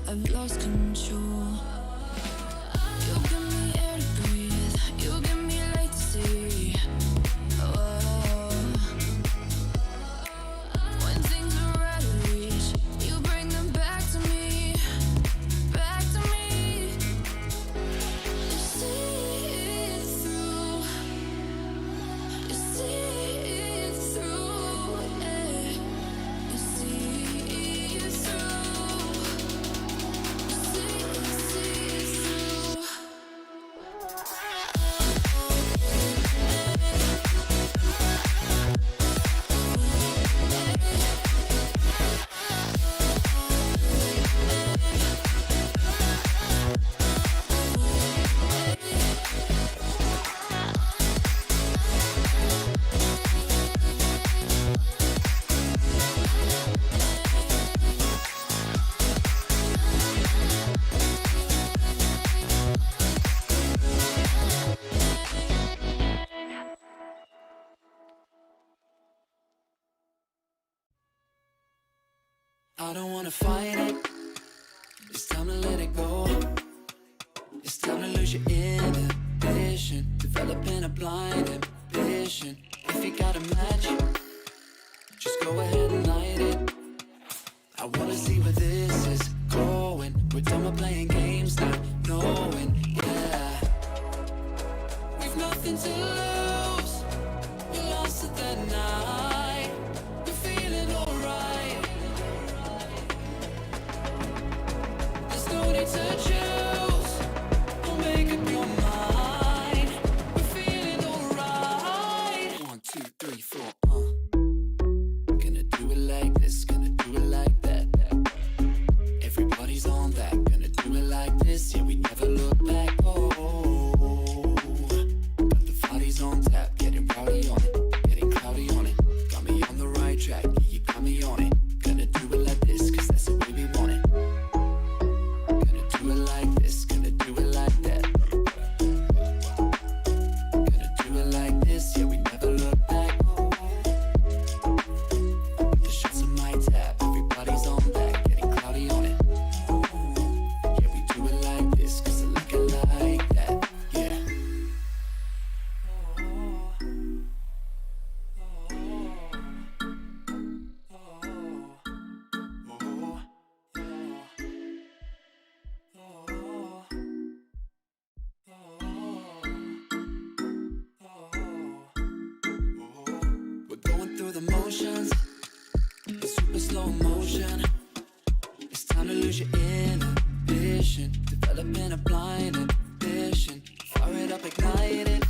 I've lost control. You give me air to breathe, you give me light to see. Oh, when things are out of reach, you bring them back to me, back to me. You see it through, you see it through, yeah. You see it through, you see it through. I don't wanna fight it. It's time to let it go. It's time to lose your inhibition, developing a blind ambition. If you got a match, just go ahead and light it. I wanna see where this is going. We're done with playing games, not knowing, yeah. We've nothing to lose. We lost it that night. We're feeling alright. There's no need to choose. Don't make up your mind. We're feeling alright. 1, 2, 3, 4. Gonna do it like this, gonna do it like that. Everybody's on that. Gonna do it like this. Yeah, we never look back. Oh, got the parties on tap, getting rowdy on it, getting cloudy on it. Got me on the right track. Yeah, you got me on it. Gonna do it like this, 'cause that's the way we want it. Gonna do it like this, gonna do it like that. Gonna do it like this, yeah, we never look back. The shots on my tab, everybody's on that, getting cloudy on it. Yeah, we do it like this, 'cause I like it like that, yeah. We're going through the motions, it's super slow motion. It's time to lose your inhibition, developing a blind ambition. Fire it up, ignite it.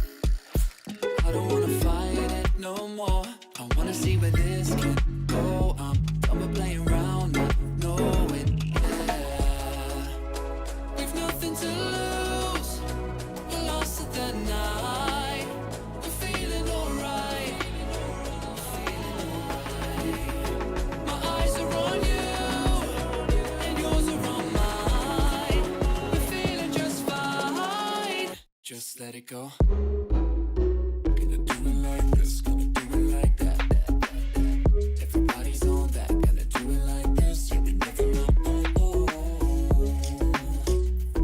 I don't wanna fight it no more. I wanna see where this can go. I'm done with playing around, not knowing, yeah. We've nothing to lose. We lost it that night. We're feeling alright. My eyes are on you, and yours are on mine. We're feeling just fine. Just let it go. Gonna do it like this, gonna do it like that. Everybody's on that, gonna do it like this. Yeah, we never look back.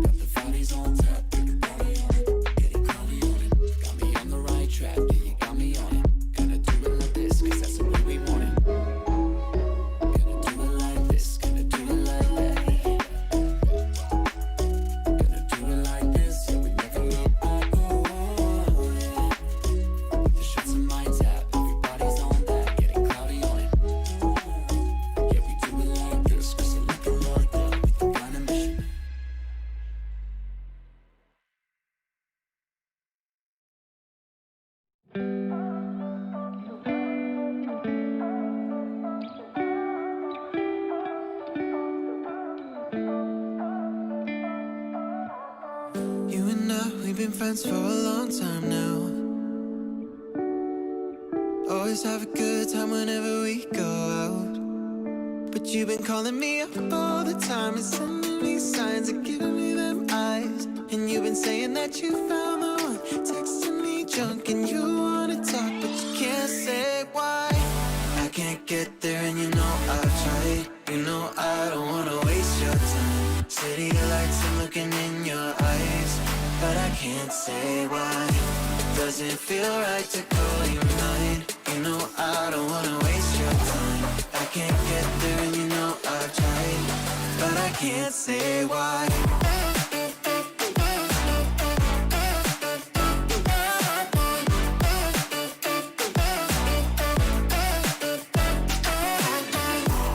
Got the bodies on tap, getting body on it, getting cloudy on it. Got me on the right track, yeah, you got me on it. Gonna do it like this, 'cause that's the way we want it. Gonna do it like this, gonna do it like that. Gonna do it like this, yeah, we never look back. Oh, yeah. The shots on my tab, everybody's on that, getting cloudy on it. Yeah, we do it like this, 'cause I like it like that, with the blind ambition. You and I, we've been friends for a long time now. Always have a good time whenever we go out. But you've been calling me up all the time and sending me signs and giving me them eyes. And you've been saying that you found the one, texting me junk and you wanna talk, but you can't say why. I can't get there and you know I've tried. You know I don't wanna waste your time. can't say why. Doesn't feel right to call you mine. You know I don't wanna waste your time. I can't get there and you know I've tried, but I can't say why.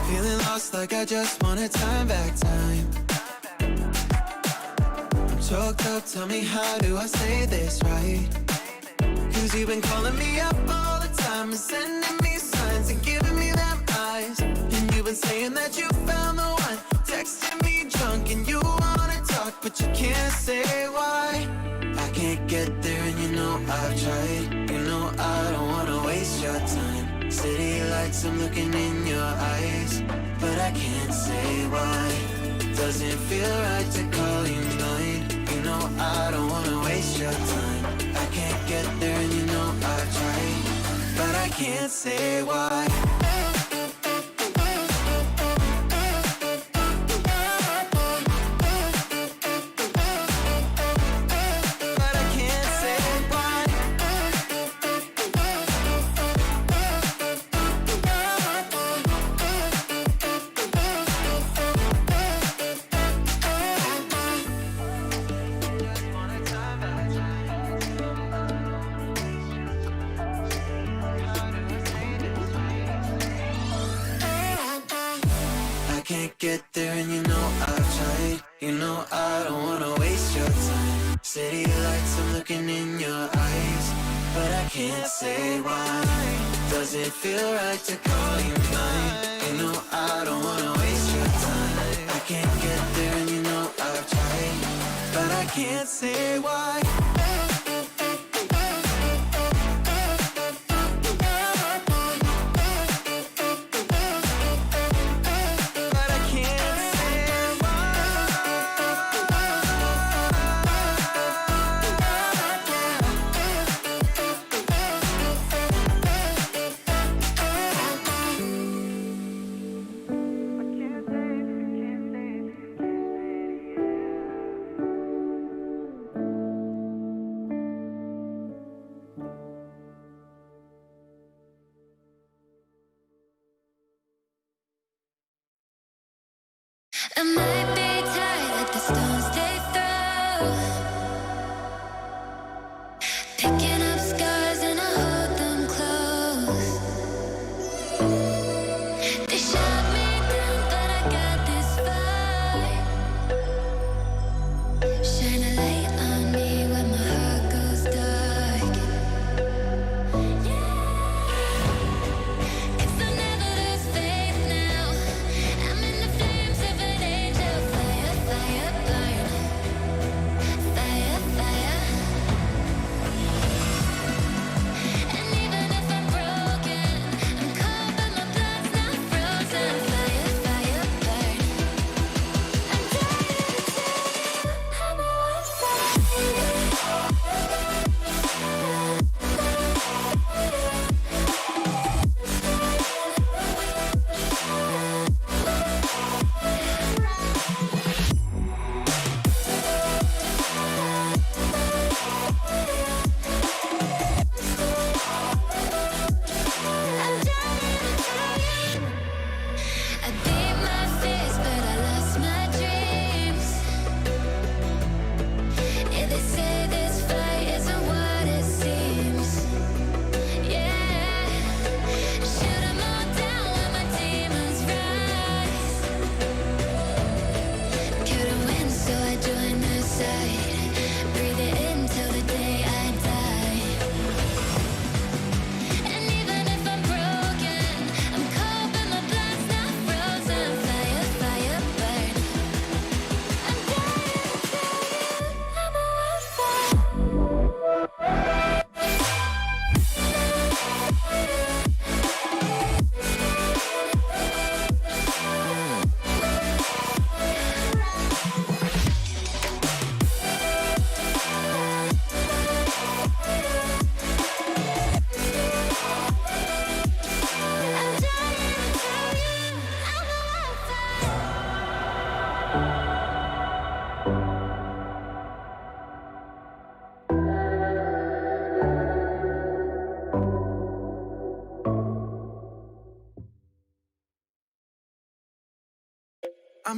Feeling lost like I just wanna time back time. I'm choked up, tell me how do I say this right? Cause you've been calling me up all the time and sending me signs and giving me them eyes. And you've been saying that you found the one, texting me drunk and you wanna talk but you can't say why. I can't get there and you know I've tried. You know I don't wanna waste your time. City lights, I'm looking in your eyes, but I can't say why. Doesn't feel right to call you mine. You know I don't wanna waste your time. I can't get there and you know I've tried, but I can't say why. But I can't say why. I can't get there and you know I've tried. You know I don't wanna waste your time. City lights, I'm looking in your eyes, but I can't say why. Doesn't feel right to call you mine. You know I don't wanna waste your time. I can't get there and you know I've tried, but I can't say why. But I can't say I might be tired, let the stones take through. Picking up scars and I hold them close. They shot me down, but I got this fight. Shine a light on me when my heart goes dark. Guess I'll never lose faith now. I'm in the flames of an angel.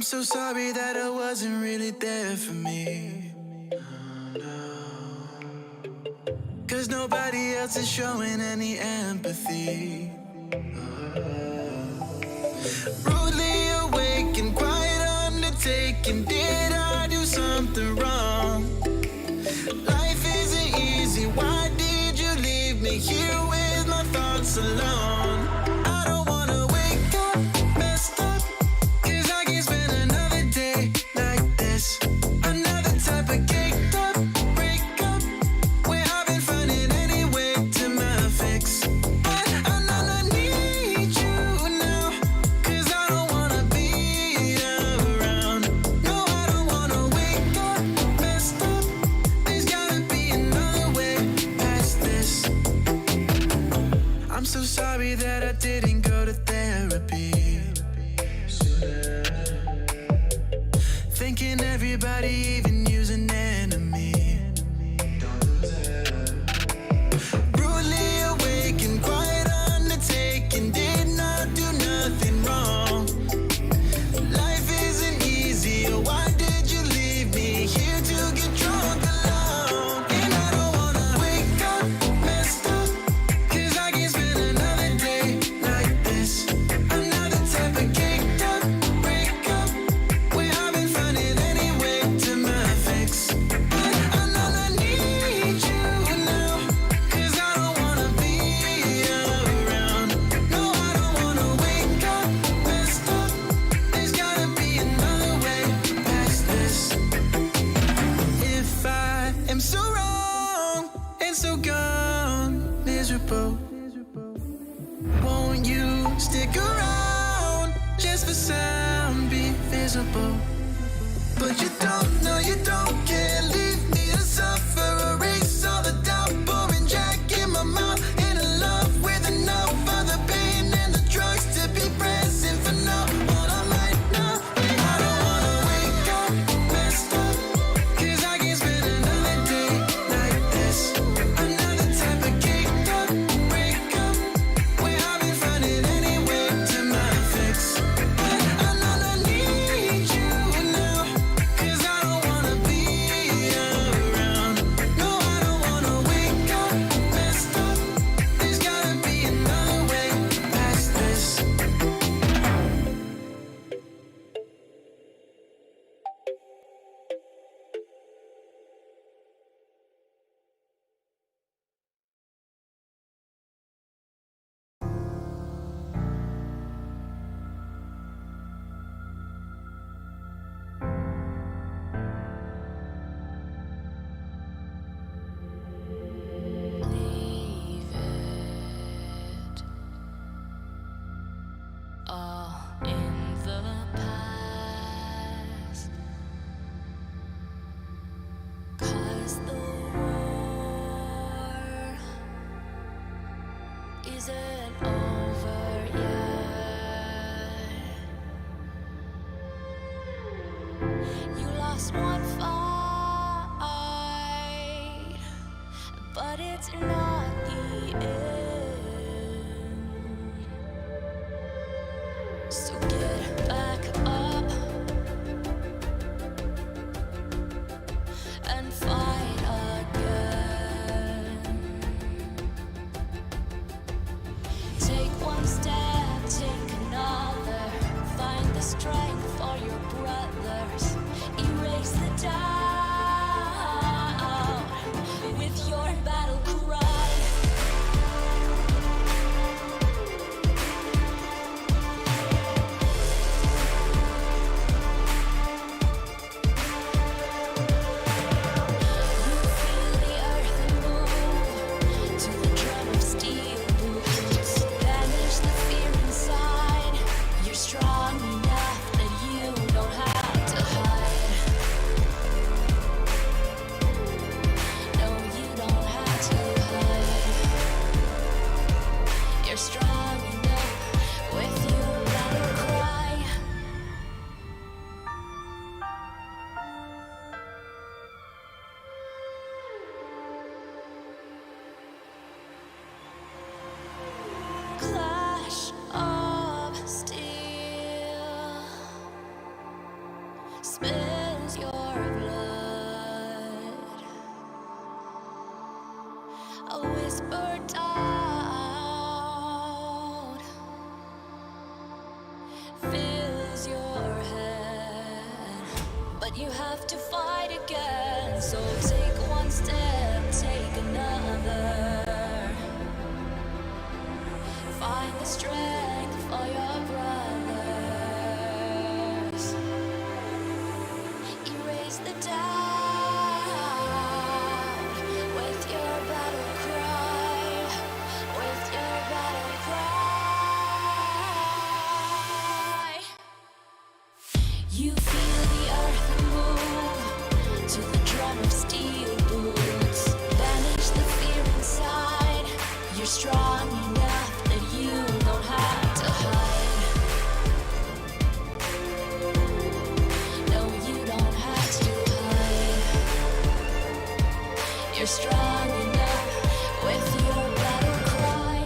I'm so sorry that I wasn't really there for me. Cause nobody else is showing any empathy. Rudely awake and quiet undertaking. Did I do something wrong? Life isn't easy. Why did you leave me here with my thoughts alone? I don't wanna wake up messed up, cause I can't spend another day like this. Another type of caked up breakup, where I've been finding any way to my fix. But I need you now, cause I don't wanna be around. No, I don't wanna wake up messed up. There's gotta be another way past this. I'm so sorry that I didn't go to therapy. Thinking everybody, even you's an enemy. Brutally awake and quiet undertaking. Did not do nothing wrong. Life isn't easy. Why did you leave me here to get drunk alone? And I don't wanna wake up messed up, cause I can't spend another day like this. Another type of caked up breakup, where I've been finding any way to my fix. But I need you now, cause I don't wanna be around. No, I don't wanna wake up messed up. There's gotta be another way past this. If I am so wrong and so gone, miserable, won't you stick around just for some be visible? But you don't, no, you don't care. Leave me to suffer, erase all the doubt, pouring Jack in my mouth, in a love with enough of the pain and the drugs to be present for now. All I'm right now, I don't wanna wake up messed up, cause I can't spend another day like this. Another type of caked up breakup, where I've been finding any way to my fix. But I need you now, cause I don't wanna be spills your blood. A whisper out fills your head, but you have to fight again. So take one step, take another. Find the strength for your brothers. Erase the doubt with your battle cry. With your battle cry. You feel the earth move to the drum of steel boots. Banish the fear inside. You're strong enough that you don't have to hide. No, you don't have to hide. You're strong enough with your battle cry.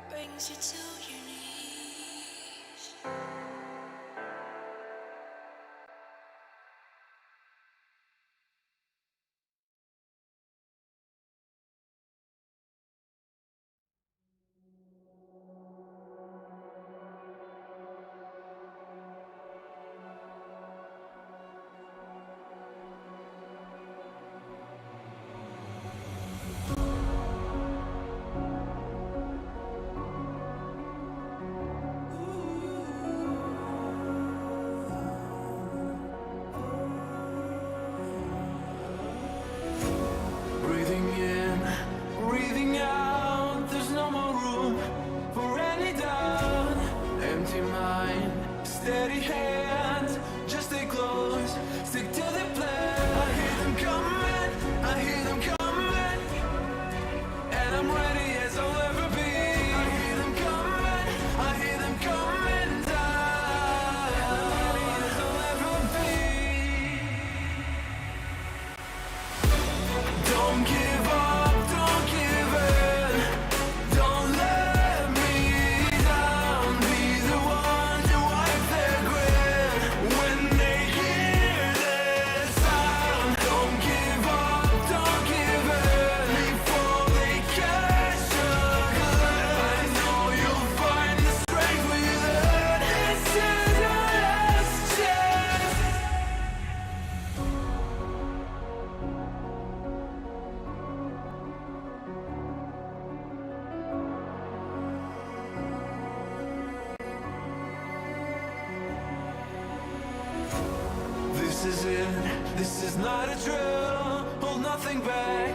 Brings you to your knees. Breathing in, breathing out. There's no more room for any doubt. Empty mind, steady hands. Just stay close, stick to the plan. I hear them coming, I hear them coming, and I'm ready as I'll ever be. I hear them coming, I hear them coming down. I'm ready as I'll ever be. Don't give up, don't give in. Don't let me down. Be the one to wipe their grin when they hear this sound. Don't give up, don't give in before they catch a glimpse. I know you'll find the strength within. This is your last chance. This is it, this is not a drill. Hold nothing back,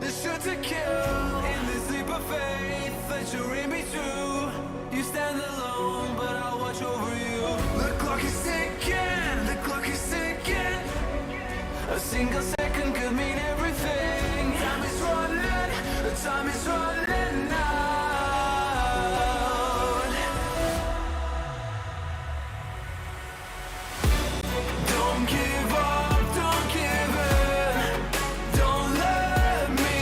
this should to kill. In this leap of faith that you're in me too. You stand alone, but I'll watch over you. The clock is ticking, the clock is ticking. A single second could mean everything. Time is running, the time is running out. Don't give up, don't give in. Don't let me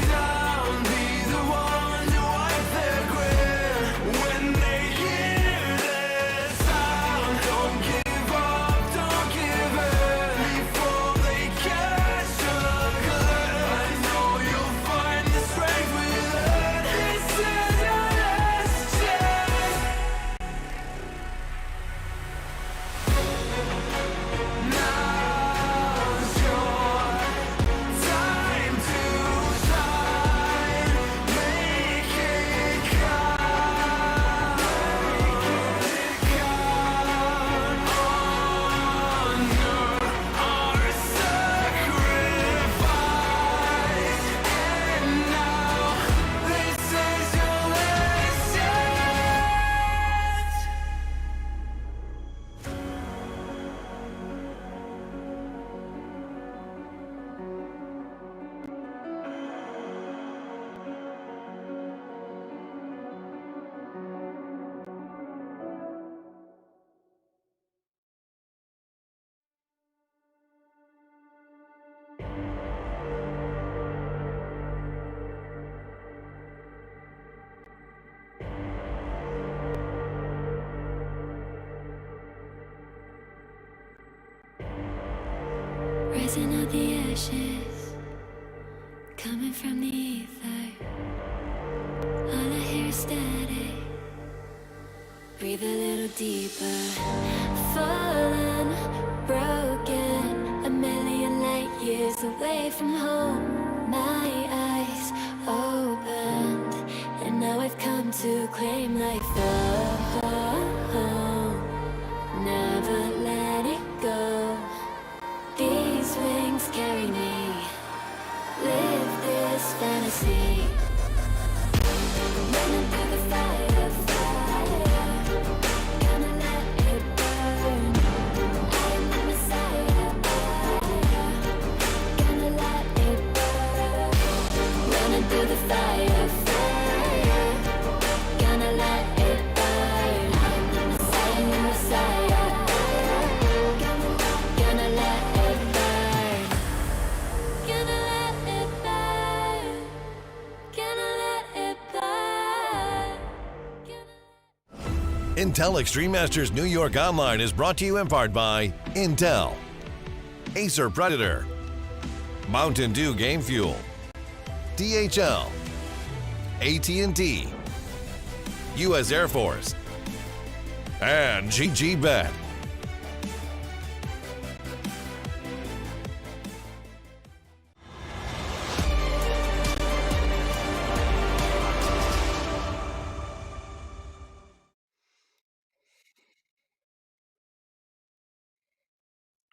down. Be the one to wipe their grin when they hear this sound. Don't give up, don't give in before they catch a glimpse. I know you'll find the strength rising out the ashes, coming from the ether. All I hear is static. Breathe a little deeper. Fallen, broken, a million light years away from home. My eyes opened, and now I've come to claim life. Never let it go. These wings carry me. Live this fantasy. Running through the fire, fire. Gonna let it burn. I am the Messiah. Gonna let it burn. Running through the fire, fire. Gonna let it burn. I am the Messiah. Gonna let it burn. Gonna let it burn. Gonna let it burn. Intel Extreme Masters New York Online is brought to you in part by Intel, Acer Predator, Mountain Dew Game Fuel, DHL, AT&T, U.S. Air Force, and GG Bet.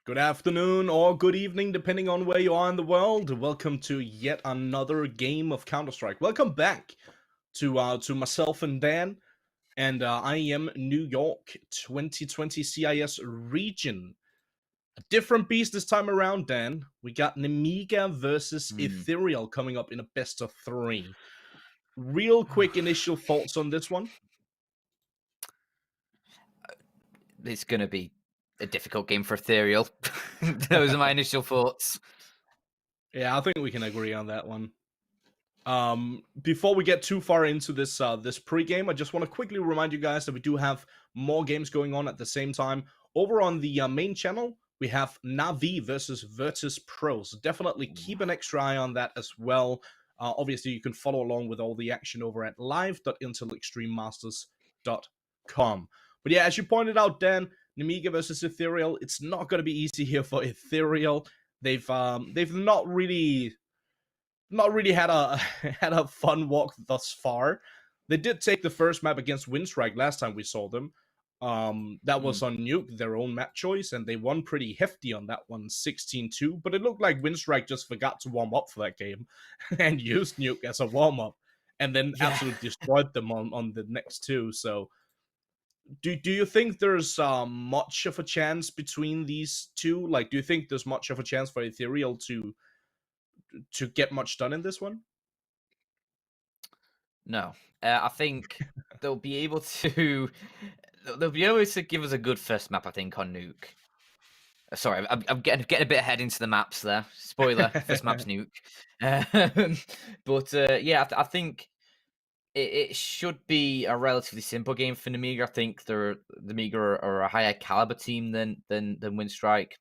Good afternoon or good evening, depending on where you are in the world. Welcome to yet another game of Counter-Strike. Welcome back to myself and Dan and IEM New York 2020 CIS region. A different beast this time around, Dan. We got Nemiga versus Ethereal coming up in a best of 3. Real quick initial thoughts on this one. It's going to be a difficult game for Ethereal. Those are my initial thoughts. Yeah, I think we can agree on that one. Before we get too far into this this pregame, I just want to quickly remind you guys that we do have more games going on at the same time. Over on the main channel, we have Navi versus Virtus Pro, so definitely keep an extra eye on that as well. Obviously, you can follow along with all the action over at live.intelextrememasters.com. But yeah, as you pointed out, Dan, Nemiga versus Ethereal, it's not going to be easy here for Ethereal. They've not really had a had a fun walk thus far. They did take the first map against Winstrike last time we saw them. That was on Nuke, their own map choice, and they won pretty hefty on that one, 16-2. But it looked like Winstrike just forgot to warm up for that game and used Nuke as a warm-up, and then absolutely destroyed them on the next two. So do you think there's much of a chance between these two? Like, do you think there's much of a chance for Ethereal to get much done in this one? No, I think they'll be able to. They'll be able to give us a good first map, I think, on Nuke. Sorry, I'm getting a bit ahead into the maps there. Spoiler: first map's Nuke. But yeah, I think it should be a relatively simple game for Nemiga. I think Nemiga are a higher caliber team than Winstrike,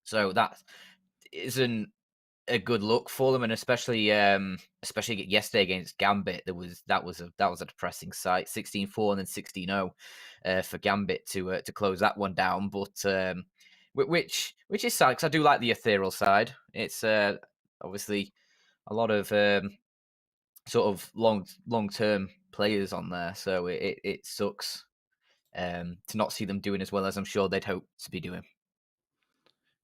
so that isn't a good look for them, and especially yesterday against Gambit, that was a depressing sight. 16-4 and then 16-0 for Gambit to close that one down. But which is sad, because I do like the Ethereal side. It's obviously a lot of sort of long term players on there, so it sucks to not see them doing as well as I'm sure they'd hope to be doing.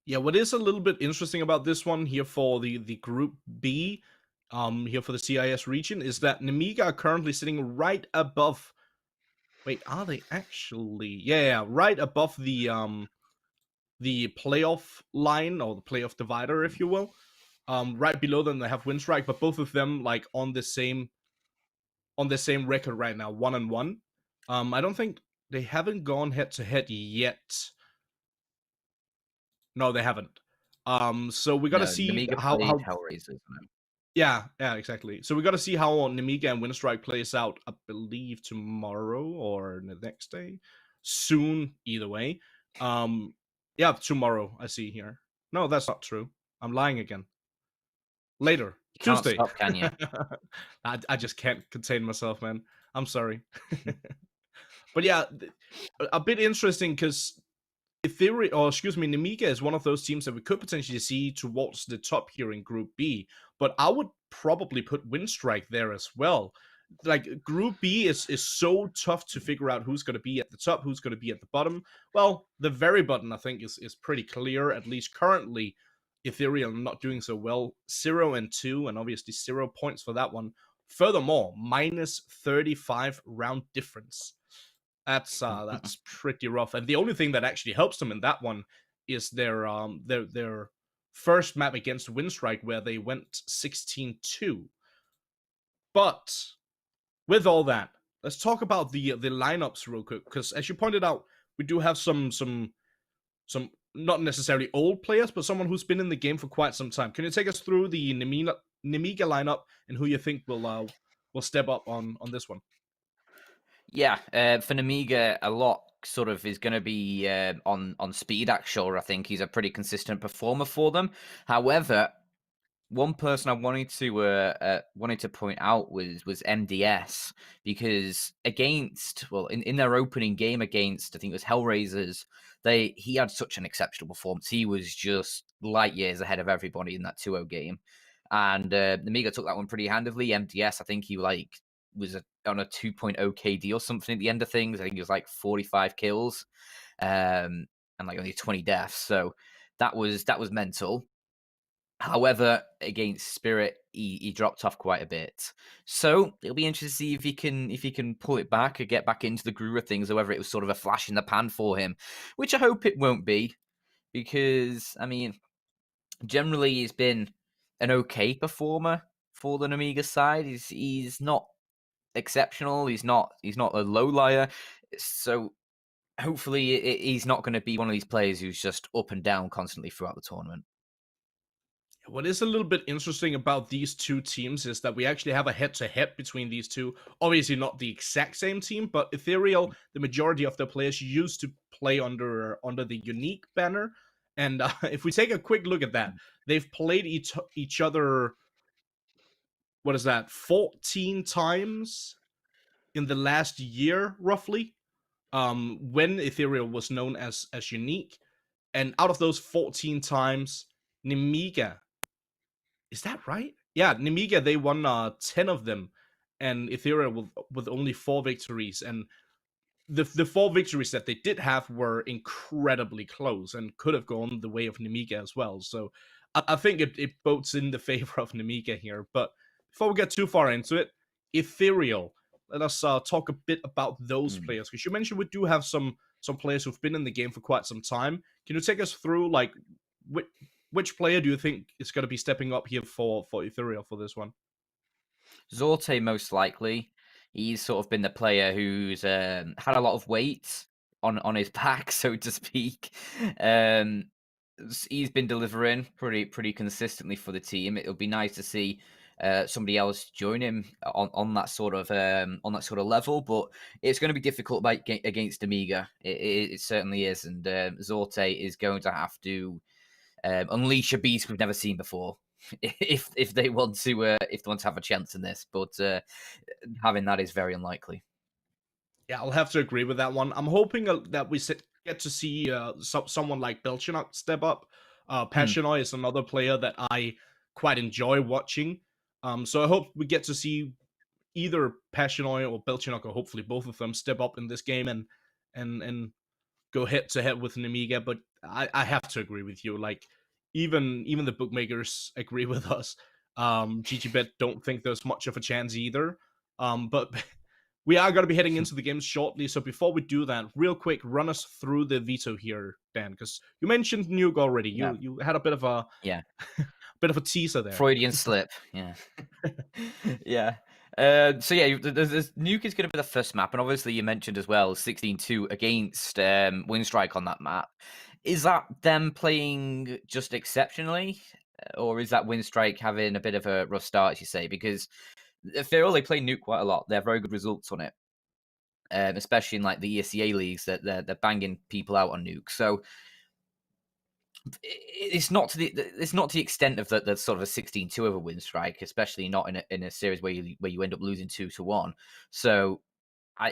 Yeah, what is a little bit interesting about this one here for the Group B, here for the CIS region, is that Nemiga are currently sitting right above. Wait, are they actually? Yeah, right above the playoff line, or the playoff divider, if you will. Right below them they have Winstrike, but both of them like on the same record right now, 1-1. I don't think they haven't gone head to head yet. No, they haven't. So we gotta see Nemiga how Hellraisers. yeah, exactly. So we gotta see how Nemiga and Winstrike plays out. I believe tomorrow or the next day, soon. Either way, yeah, tomorrow. I see here. No, that's not true. I'm lying again. Later. You can't Tuesday. stop, can you? I just can't contain myself, man. I'm sorry. But yeah, a bit interesting because Ethereal, or excuse me, Nemiga is one of those teams that we could potentially see towards the top here in Group B. But I would probably put Winstrike there as well. Like Group B is so tough to figure out who's going to be at the top, who's going to be at the bottom. Well, the very bottom I think is pretty clear, at least currently. Ethereal not doing so well, 0-2, and obviously 0 points for that one. Furthermore, minus 35 round difference. That's pretty rough. And the only thing that actually helps them in that one is their first map against Winstrike, where they went 16-2. But with all that, let's talk about the lineups real quick, because as you pointed out, we do have some not necessarily old players, but someone who's been in the game for quite some time. Can you take us through the Nemiga lineup and who you think will step up on this one? Yeah, for Nemiga, a lot sort of is going to be on speed. Actually, I think he's a pretty consistent performer for them. However, one person I wanted to point out was MDS, because in their opening game against, I think it was Hellraisers, he had such an exceptional performance. He was just light years ahead of everybody in that 2-0 game, and Nemiga took that one pretty handily. MDS, I think he was on a 2.0 KD or something at the end of things. I think he was like 45 kills, and like only 20 deaths. So that was mental. However, against Spirit, he dropped off quite a bit. So it'll be interesting to see if he can pull it back or get back into the groove of things, or whether it was sort of a flash in the pan for him, which I hope it won't be, because I mean, generally he's been an okay performer for the Nemiga side. He's not exceptional. He's not a low liar. So hopefully he's not going to be one of these players who's just up and down constantly throughout the tournament. What is a little bit interesting about these two teams is that we actually have a head-to-head between these two. Obviously not the exact same team, but Ethereal, the majority of their players used to play under the Unique banner. And if we take a quick look at that, they've played each other, what is that, 14 times in the last year, roughly, when Ethereal was known as Unique. And out of those 14 times, Nemiga, is that right? Yeah, Nemiga, they won 10 of them, and Ethereal with only 4 victories. And the 4 victories that they did have were incredibly close and could have gone the way of Nemiga as well. So I think it bodes in the favor of Nemiga here. But before we get too far into it, Ethereal, let us talk a bit about those players, because you mentioned we do have some players who've been in the game for quite some time. Can you take us through, like, which player do you think is going to be stepping up here for Ethereal for this one? Zorte, most likely. He's sort of been the player who's had a lot of weight on his back, so to speak. He's been delivering pretty consistently for the team. It'll be nice to see somebody else join him on that sort of level, but it's going to be difficult against Nemiga. It certainly is, and Zorte is going to have to unleash a beast we've never seen before if they want to have a chance in this. But having that is very unlikely. Yeah, I'll have to agree with that one. I'm hoping that we get to see someone like Belchinok step up. Passionoy is another player that I quite enjoy watching. So I hope we get to see either Passionoy or Belchinok, or hopefully both of them, step up in this game and go head to head with Nemiga. But I have to agree with you. Like, even the bookmakers agree with us. GGBet don't think there's much of a chance either. But we are going to be heading into the games shortly. So before we do that, real quick, run us through the veto here, Dan, because you mentioned Nuke already. You had a bit of a bit of a teaser there. Freudian slip. Yeah. Yeah. So yeah, there's Nuke is going to be the first map, and obviously you mentioned as well 16-2 against Winstrike on that map. Is that them playing just exceptionally, or is that Winstrike having a bit of a rough start, as you say? Because Ethereal, they play Nuke quite a lot. They have very good results on it, especially in like the ESEA leagues that they're banging people out on Nuke. So It's not to the extent of the sort of a 16-2 over win streak, especially not in a series where you end up losing 2-1. So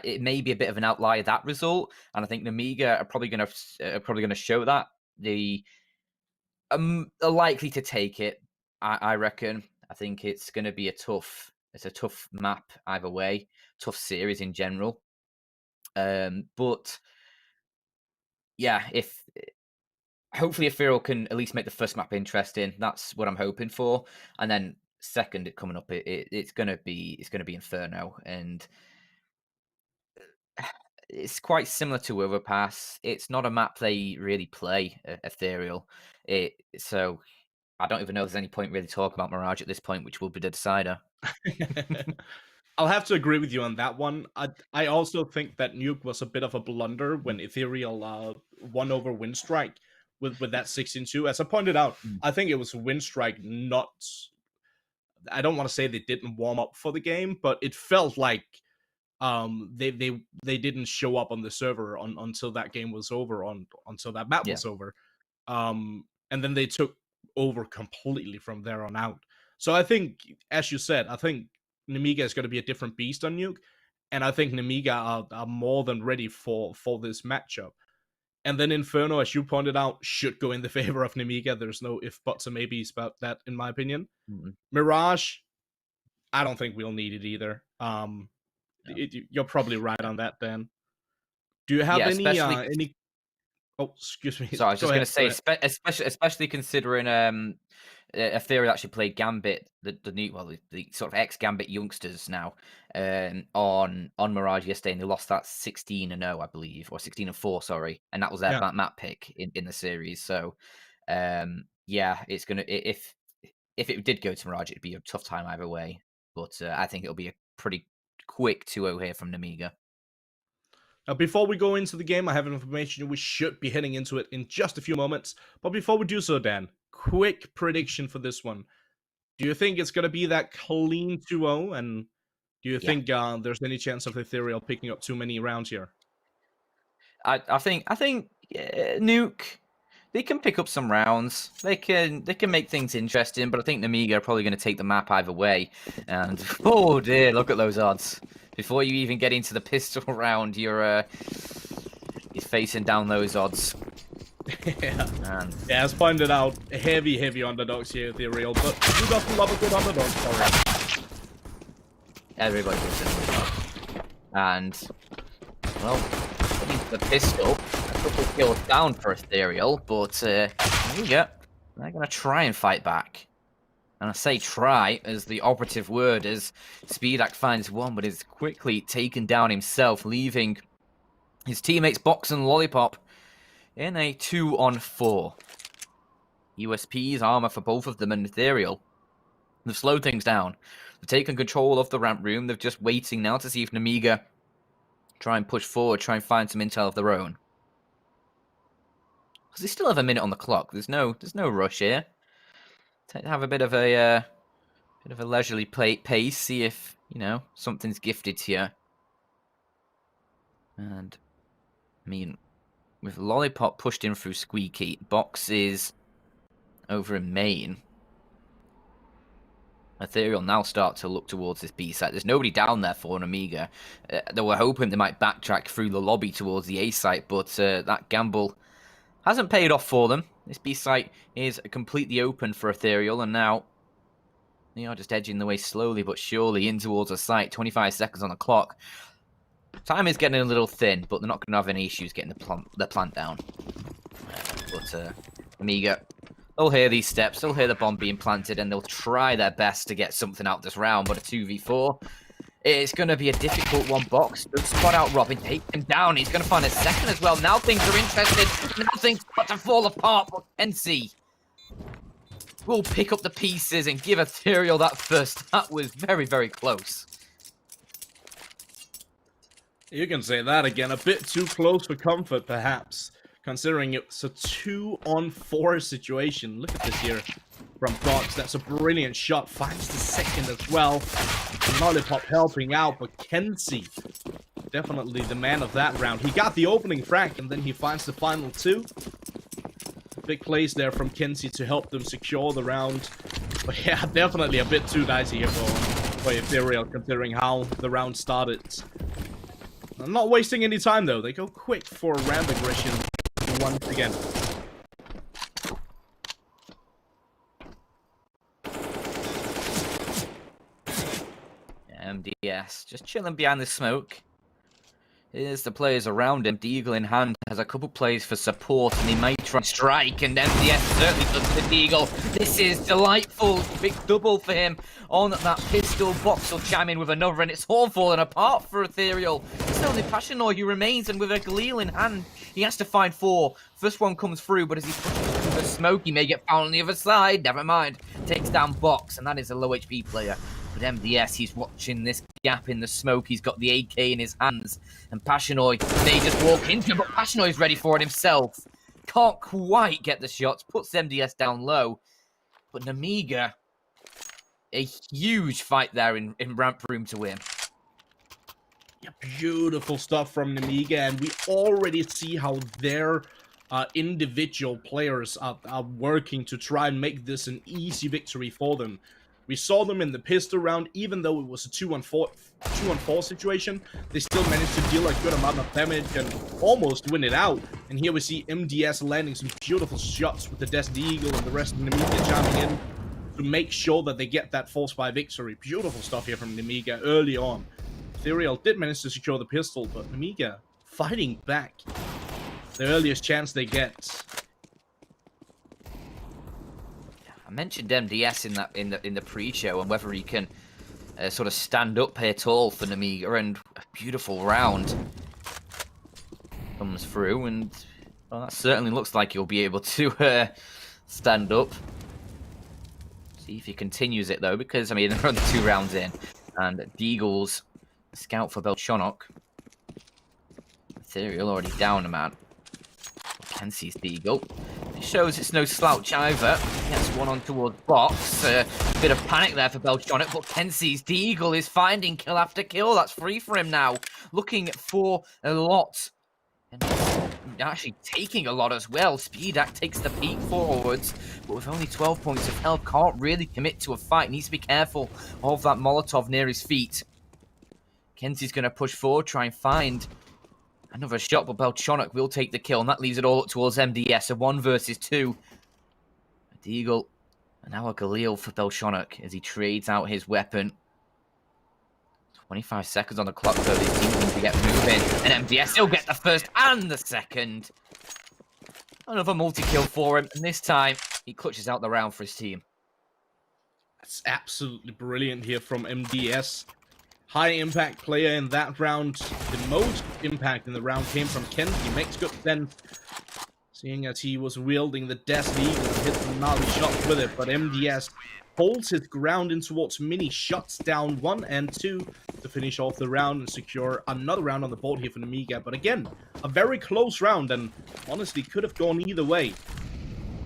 it may be a bit of an outlier, that result, and I think Nemiga are probably going to show that they are likely to take it. I reckon. I think it's going to be a tough map either way, tough series in general. But yeah, if hopefully Ethereal can at least make the first map interesting. That's what I'm hoping for. And then second, coming up, it's gonna be Inferno, and it's quite similar to Overpass. It's not a map they really play, Ethereal. So I don't even know if there's any point really talking about Mirage at this point, which will be the decider. I'll have to agree with you on that one. I also think that Nuke was a bit of a blunder when Ethereal won over Winstrike with that 16-2. As I pointed out, I think it was Winstrike not... I don't want to say they didn't warm up for the game, but it felt like they didn't show up on the server until that game was over, until that map was over. And then they took over completely from there on out. So I think, as you said, I think Nemiga is going to be a different beast on Nuke, and I think Nemiga are more than ready for this matchup. And then Inferno, as you pointed out, should go in the favor of Nemiga. There's no if, buts, or maybes about that, in my opinion. Mirage, I don't think we'll need it either. You're probably right on that, Dan. Do you have any... Oh, excuse me. So I was just going to say, especially considering Ethereal actually played Gambit, the sort of ex-Gambit youngsters now, on Mirage yesterday, and they lost that 16-0, I believe, or 16-4, sorry, and that was their map pick in the series. So, yeah, it's gonna if it did go to Mirage, it'd be a tough time either way. But I think it'll be a pretty quick 2-0 here from Nemiga. Now, before we go into the game, I have information we should be heading into it in just a few moments. But before we do so, Dan, quick prediction for this one. Do you think it's going to be that clean 2-0? And do you think there's any chance of Ethereal picking up too many rounds here? I think Nuke, they can pick up some rounds. They can make things interesting, but I think Nemiga are probably going to take the map either way. And oh dear, look at those odds. Before you even get into the pistol round, you're facing down those odds. Yeah, as pointed out, heavy underdogs here, Ethereal, but who doesn't love a good underdog story? Everybody loves an underdog. And, well, the pistol, a couple of kills down for Ethereal, but Nemiga, they're going to try and fight back. And I say try as the operative word, as Speedak finds one, but is quickly taken down himself, leaving his teammates Box and Lollipop in a 2-on-4. USP's armor for both of them and Ethereal. They've slowed things down. They've taken control of the ramp room. They're just waiting now to see if Nemiga try and push forward, try and find some intel of their own. Because they still have a minute on the clock. There's no rush here. Have a bit of a leisurely pace, see if something's gifted here. And I mean, with Lollipop pushed in through Squeaky, Box is over in main. Ethereal now start to look towards this B site. There's nobody down there for Nemiga. They were hoping they might backtrack through the lobby towards the A site, but that gamble hasn't paid off for them. This B site is completely open for Ethereal, and now they are just edging the way slowly but surely in towards the site. 25 seconds on the clock. Time is getting a little thin, but they're not going to have any issues getting the plant down. But Nemiga, they'll hear these steps, they'll hear the bomb being planted, and they'll try their best to get something out this round. But a 2v4, it's going to be a difficult one. Box does spot out Robin, take him down. He's going to find a second as well. Now things are interested. Now things start to fall apart. But Kenzie will pick up the pieces and give Ethereal that first. That was very, very close. You can say that again. A bit too close for comfort, perhaps, considering it's a 2-on-4 situation. Look at this here from Box. That's a brilliant shot. Finds the second as well. Lollipop helping out, but Kenzie, definitely the man of that round. He got the opening frag, and then he finds the final two. big plays there from Kenzie to help them secure the round. But yeah, definitely a bit too dicey here for Ethereal, considering how the round started. I'm not wasting any time though. They go quick for ramp aggression once again. MDS just chilling behind the smoke. Here's the players around him. Deagle in hand has a couple plays for support, and he might try and strike, and MDS certainly does the Deagle. This is delightful. Big double for him on that pistol. Box will chime in with another, and it's all falling apart for Ethereal. It's only Passionoi who remains, and with a Galil in hand, he has to find 4. First one comes through, but as he pushes through the smoke, he may get found on the other side. Never mind. Takes down Box, and that is a low HP player. But MDS, he's watching this gap in the smoke. He's got the AK in his hands. And Passionoi may just walk into him, but Passionoi's ready for it himself. Can't quite get the shots. Puts MDS down low. But Nemiga, a huge fight there in ramp room to win. Yeah, beautiful stuff from Nemiga. And we already see how their individual players are working to try and make this an easy victory for them. We saw them in the pistol round, even though it was a 2-on-4 situation, they still managed to deal a good amount of damage and almost win it out. And here we see MDS landing some beautiful shots with the Desert Eagle and the rest of Nemiga jamming in to make sure that they get that force by victory. Beautiful stuff here from Nemiga early on. Ethereal did manage to secure the pistol, but Nemiga fighting back the earliest chance they get. I mentioned MDS in the pre-show and whether he can sort of stand up here tall for Nemiga, and a beautiful round comes through, and well, that certainly looks like he'll be able to stand up. See if he continues it though, because I mean they're only 2 rounds in, and Deagle's scout for Belchonok. Ethereal already down a man. Kenzie's Deagle. It shows it's no slouch either. Gets one on towards Box. Bit of panic there for Belchonok, but Kenzie's Deagle is finding kill after kill. That's free for him now. Looking for a lot. And actually taking a lot as well. Speedak takes the peek forwards, but with only 12 points of health, can't really commit to a fight. Needs to be careful of that Molotov near his feet. Kenzie's going to push forward, try and find another shot, but Belchonok will take the kill, and that leaves it all up towards MDS. A 1 versus 2. Deagle, and now a Galil for Belchonok as he trades out his weapon. 25 seconds on the clock, though. These teams need to get moving. And MDS will get the first and the second. Another multi-kill for him, and this time he clutches out the round for his team. That's absolutely brilliant here from MDS. High impact player in that round. The most impact in the round came from Kenzie. Makes good sense, seeing as he was wielding the Desert Eagle and hit some gnarly shots with it. But MDS holds his ground in towards Mini, shuts down 1 and 2 to finish off the round and secure another round on the board here for Nemiga. But again, a very close round, and honestly could have gone either way.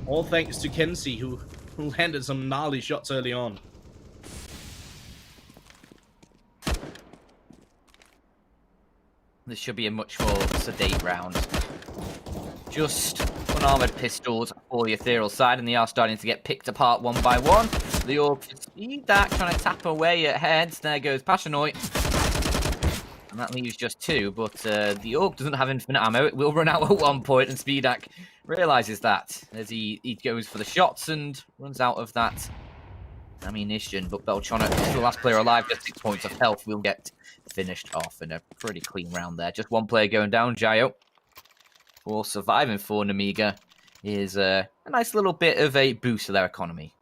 All thanks to Kenzie, who landed some gnarly shots early on. This should be a much more sedate round. Just unarmored pistols for the Ethereal side, and they are starting to get picked apart one by one. The Orb Speedak trying to tap away at heads. There goes Passionoi. And that leaves just 2, but the Orb doesn't have infinite ammo. It will run out at one point, and Speedak realizes that as he goes for the shots and runs out of that ammunition. But Belchonok is the last player alive, just 6 points of health, will get finished off in a pretty clean round there. Just one player going down, Jayo. For surviving for Nemiga is a nice little bit of a boost to their economy.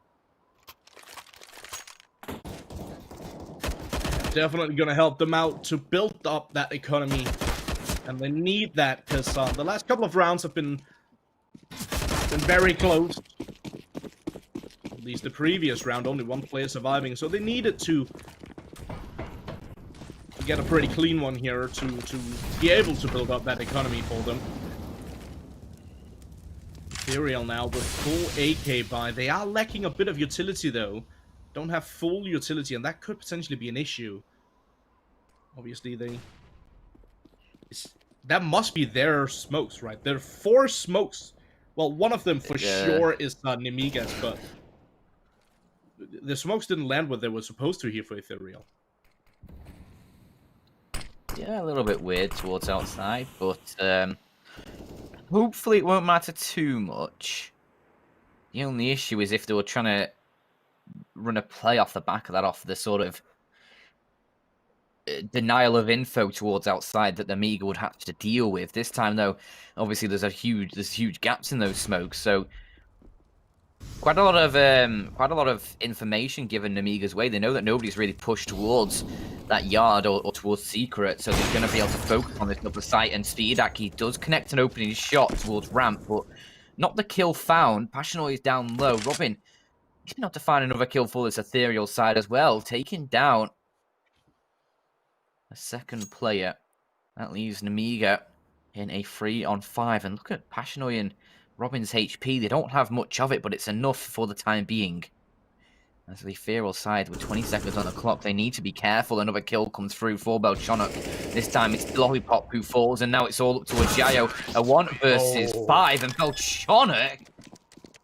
Definitely going to help them out to build up that economy. And they need that, because the last couple of rounds have been very close. At least the previous round, only 1 player surviving. So they needed to get a pretty clean one here to be able to build up that economy for them. Ethereal now with full AK buy. They are lacking a bit of utility though. Don't have full utility, and that could potentially be an issue. Obviously that must be their smokes, right? There are 4 smokes. Well, one of them for Yeah. sure is Nemiga's, but the smokes didn't land where they were supposed to here for Ethereal. Yeah, a little bit weird towards outside, but hopefully it won't matter too much. The only issue is if they were trying to run a play off the back of that, off the sort of denial of info towards outside that the Nemiga would have to deal with. This time, though, obviously there's huge gaps in those smokes, so quite a lot of information given Nemiga's way. They know that nobody's really pushed towards that yard or towards secret, so they're going to be able to focus on this upper site. And Speedak, he does connect an opening shot towards ramp, but not the kill found. Passionoi is down low. Robin, he's been able to find another kill for this Ethereal side as well, taking down a second player. That leaves Nemiga in a 3-on-5. And look at Passionoi and Robin's HP. They don't have much of it, but it's enough for the time being. As the Ethereal side with 20 seconds on the clock, they need to be careful. Another kill comes through for Belchonok. This time it's Lollipop who falls, and now it's all up to Ajayo. A 1 versus 5, and Belchonok,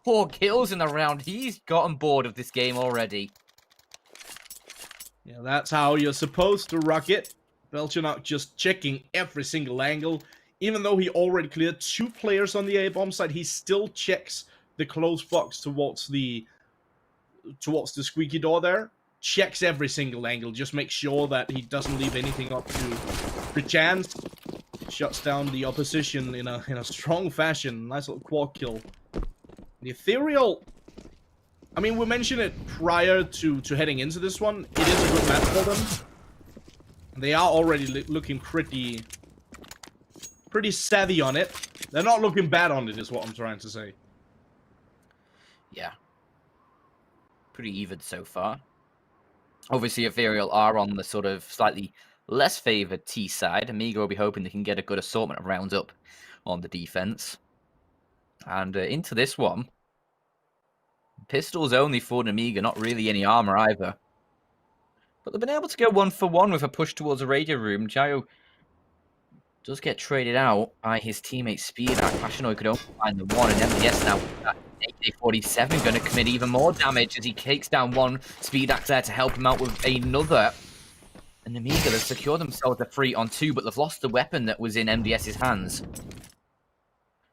4 kills in the round. He's gotten bored of this game already. Yeah, that's how you're supposed to rock it. Belchonok just checking every single angle. Even though he already cleared 2 players on the A-bomb side, he still checks the close box towards the squeaky door there. Checks every single angle. Just make sure that he doesn't leave anything up to chance. Shuts down the opposition in a strong fashion. Nice little quad kill. The Ethereal, I mean, we mentioned it prior to heading into this one. It is a good match for them. They are already looking pretty savvy on it. They're not looking bad on it, is what I'm trying to say. Yeah. Pretty even so far. Obviously, Ethereal are on the sort of slightly less favoured T side. Nemiga will be hoping they can get a good assortment of rounds up on the defense. And into this one, pistols only for Nemiga, not really any armor either. But they've been able to go 1-for-1 with a push towards the radio room. Jayo does get traded out by his teammate Speedak. Passionoi could only find the 1, and MDS now with that AK-47 going to commit even more damage as he takes down 1. Speedak's there to help him out with another. And Nemiga, they've secured themselves a 3-on-2, but they've lost the weapon that was in MDS's hands.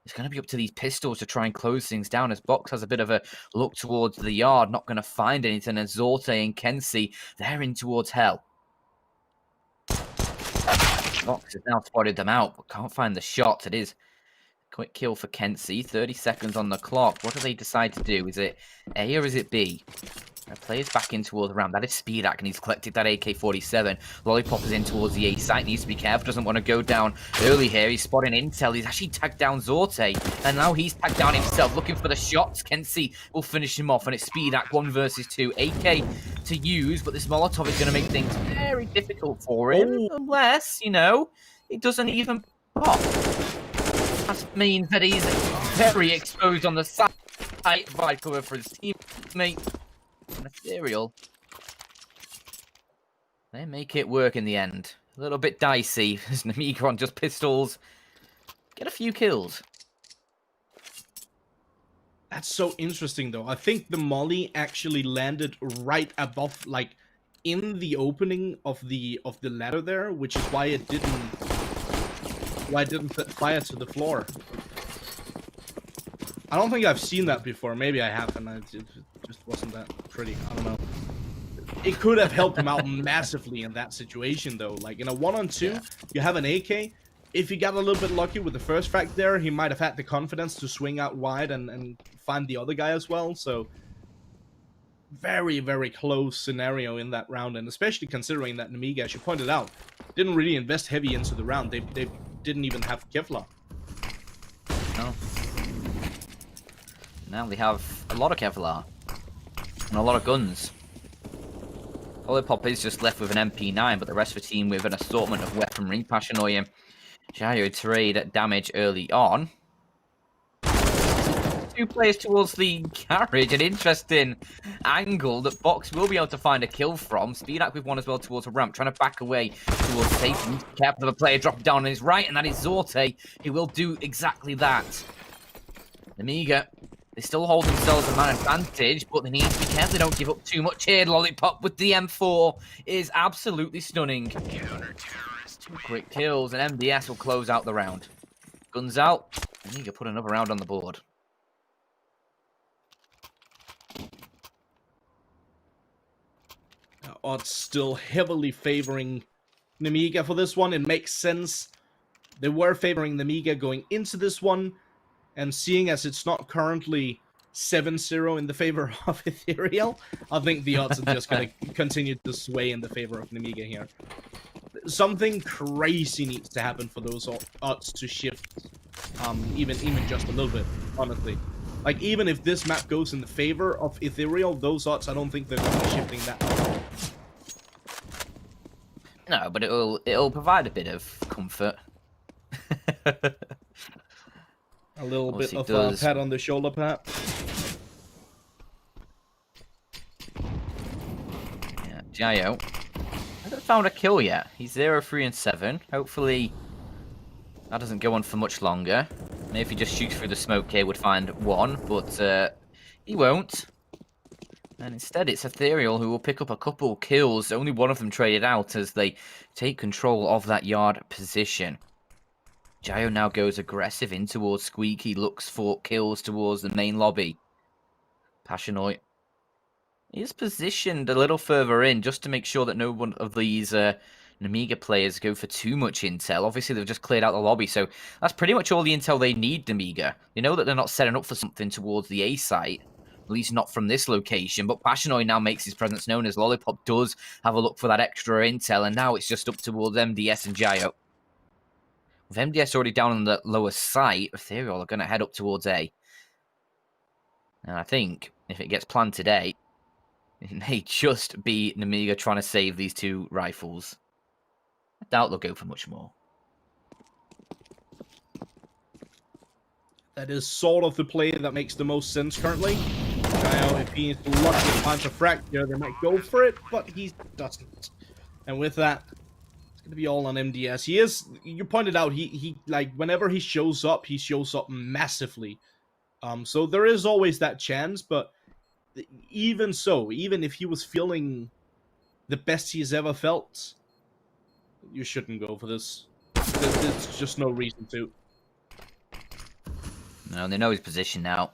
It's going to be up to these pistols to try and close things down, as Box has a bit of a look towards the yard, not going to find anything, and Zorte and Kensi, they're in towards hell. Box has now spotted them out, but can't find the shot. It is a quick kill for Kensi. 30 seconds on the clock. What do they decide to do? Is it A or is it B? The player's back in towards the ramp. That is Speedak, and he's collected that AK-47. Lollipop is in towards the A site. Needs to be careful. Doesn't want to go down early here. He's spotting intel. He's actually tagged down Zorte, and now he's tagged down himself, looking for the shots. Kensi will finish him off, and it's Speedak 1 versus 2. AK to use, but this Molotov is going to make things very difficult for him, unless, you know, it doesn't even pop. That means that he's very exposed on the side. Provide cover for his teammate. Ethereal, they make it work in the end. A little bit dicey as Nemiga on just pistols get a few kills. That's so interesting, though. I think the molly actually landed right above, like, in the opening of the ladder there, which is why it didn't set fire to the floor. I don't think I've seen that before. Maybe I have, and it just wasn't that pretty. I don't know. It could have helped him out massively in that situation, though. Like, in a 1-on-2, you have an AK. If he got a little bit lucky with the first frag there, he might have had the confidence to swing out wide and find the other guy as well. So, very, very close scenario in that round. And especially considering that Nemiga, as you pointed out, didn't really invest heavy into the round. They didn't even have Kevlar. No. Now they have a lot of Kevlar and a lot of guns. Lollipop is just left with an MP9, but the rest of the team with an assortment of weaponry. Passionoi and Jayo trade damage early on. 2 players towards the carriage, an interesting angle that Box will be able to find a kill from. Speedak with 1 as well towards a ramp, trying to back away towards safety. Careful of the player dropping down on his right, and that is Zorte, who will do exactly that. Nemiga, they still hold themselves a man advantage, but they need to be careful they don't give up too much here. Lollipop with the M4 is absolutely stunning. 2 quick kills, and MDS will close out the round. Guns out, Nemiga put another round on the board. Odds still heavily favoring Nemiga for this one. It makes sense. They were favoring Nemiga going into this one, and seeing as it's not currently 7-0 in the favor of Ethereal, I think the odds are just going to continue to sway in the favor of Nemiga here. Something crazy needs to happen for those odds to shift, even just a little bit, honestly. Like, even if this map goes in the favor of Ethereal, those odds, I don't think they're going to be shifting that much. No, but it'll provide a bit of comfort. A little bit of a pat on the shoulder, perhaps. Yeah, Jayo hasn't found a kill yet. He's 0-3-7. Hopefully that doesn't go on for much longer. Maybe if he just shoots through the smoke here, would find one, but he won't. And instead, it's Ethereal who will pick up a couple kills. Only one of them traded out as they take control of that yard position. Jayo now goes aggressive in towards Squeak. He looks for kills towards the main lobby. Passionoid is positioned a little further in just to make sure that no one of these Nemiga players go for too much intel. Obviously, they've just cleared out the lobby, so that's pretty much all the intel they need, Nemiga. They know that they're not setting up for something towards the A site. At least not from this location, but Passionoid now makes his presence known as Lollipop does have a look for that extra intel, and now it's just up towards MDS and Jayo. With MDS already down on the lower site, Ethereal are going to head up towards A. And I think, if it gets planned today, it may just be Nemiga trying to save these 2 rifles. I doubt they'll go for much more. That is sort of the play that makes the most sense currently. Jayo, if he's lucky to find a fracture, they might go for it, but he doesn't. And with that, it's going to be all on MDS. He is, you pointed out, he like, whenever he shows up massively. So there is always that chance, but even so, even if he was feeling the best he's ever felt, you shouldn't go for this. There's just no reason to. No, they know his position now.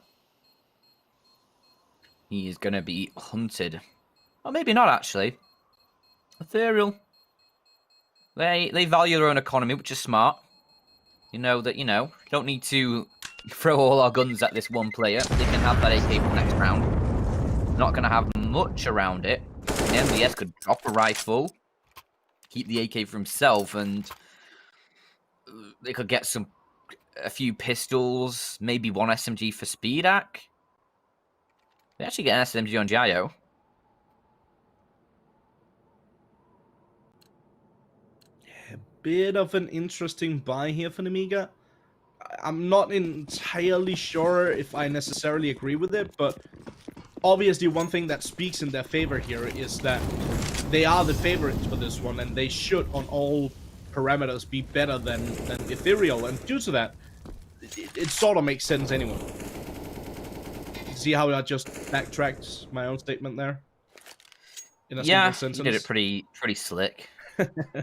He is going to be hunted. Or maybe not, actually. Ethereal. They value their own economy, which is smart. You know, don't need to throw all our guns at this one player. They can have that AK for next round. Not going to have much around it. And MBS could drop a rifle, keep the AK for himself, and they could get a few pistols, maybe one SMG for Speedak. They actually get an SMG on Jayo. A bit of an interesting buy here for Nemiga. I'm not entirely sure if I necessarily agree with it, but obviously one thing that speaks in their favor here is that they are the favorites for this one, and they should, on all parameters, be better than Ethereal, and due to that, it sort of makes sense anyway. See how I just backtracked my own statement there? In a single sentence? You did it pretty slick.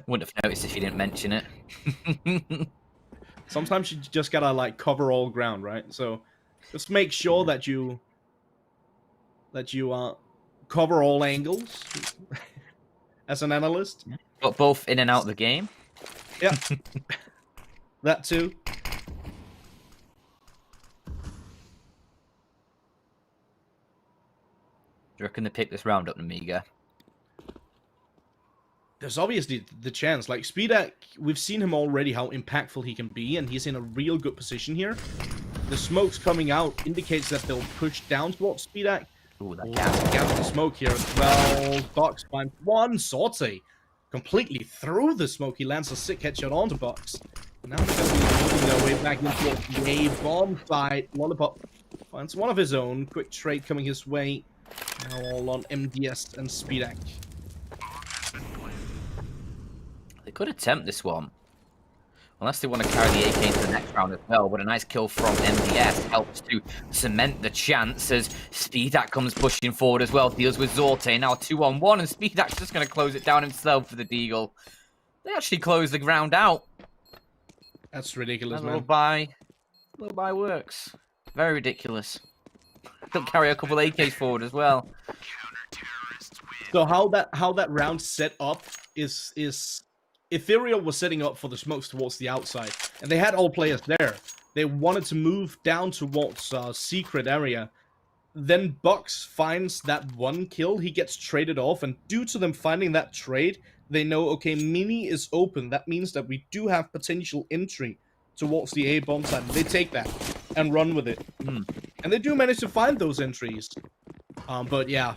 Wouldn't have noticed if you didn't mention it. Sometimes you just gotta, like, cover all ground, right? So just make sure that you cover all angles as an analyst. But both in and out of the game. Yeah. That too. Do you reckon they pick this round up, Nemiga? There's obviously the chance. Like, Speedak, we've seen him already, how impactful he can be, and he's in a real good position here. The smoke's coming out indicates that they'll push down towards Speedak. Ooh, that Gets the smoke here as well. Box finds one. Sorte completely through the smoke. He lands a sick headshot onto Box. Now they're going to be moving their way back into the A-bomb side. Lollipop finds one of his own. Quick trade coming his way. Now all on MDS and Speedak. They could attempt this one. Unless they want to carry the AK into the next round as well, but a nice kill from MDS helps to cement the chance as Speedak comes pushing forward as well. Deals with Zorte, now 2-on-1, and Speedak's just going to close it down himself for the Deagle. They actually close the round out. That's ridiculous, A man. little buy works. Very ridiculous. They'll carry a couple AKs forward as well. So how that round set up is Ethereal was setting up for the smokes towards the outside, and they had all players there. They wanted to move down towards secret area. Then Bucks finds that one kill, he gets traded off, and due to them finding that trade, they know, okay, Mini is open. That means that we do have potential entry towards the A bomb side. They take that and run with it. And they do manage to find those entries. But yeah.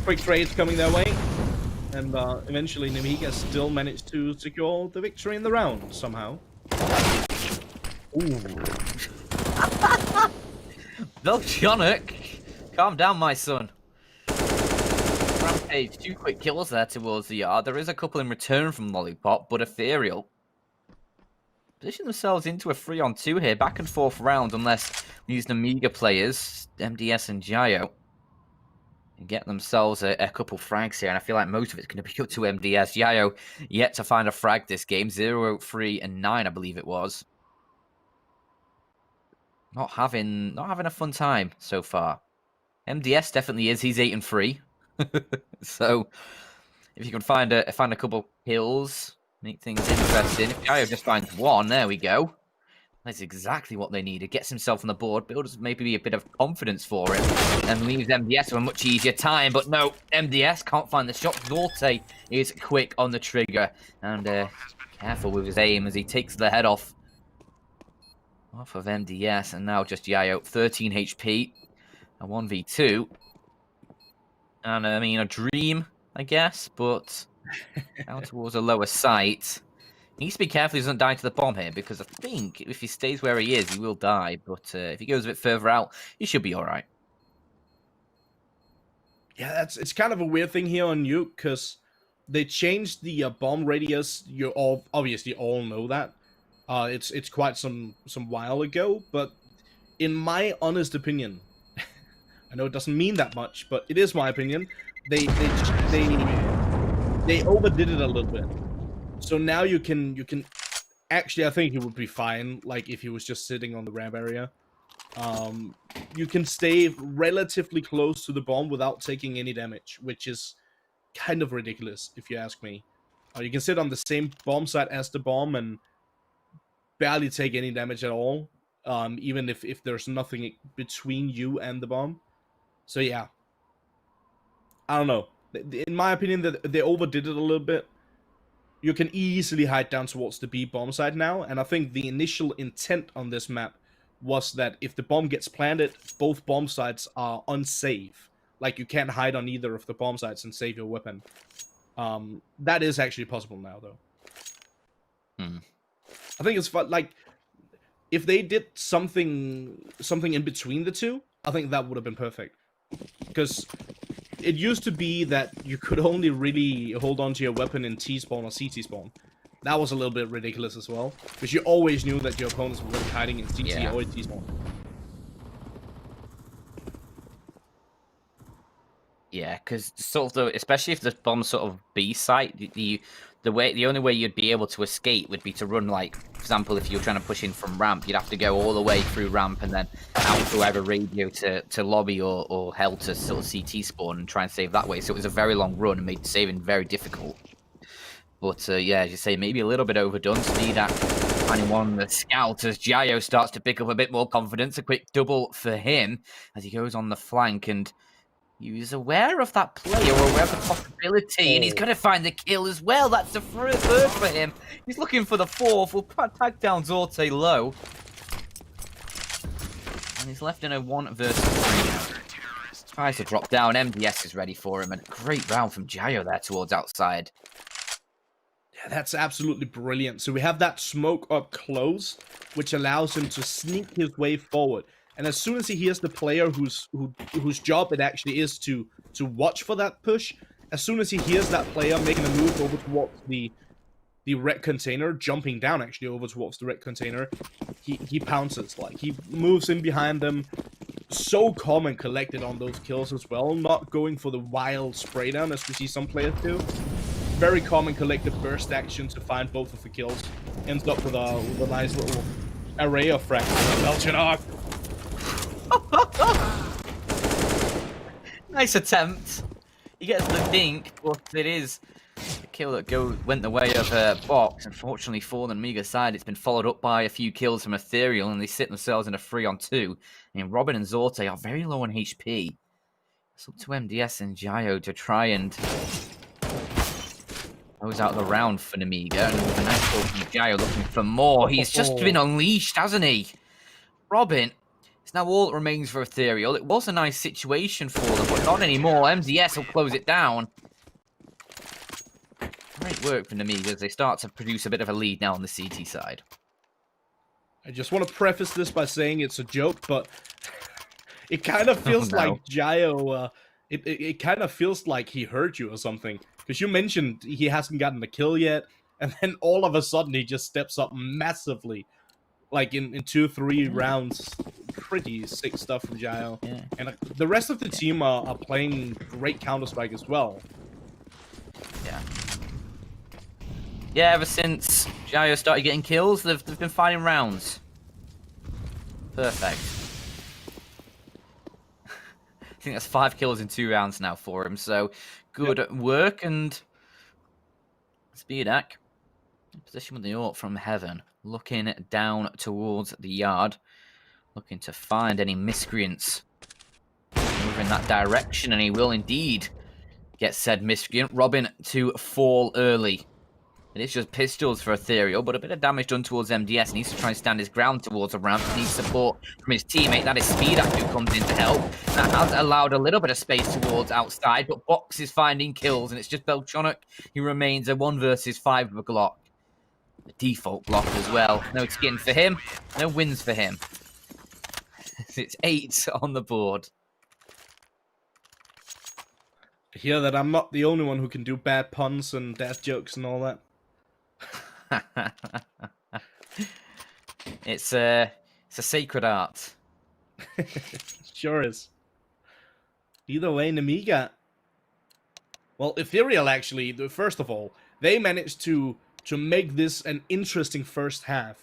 Quick trades coming their way. And eventually Nemiga still managed to secure the victory in the round somehow. Ooh. Volcanic, calm down, my son. Rampage, 2 quick kills there towards the yard. There is a couple in return from Lollipop, but Ethereal position themselves into a 3-on-2 here, back and forth round, unless these Nemiga players, MDS and Jayo, and get themselves a couple frags here, and I feel like most of it's going to be up to MDS. Jayo yet to find a frag this game, 0, 3, and 9, I believe it was. Not having a fun time so far. MDS definitely is. He's 8 and 3. So if you can find a couple kills, make things interesting. If Jayo just finds 1, there we go. That's exactly what they need. It gets himself on the board, builds maybe a bit of confidence for him, and leaves MDS with a much easier time. But no, MDS can't find the shot. Zorte is quick on the trigger, and careful with his aim as he takes the head off of MDS, and now just Jayo, 13 HP, a 1v2. And I mean, a dream, I guess, but out towards a lower sight. He needs to be careful he doesn't die to the bomb here, because I think if he stays where he is, he will die. But if he goes a bit further out, he should be all right. Yeah, it's kind of a weird thing here on Nuke, because they changed the bomb radius. You all obviously all know that. It's quite some while ago, but in my honest opinion, I know it doesn't mean that much, but it is my opinion. They overdid it a little bit. So now you can actually, I think he would be fine, like if he was just sitting on the ramp area. You can stay relatively close to the bomb without taking any damage, which is kind of ridiculous if you ask me. You can sit on the same bomb site as the bomb and barely take any damage at all, even if there's nothing between you and the bomb. So yeah, I don't know. In my opinion, that they overdid it a little bit. You can easily hide down towards the B bomb site now, and I think the initial intent on this map was that if the bomb gets planted, both bomb sites are unsafe. Like, you can't hide on either of the bomb sites and save your weapon. That is actually possible now, though. I think it's fun. Like, if they did something in between the two, I think that would have been perfect. Because it used to be that you could only really hold on to your weapon in T-spawn or CT spawn. That was a little bit ridiculous as well, because you always knew that your opponents were hiding in CT or in T-spawn. Yeah, because sort of especially if the bomb's sort of B site, the only way you'd be able to escape would be to run, like, for example, if you're trying to push in from ramp, you'd have to go all the way through ramp and then out through either radio to lobby or hell to sort of CT spawn and try and save that way. So it was a very long run and made saving very difficult. But yeah, as you say, maybe a little bit overdone. Speedak finding one on the scout as Jayo starts to pick up a bit more confidence. A quick double for him as he goes on the flank, and he's aware of that player, or aware of the possibility, and he's going to find the kill as well. That's the third for him. He's looking for the fourth. We'll tag down Zorte low. And he's left in a 1 versus 3 now. Tries to drop down. MDS is ready for him, and a great round from Jayo there towards outside. Yeah, that's absolutely brilliant. So we have that smoke up close, which allows him to sneak his way forward. And as soon as he hears the player whose job it actually is to watch for that push, as soon as he hears that player making a move over towards the the red container, jumping down actually over towards the red container, he pounces. Like, he moves in behind them, so calm and collected on those kills as well, not going for the wild spray down as we see some players do. Very calm and collected burst action to find both of the kills. Ends up with a nice little array of frags. Belchinok! Nice attempt. He gets the dink, but it is a kill that went the way of Box. Unfortunately for the Nemiga side, it's been followed up by a few kills from Ethereal, and they sit themselves in a 3-on-2. And Robin and Zorte are very low on HP. It's up to MDS and Jayo to try and close out the round for Nemiga. And with a nice goal from Jayo looking for more. He's just been unleashed, hasn't he? Robin. It's now all that remains for Ethereal. It was a nice situation for them, but not anymore. MDS will close it down. Great work for Nemiga as they start to produce a bit of a lead now on the CT side. I just want to preface this by saying it's a joke, but it kind of feels like Jayo, it kind of feels like he hurt you or something. Because you mentioned he hasn't gotten the kill yet, and then all of a sudden he just steps up massively. Like in 2-3 rounds. Pretty sick stuff from Jayo. Yeah. And the rest of the team are playing great Counter-Strike as well. Yeah. Yeah, ever since Jayo started getting kills, they've been fighting rounds. Perfect. I think that's 5 kills in 2 rounds now for him, so good work. And Speedak in position with the AWP from heaven, looking down towards the yard, looking to find any miscreants moving in that direction, and he will indeed get said miscreant. Robin to fall early. It is just pistols for Ethereal, but a bit of damage done towards MDS. He needs to try and stand his ground towards a ramp. He needs support from his teammate. That is Speedak who comes in to help. That has allowed a little bit of space towards outside, but Box is finding kills, and it's just Belchonic who remains a 1 versus 5 with a Glock. The default Glock as well. No skin for him, no wins for him. It's 8 on the board. I hear that I'm not the only one who can do bad puns and dad jokes and all that. It's a sacred art. Sure is. Either way, Nemiga. Well, Ethereal actually, first of all, they managed to make this an interesting first half.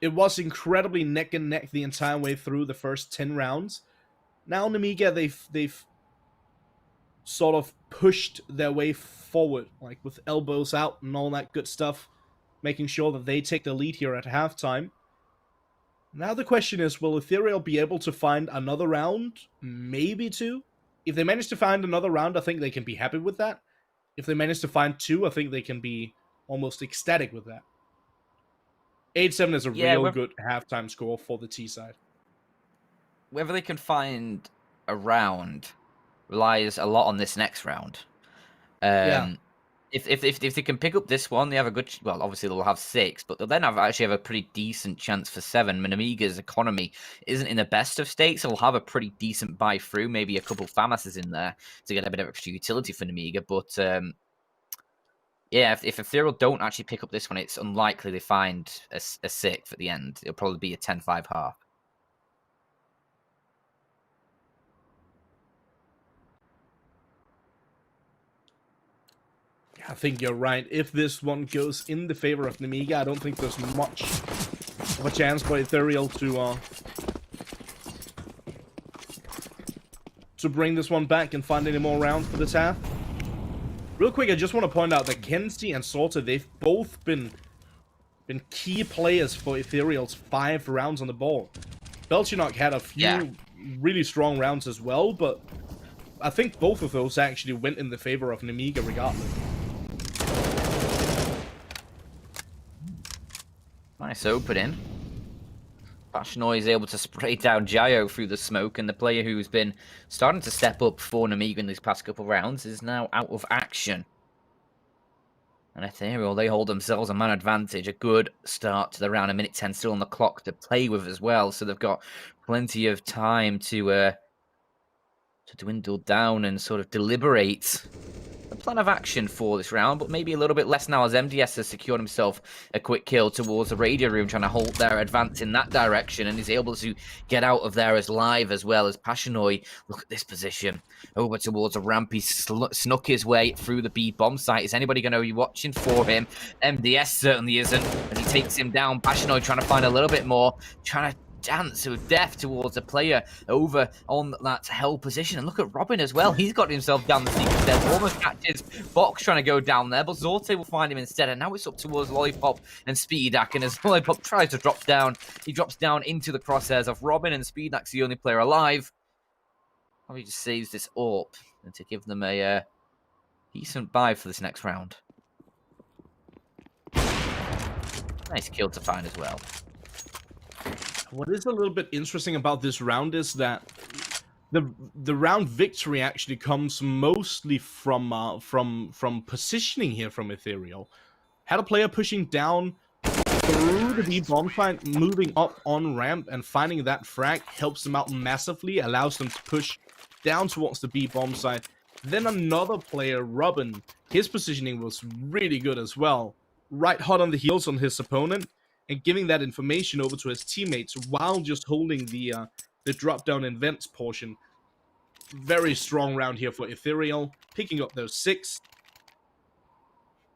It was incredibly neck and neck the entire way through the first 10 rounds. Now Nemiga, they've sort of pushed their way forward, like with elbows out and all that good stuff, making sure that they take the lead here at halftime. Now the question is, will Ethereal be able to find another round? Maybe 2? If they manage to find another round, I think they can be happy with that. If they manage to find 2, I think they can be almost ecstatic with that. 8-7 is a real good halftime score for the T side. Whether they can find a round relies a lot on this next round. If they can pick up this one, they have a good. Well, obviously they'll have 6, but they'll then actually have a pretty decent chance for 7. Nemiga's economy isn't in the best of states, so they'll have a pretty decent buy through. Maybe a couple FAMASs in there to get a bit of extra utility for Nemiga. But yeah, if Ethereal don't actually pick up this one, it's unlikely they find a 6th at the end. It'll probably be a 10-5 half. I think you're right. If this one goes in the favor of Nemiga, I don't think there's much of a chance for Ethereal to bring this one back and find any more rounds for this half. Real quick, I just want to point out that Kenzie and Sorta, they've both been key players for Ethereal's 5 rounds on the ball. Belchinok had a few really strong rounds as well, but I think both of those actually went in the favor of Nemiga regardless. Nice opening. Bashnoy is able to spray down Jayo through the smoke, and the player who's been starting to step up for Nemiga in these past couple of rounds is now out of action. And Ethereal, they hold themselves a man advantage. A good start to the round. 1:10 still on the clock to play with as well, so they've got plenty of time to dwindle down and sort of deliberate the plan of action for this round, but maybe a little bit less now as MDS has secured himself a quick kill towards the radio room, trying to halt their advance in that direction, and is able to get out of there as live as well as Passionoi. Look at this position. Over towards a ramp. He snuck his way through the B bomb site. Is anybody going to be watching for him? MDS certainly isn't, as he takes him down. Passionoi trying to find a little bit more, trying to dance with death towards a player over on that hell position. And look at Robin as well. He's got himself down the secret there. Almost catches Box trying to go down there, but Zorte will find him instead. And now it's up towards Lollipop and Speedak. And as Lollipop tries to drop down, he drops down into the crosshairs of Robin, and Speedak's the only player alive. Probably just saves this AWP and to give them a decent buy for this next round. Nice kill to find as well. What is a little bit interesting about this round is that the round victory actually comes mostly from positioning here from Ethereal. Had a player pushing down through the B bomb site, moving up on ramp and finding that frag helps them out massively, allows them to push down towards the B bomb site. Then another player, Robin, his positioning was really good as well. Right hot on the heels on his opponent, and giving that information over to his teammates while just holding the drop down and vents portion. Very strong round here for Ethereal, picking up those 6.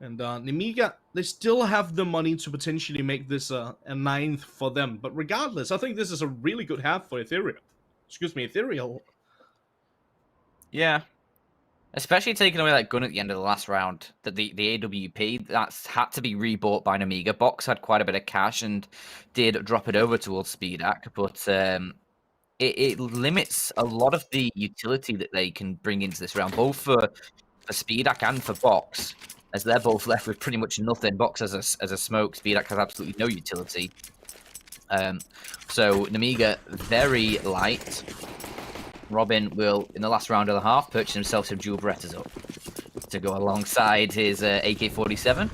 And Nemiga, they still have the money to potentially make this a 9th for them. But regardless, I think this is a really good half for Ethereal. Excuse me, Ethereal. Yeah. Especially taking away that gun at the end of the last round, that the AWP, that's had to be rebought by Nemiga. Box had quite a bit of cash and did drop it over towards Speedak, but it limits a lot of the utility that they can bring into this round, both for Speedak and for Box, as they're both left with pretty much nothing. Box as a smoke, Speedak has absolutely no utility. So Nemiga, very light. Robin will, in the last round of the half, purchase himself some dual Berettas up to go alongside his AK-47.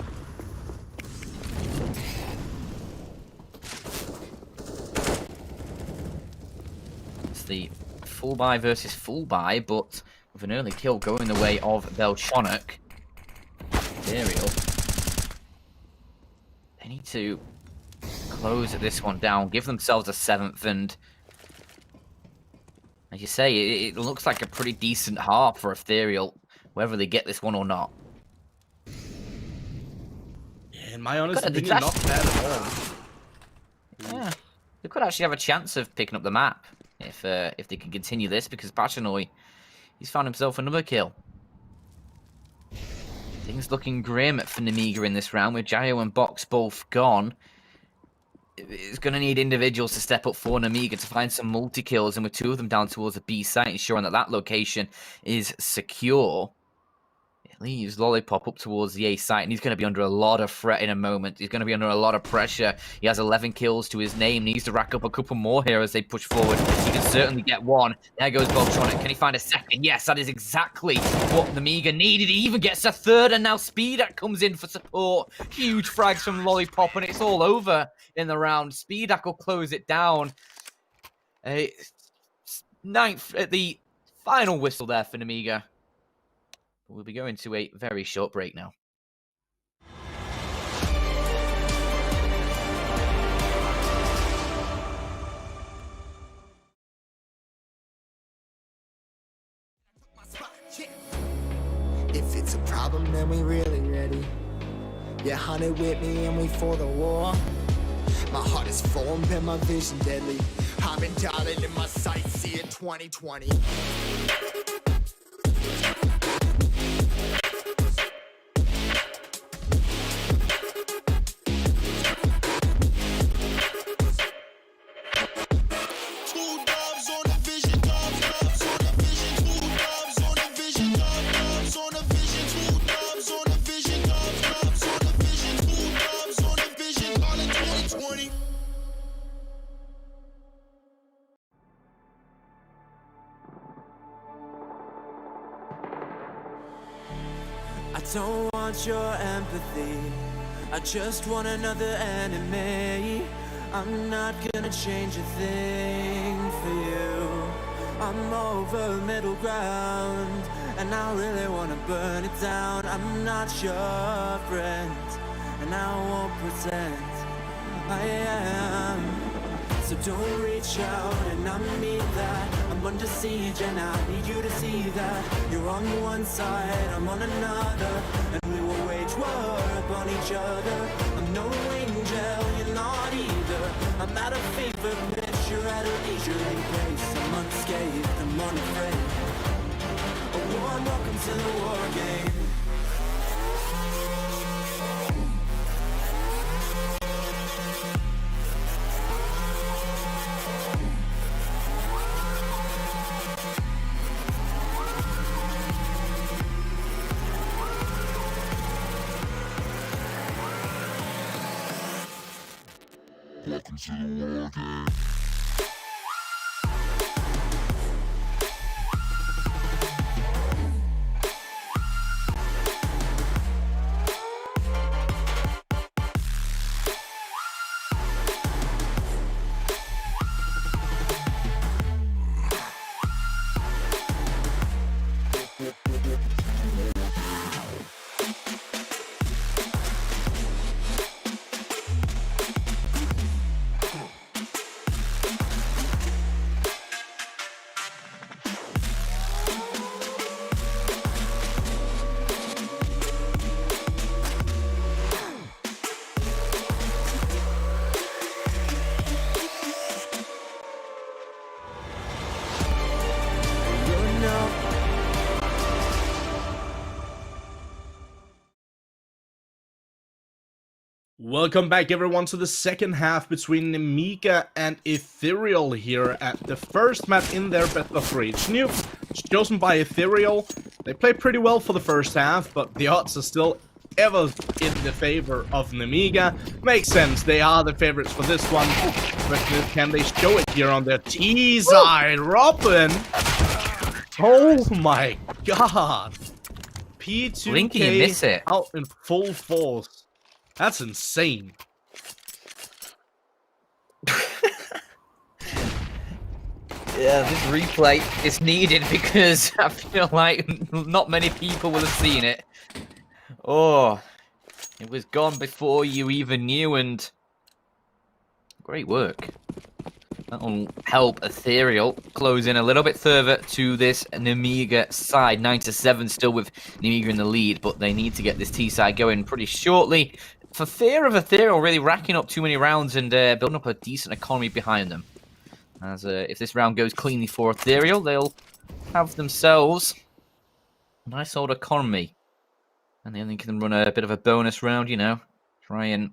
It's the full buy versus full buy, but with an early kill going the way of Belchonic. Ethereal. They need to close this one down, give themselves a 7th, and as you say, it looks like a pretty decent half for Ethereal, whether they get this one or not. Yeah, in my honest opinion, not bad at all. Yeah, they could actually have a chance of picking up the map if they can continue this, because Passionoi, he's found himself another kill. Things looking grim for Nemiga in this round, with Jayo and Box both gone. It's going to need individuals to step up for Nemiga to find some multi-kills, and with 2 of them down towards the B site, ensuring that that location is secure. It leaves Lollipop up towards the A site, and he's going to be under a lot of threat in a moment. He's going to be under a lot of pressure. He has 11 kills to his name, needs to rack up a couple more here as they push forward. He can certainly get 1. There goes Voltronic. Can he find a 2nd? Yes, that is exactly what Nemiga needed. He even gets a 3rd, and now Speedak comes in for support. Huge frags from Lollipop, and it's all over in the round. Speedak will close it down. 9th at the final whistle there for Nemiga. We'll be going to a very short break now. If it's a problem, then we really ready. Yeah, honey with me and we for the war. My heart is formed and my vision deadly. I've been dialing in my sights, see it 2020. I don't want your empathy, I just want another enemy. I'm not gonna change a thing for you. I'm over middle ground, and I really wanna burn it down. I'm not your friend, and I won't pretend I am. So don't reach out, and I mean that. I'm under siege, and I need you to see that. You're on one side, I'm on another, and we will wage war upon each other. I'm no angel, you're not either. I'm at a favorite pitch, you're at a leisurely pace. I'm unscathed, I'm unafraid. A warm welcome to the war game. Welcome to the war game. Welcome back, everyone, to the second half between Nemiga and Ethereal here at the first map in their best of 3. It's new, it's chosen by Ethereal. They played pretty well for the first half, but the odds are still ever in the favor of Nemiga. Makes sense, they are the favorites for this one. But can they show it here on their T-side? Robin! Oh my god! P2K Blinky, you miss it. out in full force. That's insane. Yeah, this replay is needed because I feel like not many people will have seen it. Oh, it was gone before you even knew, and great work. That'll help Ethereal close in a little bit further to this Nemiga side. 9-7 still with Nemiga in the lead, but they need to get this T side going pretty shortly for fear of Ethereal really racking up too many rounds and building up a decent economy behind them. As if this round goes cleanly for Ethereal, they'll have themselves a nice old economy. And then they can run a bit of a bonus round, you know, try and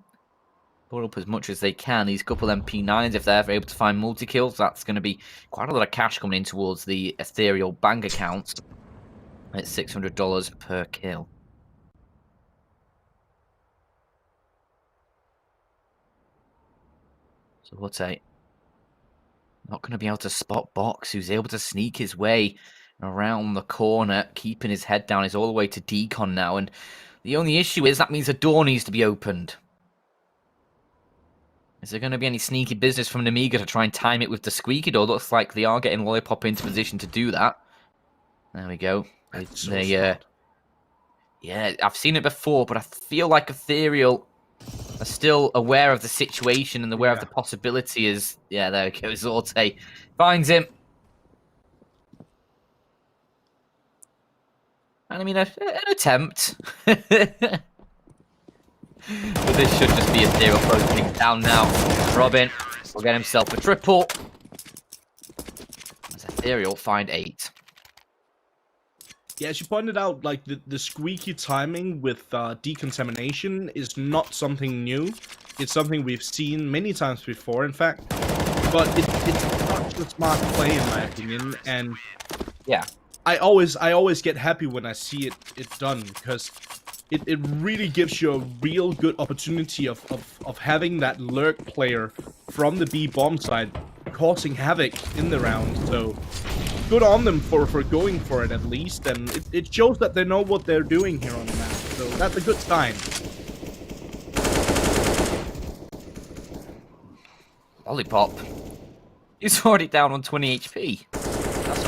put up as much as they can. These couple MP9s, if they're ever able to find multi-kills, that's going to be quite a lot of cash coming in towards the Ethereal bank accounts. It's $600 per kill. So what's a... Not going to be able to spot Box, who's able to sneak his way around the corner, keeping his head down. He's all the way to decon now, and the only issue is that means the door needs to be opened. Is there going to be any sneaky business from Nemiga to try and time it with the squeaky door? Looks like they are getting Lollipop into position to do that. There we go. Yeah, I've seen it before, but I feel like Ethereal are still aware of the situation and aware of the possibility. Is there we go. Zorte finds him. And I mean, an attempt. But this should just be Ethereal closing things down now. Robin will get himself a triple. As Ethereal find 8. Yeah, as you pointed out, like the squeaky timing with decontamination is not something new. It's something we've seen many times before, in fact. But it's not a smart play, in my opinion. And yeah, I always get happy when I see it done, because it really gives you a real good opportunity of having that lurk player from the B bomb side causing havoc in the round. So good on them for going for it at least, and it shows that they know what they're doing here on the map. So that's a good sign. Lollipop. He's already down on 20 HP. That's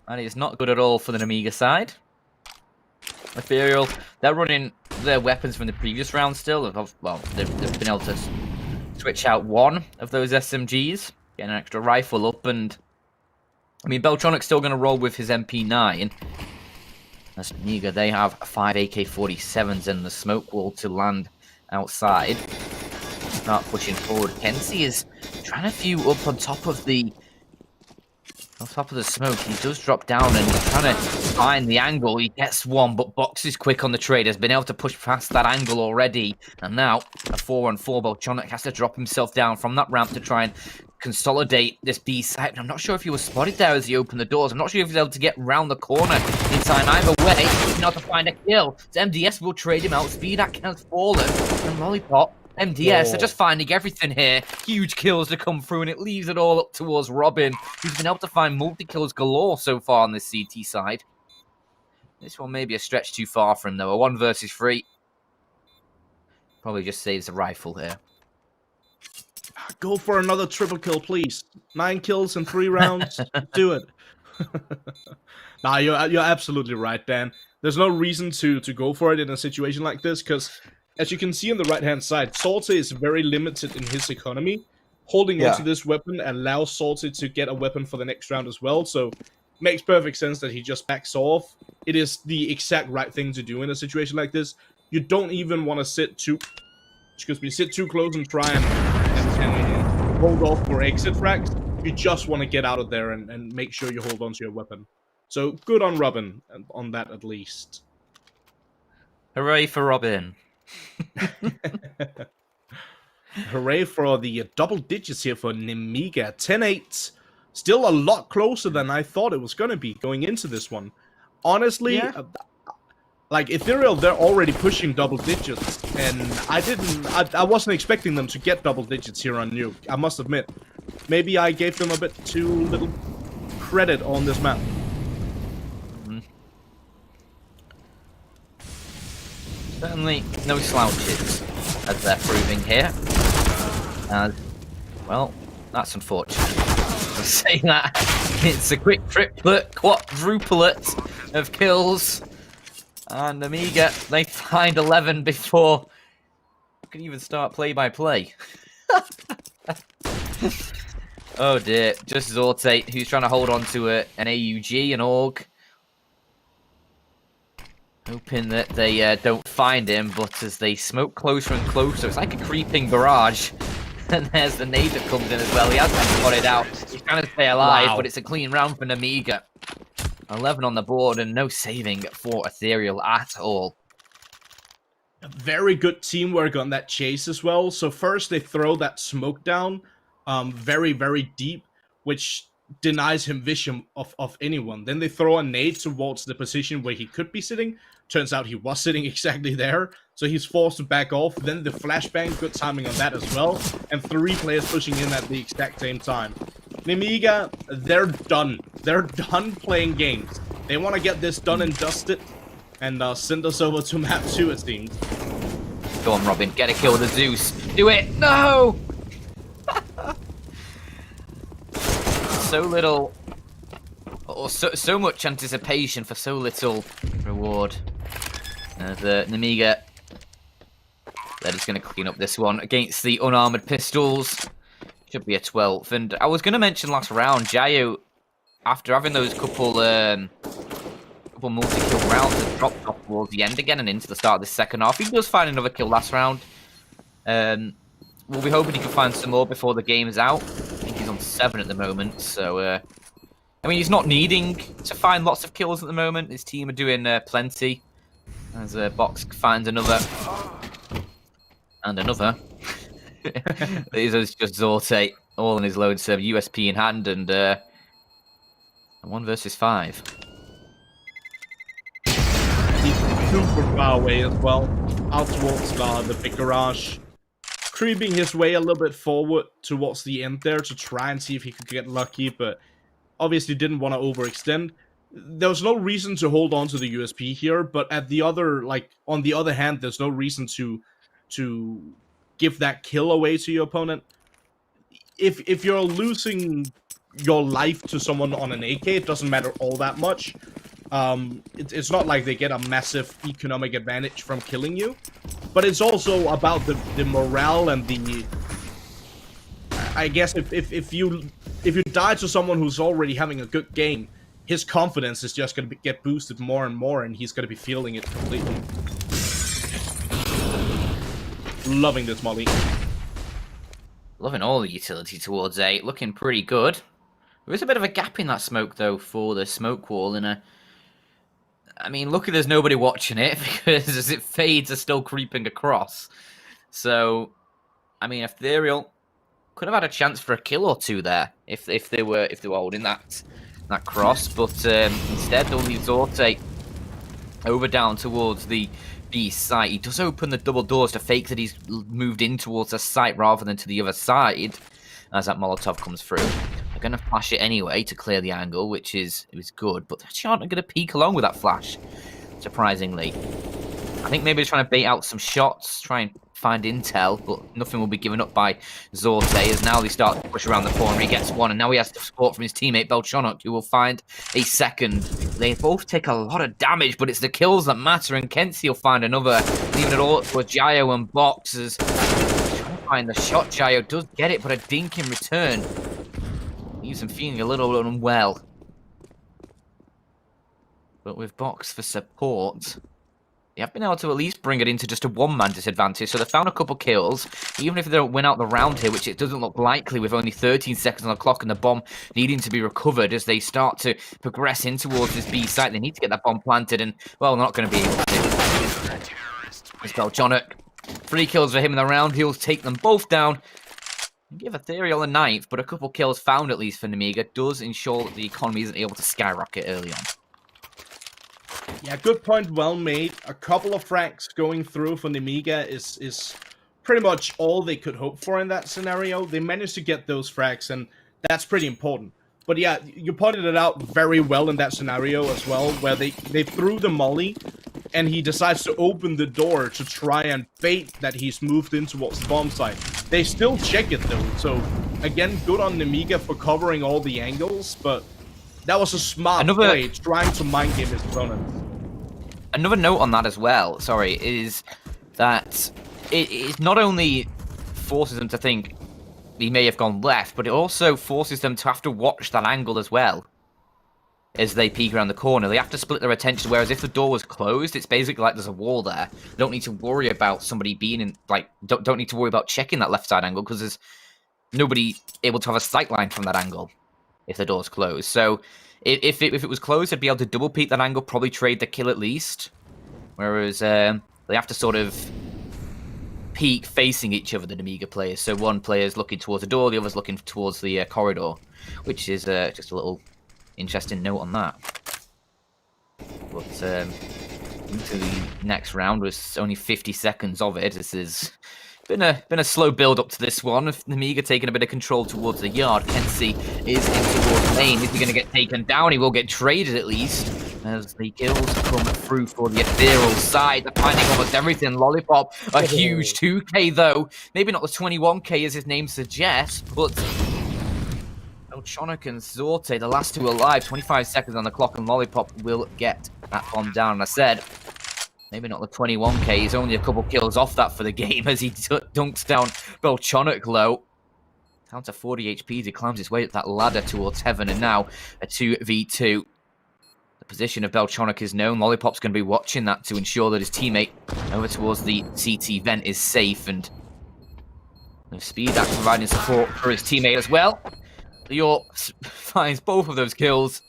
And it's not good at all for the Nemiga side. Ethereal, they're running their weapons from the previous round still. Well, they've been able to switch out one of those SMGs, get an extra rifle up, and I mean, Beltronic's still going to roll with his MP9. As Nemiga, they have 5 AK-47s and the smoke wall to land outside. Start pushing forward. Kenzie is trying to view up on top of the smoke. He does drop down and he's trying to find the angle. He gets one, but Box is quick on the trade. Has been able to push past that angle already. And now, a 4-on-4, Beltronic has to drop himself down from that ramp to try and consolidate this B site. I'm not sure if he was spotted there as he opened the doors. I'm not sure if he was able to get round the corner in time. Either way, he's not to find a kill. So MDS will trade him out. Speedak has fallen. And Lollipop, MDS are just finding everything here. Huge kills to come through, and it leaves it all up towards Robin, who's been able to find multi-kills galore so far on this CT side. This one may be a stretch too far for him, though. A 1 versus 3. Probably just saves the rifle here. Go for another triple kill, please. 9 kills in 3 rounds. Do it. Nah, you're absolutely right, Dan. There's no reason to go for it in a situation like this, because as you can see on the right-hand side, Salty is very limited in his economy. Holding onto this weapon allows Salty to get a weapon for the next round as well, so makes perfect sense that he just backs off. It is the exact right thing to do in a situation like this. You don't even want to sit too close and try and hold off for exit frags. You just want to get out of there and make sure you hold on to your weapon. So good on Robin on that at least. Hooray for Robin. Hooray for the double digits here for Nemiga. 10-8. Still a lot closer than I thought it was going to be going into this one. Honestly, like Ethereal, they're already pushing double digits, and I wasn't expecting them to get double digits here on Nuke. I must admit, maybe I gave them a bit too little credit on this map. Certainly no slouches, as they're proving here. Well, that's unfortunate. I'll say that. It's a quick triplet, quadruplet of kills. And Nemiga, they find 11 before you can even start play-by-play. Oh dear, just Zortate, who's trying to hold on to an AUG, an AUG. Hoping that they don't find him, but as they smoke closer and closer, it's like a creeping barrage. And there's the nade that comes in as well. He has been spotted out. He's trying to stay alive, but it's a clean round for Nemiga. 11 on the board and no saving for Ethereal at all. Very good teamwork on that chase as well. So first they throw that smoke down very, very deep, which denies him vision of anyone. Then they throw a nade towards the position where he could be sitting. Turns out he was sitting exactly there, so he's forced to back off. Then the flashbang, good timing on that as well. And 3 players pushing in at the exact same time. Nemiga, they're done. They're done playing games. They want to get this done and dusted and send us over to map 2, it seems. Go on, Robin. Get a kill with the Zeus. Do it. No! So little... Or so much anticipation for so little reward. The Nemiga, they're just going to clean up this one against the unarmored pistols. Should be a 12th. And I was going to mention last round, Jayo, after having those couple multi-kill rounds, has dropped off towards the end again and into the start of the second half. He does find another kill last round. We'll be hoping he can find some more before the game is out. I think he's on 7 at the moment, so... I mean, he's not needing to find lots of kills at the moment. His team are doing plenty. As Box finds another. And another. These are just Zortate, all in his load serve, USP in hand, and 1 versus 5. He's super far away as well, out towards the big garage. Creeping his way a little bit forward towards the end there to try and see if he could get lucky, but obviously didn't want to overextend. There was no reason to hold on to the USP here, but at the other, on the other hand, there's no reason to give that kill away to your opponent. If you're losing your life to someone on an AK, it doesn't matter all that much. It's not like they get a massive economic advantage from killing you, but it's also about the morale and the. I guess if you die to someone who's already having a good game, his confidence is just going to get boosted more and more, and he's going to be feeling it completely. Loving this molly. Loving all the utility towards A. Looking pretty good. There is a bit of a gap in that smoke, though, for the smoke wall. I mean, lucky there's nobody watching it, because as it fades, are still creeping across. So, I mean, Ethereal could have had a chance for a kill or two there if they were holding that cross, but instead they'll leave Zorte over down towards the B site. He does open the double doors to fake that he's moved in towards the site rather than to the other side as that Molotov comes through. They're going to flash it anyway to clear the angle, which is good, but they actually aren't going to peek along with that flash, surprisingly. I think maybe they're trying to bait out some shots, try and find intel, but nothing will be given up by Zorte as now they start to push around the corner. He gets one, and now he has support from his teammate Belchonok, who will find a second. They both take a lot of damage, but it's the kills that matter, and Kenzie will find another, leaving it all up for Jayo and Boxes. Trying to find the shot. Jayo does get it, but a dink in return leaves him feeling a little unwell. But with Box for support, they have been able to at least bring it into just a one-man disadvantage, so they found a couple kills. Even if they don't win out the round here, which it doesn't look likely with only 13 seconds on the clock and the bomb needing to be recovered as they start to progress in towards this B site. They need to get that bomb planted, and, well, they're not going to be able to. It's Belchonok. 3 kills for him in the round. He'll take them both down. Give Ethereal a 9th, but a couple kills found at least for Nemiga does ensure that the economy isn't able to skyrocket early on. Yeah, good point, well made. A couple of frags going through for Nemiga is pretty much all they could hope for in that scenario. They managed to get those frags, and that's pretty important. But yeah, you pointed it out very well in that scenario as well, where they threw the molly, and he decides to open the door to try and bait that he's moved in towards the bomb site. They still check it though, so again, good on Nemiga for covering all the angles, but that was a smart play, trying to mind game his opponent. Another note on that as well, is that it not only forces them to think he may have gone left, but it also forces them to have to watch that angle as well as they peek around the corner. They have to split their attention, whereas if the door was closed, it's basically like there's a wall there. They don't need to worry about somebody being in, like, don't need to worry about checking that left side angle, because there's nobody able to have a sight line from that angle if the door's closed. So if it was closed, they'd be able to double peek that angle, probably trade the kill at least. Whereas they have to sort of peek facing each other, the Nemiga players. So one player's looking towards the door, the other's looking towards the corridor, which is just a little interesting note on that. But into the next round with only 50 seconds of it. This has been a slow build up to this one. Nemiga taking a bit of control towards the yard. Kenzie is in towards lane. Is he going to get taken down? He will get traded at least, as the kills come through for the Ethereal side. They're finding almost everything. Lollipop, a huge 2k though. Maybe not the 21k as his name suggests, but Belchonok and Zorte, the last two alive. 25 seconds on the clock, and Lollipop will get that bomb down. And I said, maybe not the 21k. He's only a couple kills off that for the game as he dunks down Belchonok low. Down to 40 HP as he climbs his way up that ladder towards heaven, and now a 2v2. The position of Belchonok is known. Lollipop's going to be watching that to ensure that his teammate over towards the CT vent is safe, and with speed that's providing support for his teammate as well. York finds both of those kills.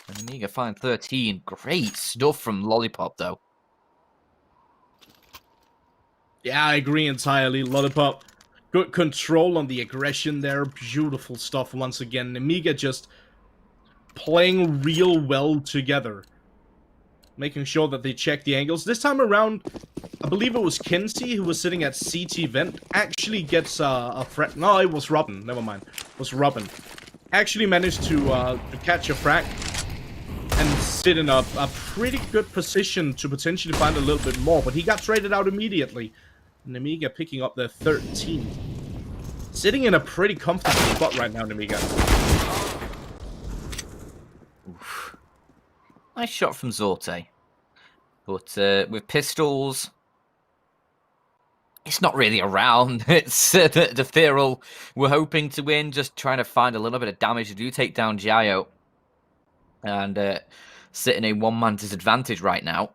And Nemiga find 13. Great stuff from Lollipop, though. Yeah, I agree entirely. Lollipop, good control on the aggression there. Beautiful stuff once again. Nemiga just playing real well together. Making sure that they check the angles. This time around, I believe it was Kenzie who was sitting at CT vent. Actually gets a frag. No, it was Robin. Never mind. It was Robin. Actually managed to catch a frag and sit in a pretty good position to potentially find a little bit more. But he got traded out immediately. Nemiga picking up their 13th. Sitting in a pretty comfortable spot right now, Nemiga. Nice shot from Zorte. But with pistols, it's not really a round. It's the Ethereal we're hoping to win, just trying to find a little bit of damage to do take down Jayo. And sit in a one-man disadvantage right now.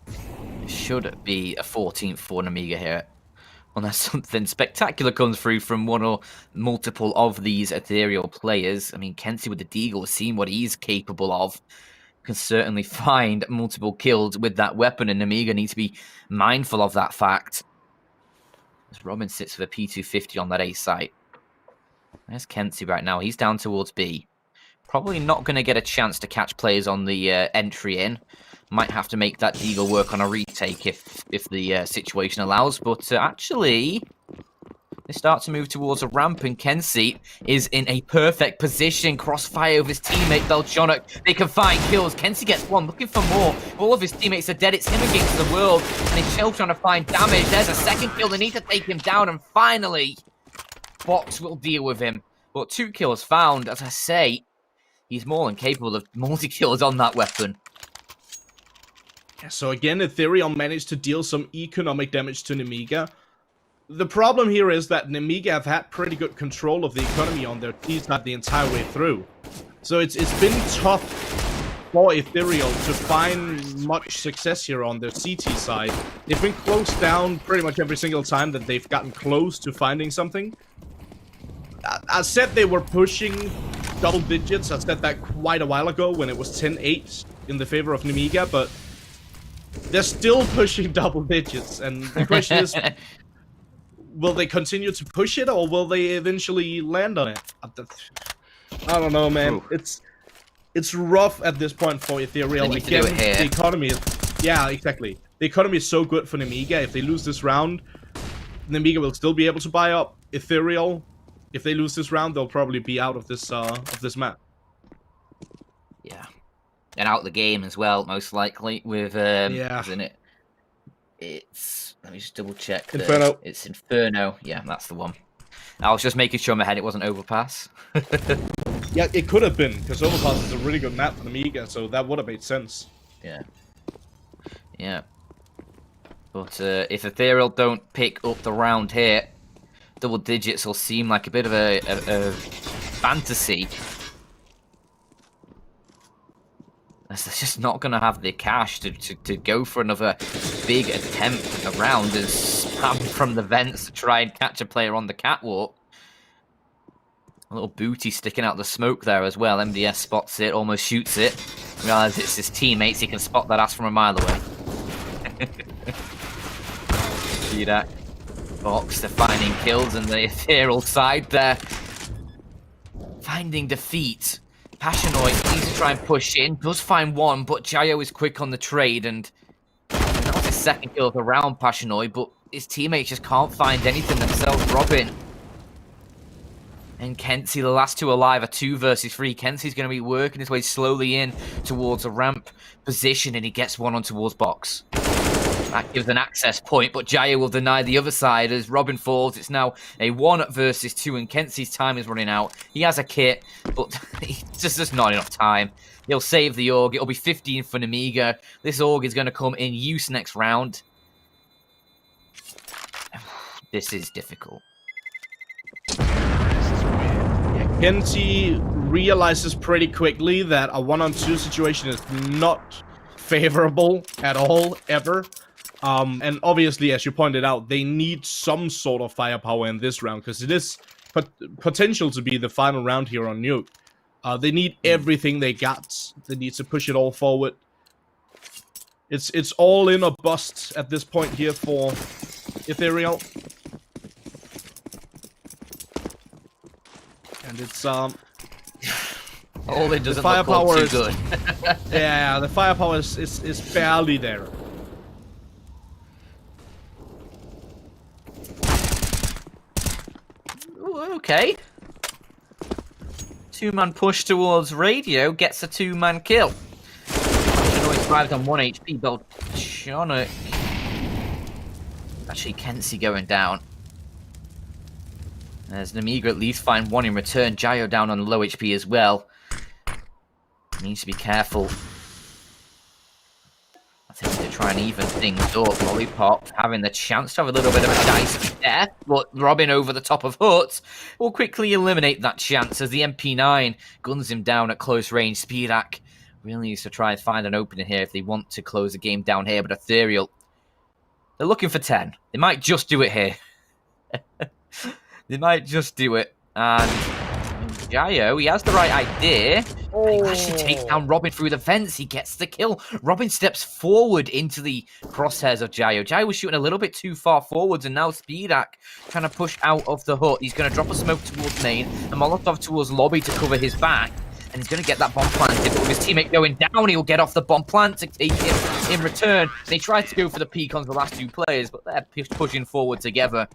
It should be a 14th for Nemiga here. Unless something spectacular comes through from one or multiple of these Ethereal players. I mean, Kenzie with the Deagle, seeing what he's capable of, can certainly find multiple kills with that weapon, and Nemiga needs to be mindful of that fact. As Robin sits with a P250 on that A site. There's Kenzie right now. He's down towards B. Probably not going to get a chance to catch players on the entry in. Might have to make that Deagle work on a retake if the situation allows. But actually, they start to move towards a ramp, and Kenzie is in a perfect position. Crossfire with his teammate Belchonic. They can find kills. Kenzie gets one, looking for more. All of his teammates are dead. It's him against the world, and he's still trying to find damage. There's a second kill. They need to take him down, and finally, Box will deal with him. But 2 kills found, as I say. He's more than capable of multi-kills on that weapon. So again, Ethereal managed to deal some economic damage to Nemiga. The problem here is that Nemiga have had pretty good control of the economy on their T side the entire way through. So it's been tough for Ethereal to find much success here on their CT side. They've been closed down pretty much every single time that they've gotten close to finding something. I said they were pushing double digits. I said that quite a while ago when it was 10-8 in the favor of Nemiga, but they're still pushing double digits. And the question is, will they continue to push it, or will they eventually land on it? I don't know, man. Ooh. It's rough at this point for Ethereal. Again, the economy is... Yeah, exactly. The economy is so good for Nemiga. If they lose this round, Nemiga will still be able to buy up. Ethereal, if they lose this round, they'll probably be out of this map. Yeah, and out the game as well, most likely. With isn't it? It's, let me just double check. Inferno. It's Inferno. Yeah, that's the one. I was just making sure in my head it wasn't Overpass. Yeah, it could have been, because Overpass is a really good map for Nemiga, so that would have made sense. Yeah. Yeah. But if Ethereal don't pick up the round here, double digits will seem like a bit of a fantasy. As they're just not going to have the cash to go for another big attempt around and spam from the vents to try and catch a player on the catwalk. A little booty sticking out the smoke there as well. MDS spots it, almost shoots it. Realizes it's his teammates, he can spot that ass from a mile away. See that? Box, they're finding kills, and the Ethereal side there finding defeat. Passionoid needs to try and push in, does find one, but Jayo is quick on the trade, and that was his second kill of the round, Passionoid, but his teammates just can't find anything themselves. Robin and Kenzie, the last two alive, are 2 versus 3. Kenzie's going to be working his way slowly in towards a ramp position, and he gets one on towards Box. That gives an access point, but Jayo will deny the other side as Robin falls. It's now a 1 versus 2, and Kenzie's time is running out. He has a kit, but just not enough time. He'll save the Org. It'll be 15 for Nemiga. This Org is going to come in use next round. This is difficult. Kenzie realizes pretty quickly that a 1-on-2 situation is not favorable at all, ever. And obviously, as you pointed out, they need some sort of firepower in this round, because it is potential to be the final round here on Nuke. They need everything they got. They need to push it all forward. It's all in or bust at this point here for Ethereal. And it's All it doesn't the firepower look is too good. yeah, the firepower is barely there. Ooh, okay. 2-man push towards Radio gets a 2-man kill. Passionoid survived on 1 HP. Belchonic. Actually, Kenzie going down. As Nemiga at least find 1 in return. Jayo down on low HP as well. Needs to be careful. I think to try and even things up. Lollipop having the chance to have a little bit of a dice there, but Robin over the top of Hut will quickly eliminate that chance as the MP9 guns him down at close range. Speedak really needs to try and find an opening here if they want to close the game down here, but Ethereal, they're looking for 10. They might just do it here. They might just do it. And Jayo, he has the right idea. He actually takes down Robin through the fence. He gets the kill. Robin steps forward into the crosshairs of Jayo. Jayo was shooting a little bit too far forwards, and now Speedak trying to push out of the hut. He's going to drop a smoke towards main, a Molotov towards lobby to cover his back, and he's going to get that bomb planted. But with his teammate going down, he'll get off the bomb plant to take him in return. They tried to go for the peak on the last two players, but they're pushing forward together.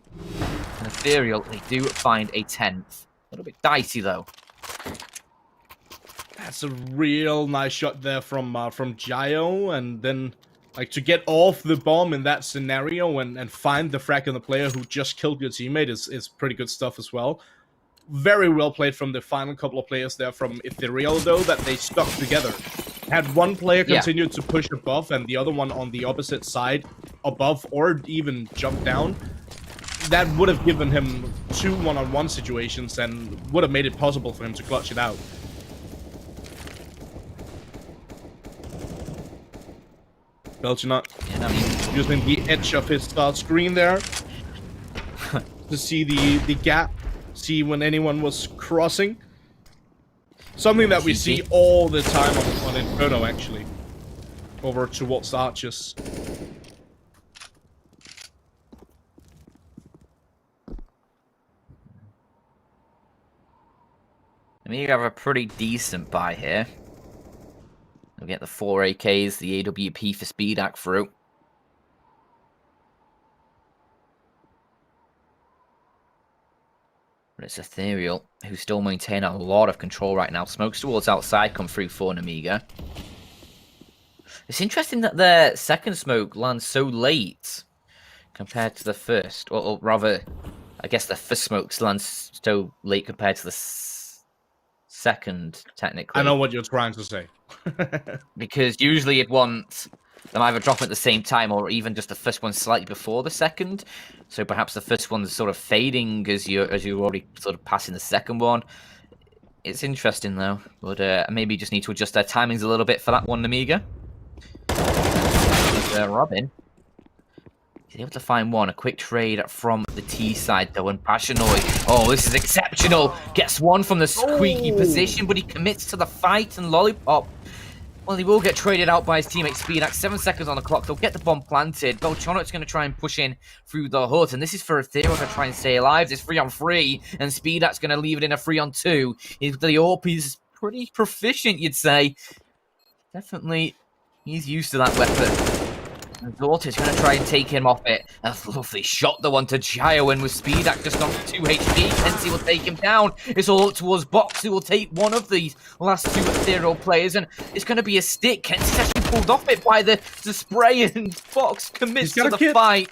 And Ethereal, they do find a 10th. A little bit dicey, though. That's a real nice shot there from Jayo, and then like to get off the bomb in that scenario and find the frag on the player who just killed your teammate is pretty good stuff as well. Very well played from the final couple of players there from Ethereal, though, that they stuck together. Had one player continue to push above and the other one on the opposite side above or even jump down. That would have given him 2 one-on-one situations and would have made it possible for him to clutch it out. Belginot using the edge of his screen there to see the gap, see when anyone was crossing. Something that we see all the time on Inferno, actually, over towards arches. I mean, you have a pretty decent buy here. We'll get the 4 AKs, the AWP for Speedak through. But it's Ethereal, who still maintain a lot of control right now. Smokes towards outside come through for Nemiga. It's interesting that their second smoke lands so late compared to the first. Or rather, I guess the first smoke lands so late compared to the second, technically. I know what you're trying to say. Because usually you'd want them either drop at the same time or even just the first one slightly before the second. So perhaps the first one's sort of fading as you're already sort of passing the second one. It's interesting though, but maybe just need to adjust their timings a little bit for that one, Nemiga. Robin is able to find one. A quick trade from the T side though, and Passionoi. Oh, this is exceptional. Gets one from the squeaky position, but he commits to the fight, and Lollipop, well, he will get traded out by his teammate Speedak. 7 seconds on the clock. They'll get the bomb planted. Belchonok's going to try and push in through the hut, and this is for Ethereal to try and stay alive. It's 3-on-3, and Speedak's going to leave it in a 3-on-2. The AWP is pretty proficient, you'd say. Definitely, he's used to that weapon. And Daughter's going to try and take him off it. A lovely shot, the one to Jayo, and with Speedak just on 2 HP, Kenzie will take him down. It's all up towards Box, who will take one of these last 2 Ethereal players, and it's going to be a stick. Kenzie's actually pulled off it by the spray, and Box commits to the fight.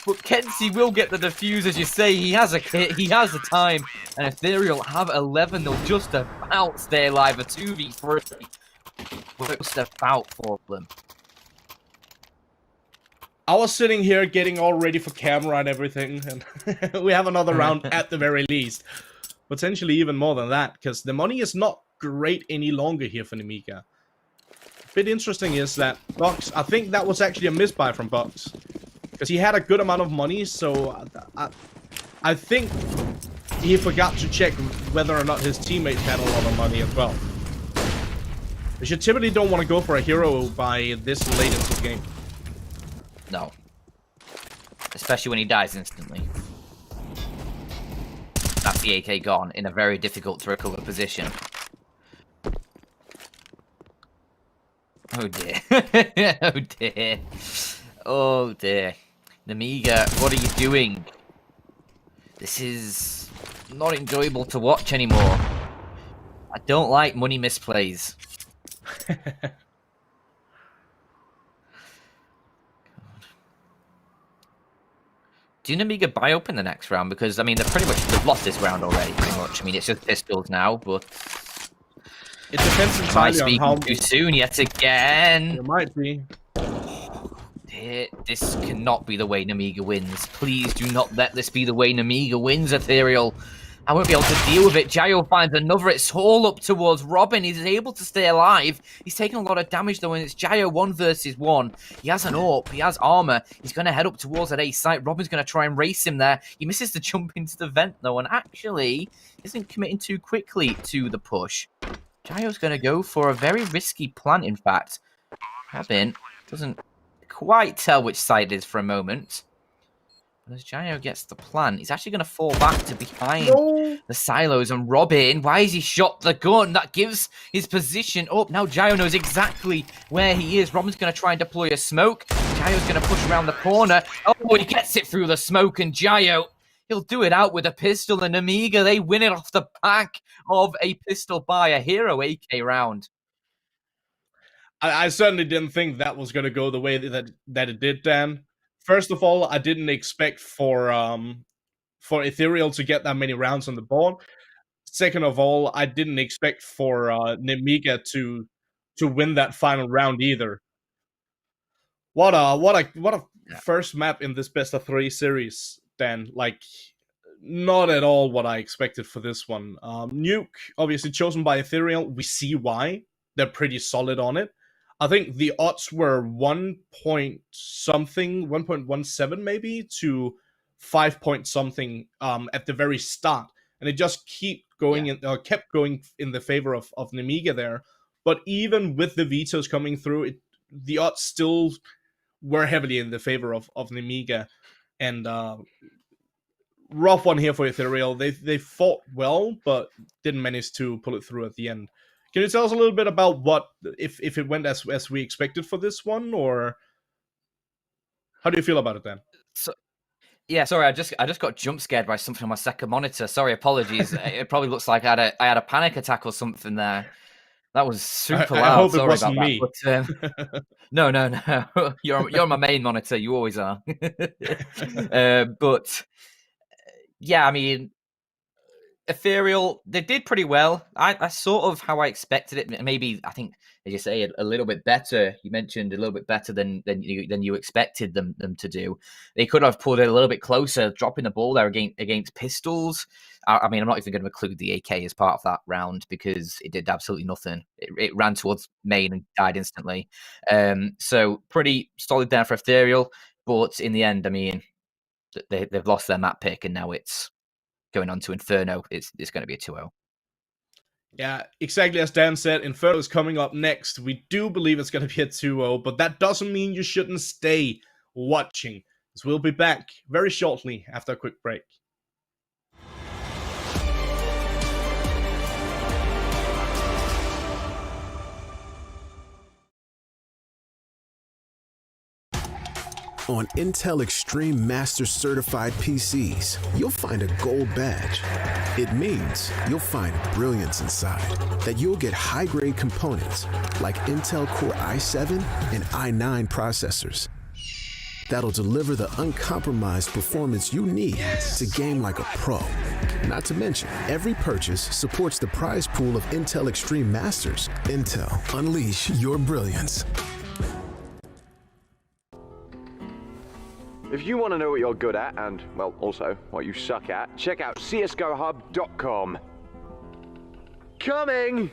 But Kenzie will get the defuse, as you say. He has a kit, he has the time, and Ethereal have 11. They'll just about stay alive. A 2v3. Just about for them. I was sitting here getting all ready for camera and everything, and we have another round at the very least. Potentially even more than that, because the money is not great any longer here for Nemiga. A bit interesting is that Box, I think that was actually a misbuy from Box, because he had a good amount of money, so I think he forgot to check whether or not his teammates had a lot of money as well. You typically don't want to go for a hero by this late into the game. No. Especially when he dies instantly. That's the AK gone in a very difficult to recover position. Oh dear. Oh dear. Oh dear. Nemiga, what are you doing? This is not enjoyable to watch anymore. I don't like money misplays. Do Nemiga buy up in the next round? Because, I mean, they've lost this round already, pretty much. I mean, it's just pistols now, but It depends Am I entirely on speaking how. too soon yet again? It might be. This cannot be the way Nemiga wins. Please do not let this be the way Nemiga wins, Ethereal. I won't be able to deal with it. Jayo finds another. It's all up towards Robin. He's able to stay alive. He's taking a lot of damage, though, and it's Jayo 1 versus 1. He has an AWP. He has armor. He's going to head up towards that A site. Robin's going to try and race him there. He misses the jump into the vent, though, and actually isn't committing too quickly to the push. Jayo's going to go for a very risky plant, in fact. Robin doesn't quite tell which side it is for a moment. But as Jayo gets the plant, he's actually going to fall back to behind the silos. And Robin, why has he shot the gun? That gives his position up. Now Jayo knows exactly where he is. Robin's going to try and deploy a smoke. Jayo's going to push around the corner. Oh, he gets it through the smoke. And Jayo, he'll do it out with a pistol. And Nemiga, they win it off the back of a pistol by a hero AK round. I certainly didn't think that was going to go the way that it did, Dan. First of all, I didn't expect for Ethereal to get that many rounds on the board. Second of all, I didn't expect for Nemiga to win that final round either. What a first map in this best of 3 series, Dan. Like, not at all what I expected for this one. Nuke, obviously chosen by Ethereal. We see why. They're pretty solid on it. I think the odds were 1 point something, 1.17 maybe, to 5 point something at the very start. And it just kept going in the favor of Nemiga there. But even with the vetoes coming through, the odds still were heavily in the favor of Nemiga. And rough one here for Ethereal. They fought well, but didn't manage to pull it through at the end. Can you tell us a little bit about what if it went as we expected for this one, or how do you feel about it then? Yeah, sorry, I just got jump scared by something on my second monitor. Sorry, apologies. It probably looks like I had a panic attack or something there. That was super loud. I hope sorry it wasn't about me. That. But, no. You're my main monitor. You always are. But yeah, I mean, Ethereal, they did pretty well. I sort of how I expected it. Maybe I think, as you say, a little bit better. You mentioned a little bit better than you expected them to do. They could have pulled it a little bit closer, dropping the ball there against pistols. I mean, I'm not even going to include the AK as part of that round because it did absolutely nothing. It ran towards main and died instantly. So pretty solid there for Ethereal. But in the end, I mean, they've lost their map pick and now it's going on to Inferno. It's going to be a 2-0. Yeah, exactly as Dan said, Inferno is coming up next. We do believe it's going to be a 2-0, but that doesn't mean you shouldn't stay watching. So we'll be back very shortly after a quick break. On Intel Extreme Master Certified PCs, you'll find a gold badge. It means you'll find brilliance inside, that you'll get high-grade components like Intel Core i7 and i9 processors that'll deliver the uncompromised performance you need to game like a pro. Not to mention, every purchase supports the prize pool of Intel Extreme Masters. Intel, unleash your brilliance. If you want to know what you're good at and, well, also what you suck at, check out csgohub.com. Coming!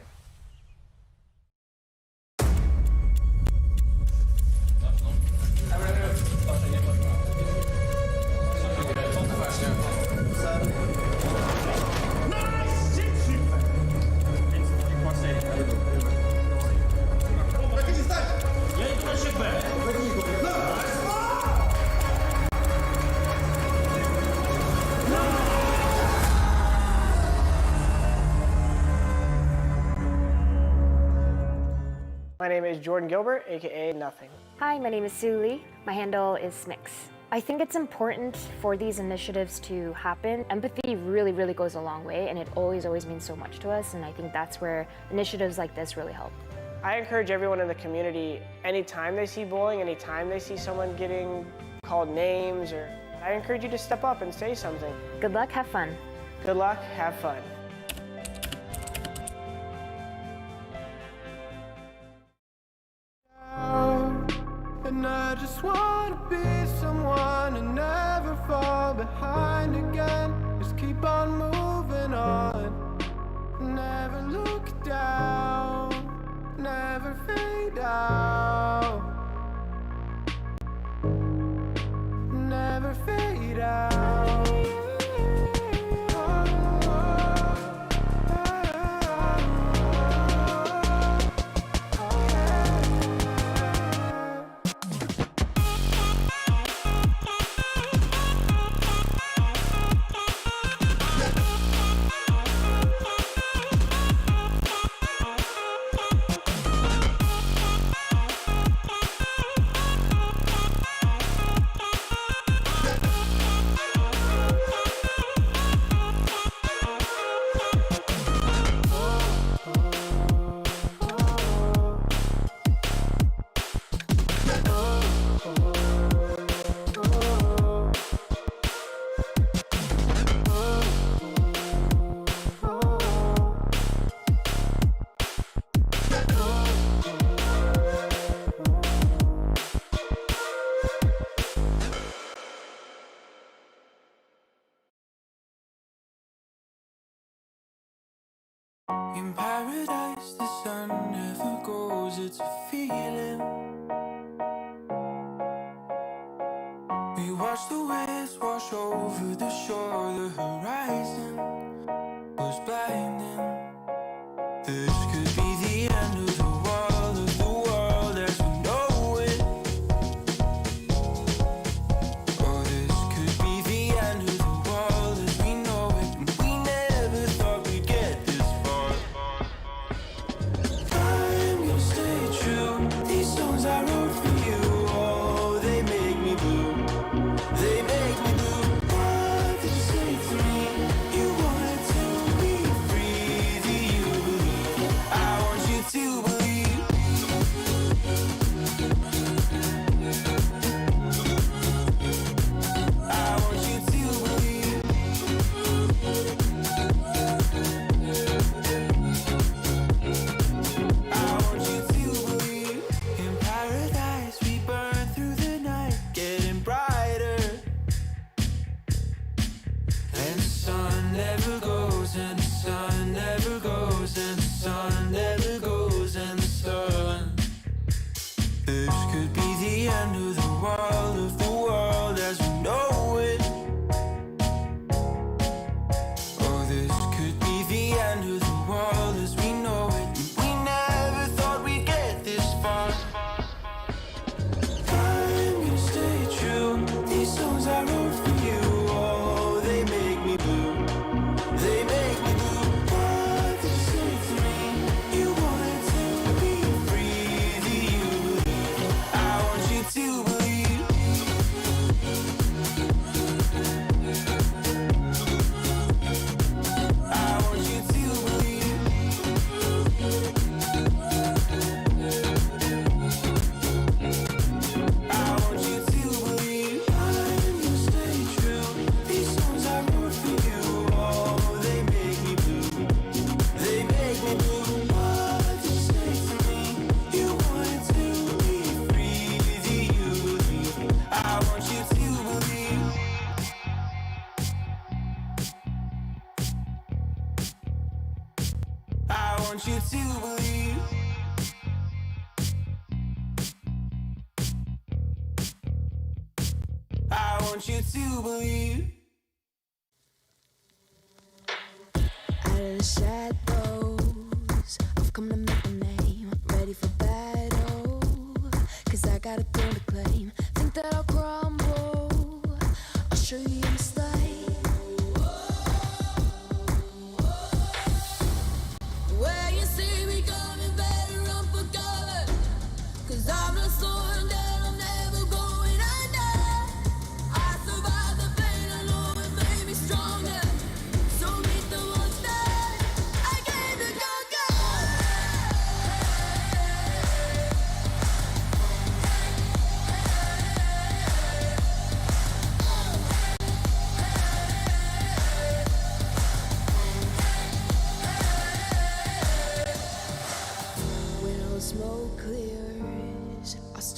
My name is Jordan Gilbert, aka Nothing. Hi, my name is Sue Lee. My handle is Smix. I think it's important for these initiatives to happen. Empathy really, really goes a long way, and it always means so much to us, and I think that's where initiatives like this really help. I encourage everyone in the community, anytime they see bullying, anytime they see someone getting called names, I encourage you to step up and say something. Good luck, have fun. Good luck, have fun. I just wanna be someone and never fall behind again. Just keep on moving on. Never look down, never fade out. Never fade out. In paradise, the sun never goes, it's a feeling. We watch the waves wash over the shore, the horizon was blinding. This could be the end of the world as we know it. Or this could be the end of the world as we know it. And we never thought we'd get this far. I'm gonna stay true. These songs I wrote for you, oh, they make me blue. They make me blue. What did you say to me? You wanted to be free. Do you believe? I want you to believe. I want you to believe. I want you to believe. In paradise we burn through the night, getting brighter. And the sun never goes, and the sun never goes, and the sun never goes, and the sun. This could be the end of the world as we know it. Or this could be the end of the world as we know it. And we never thought we'd get this far. I'm gonna stay true. These songs I wrote for you, oh, they make me blue. They make me blue. What did you say to me? You wanted to be free. Do you believe? I want you to believe. I want you to believe. I want you to believe. I'm gonna stay true. These songs I wrote for you, oh, they make me blue. They make me blue. What did you say to me? You wanted to be free. Do you believe? I want you to believe. I want you to believe. I want you to believe. Out of the shadows, I've come to make a name. Ready for battle, 'cause I got a throne to claim. Think that I'll crumble, I'll show you in the slide. Where you see me coming, better run for cover, 'cause I'm not slowing down, I'm never going under. I survived the pain, I know it made me stronger. So meet the monster I came to conquer.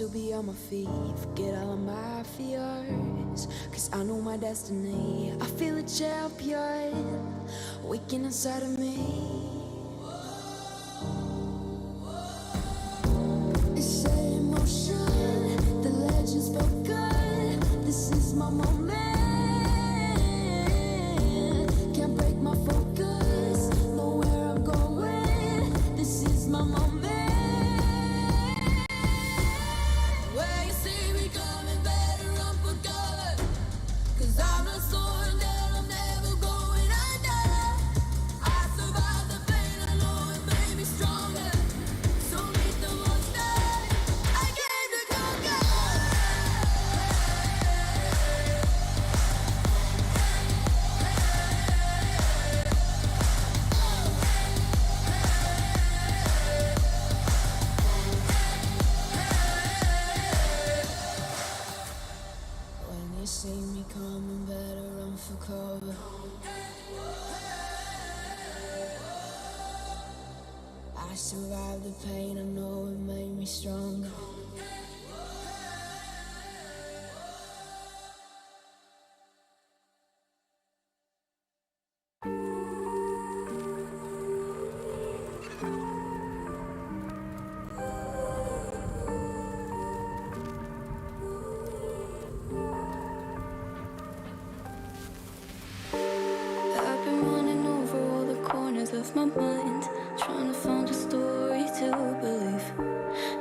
still be on my feet, forget all of my fears, cause I know my destiny. I feel a champion waking inside of me. It's set in motion, the legend's spoken. This is my moment. Can't break my focus, know where I'm going. This is my moment. Where you see me coming, better run for cover, cause I'm not slowing down, I'm never going under. I survived the pain, I know it made me stronger. So meet the monster, I came to conquer. When you see me coming, better run for cover. I survived the pain, I know it made me stronger. I've been running over all the corners of my mind, trying to find a story to believe.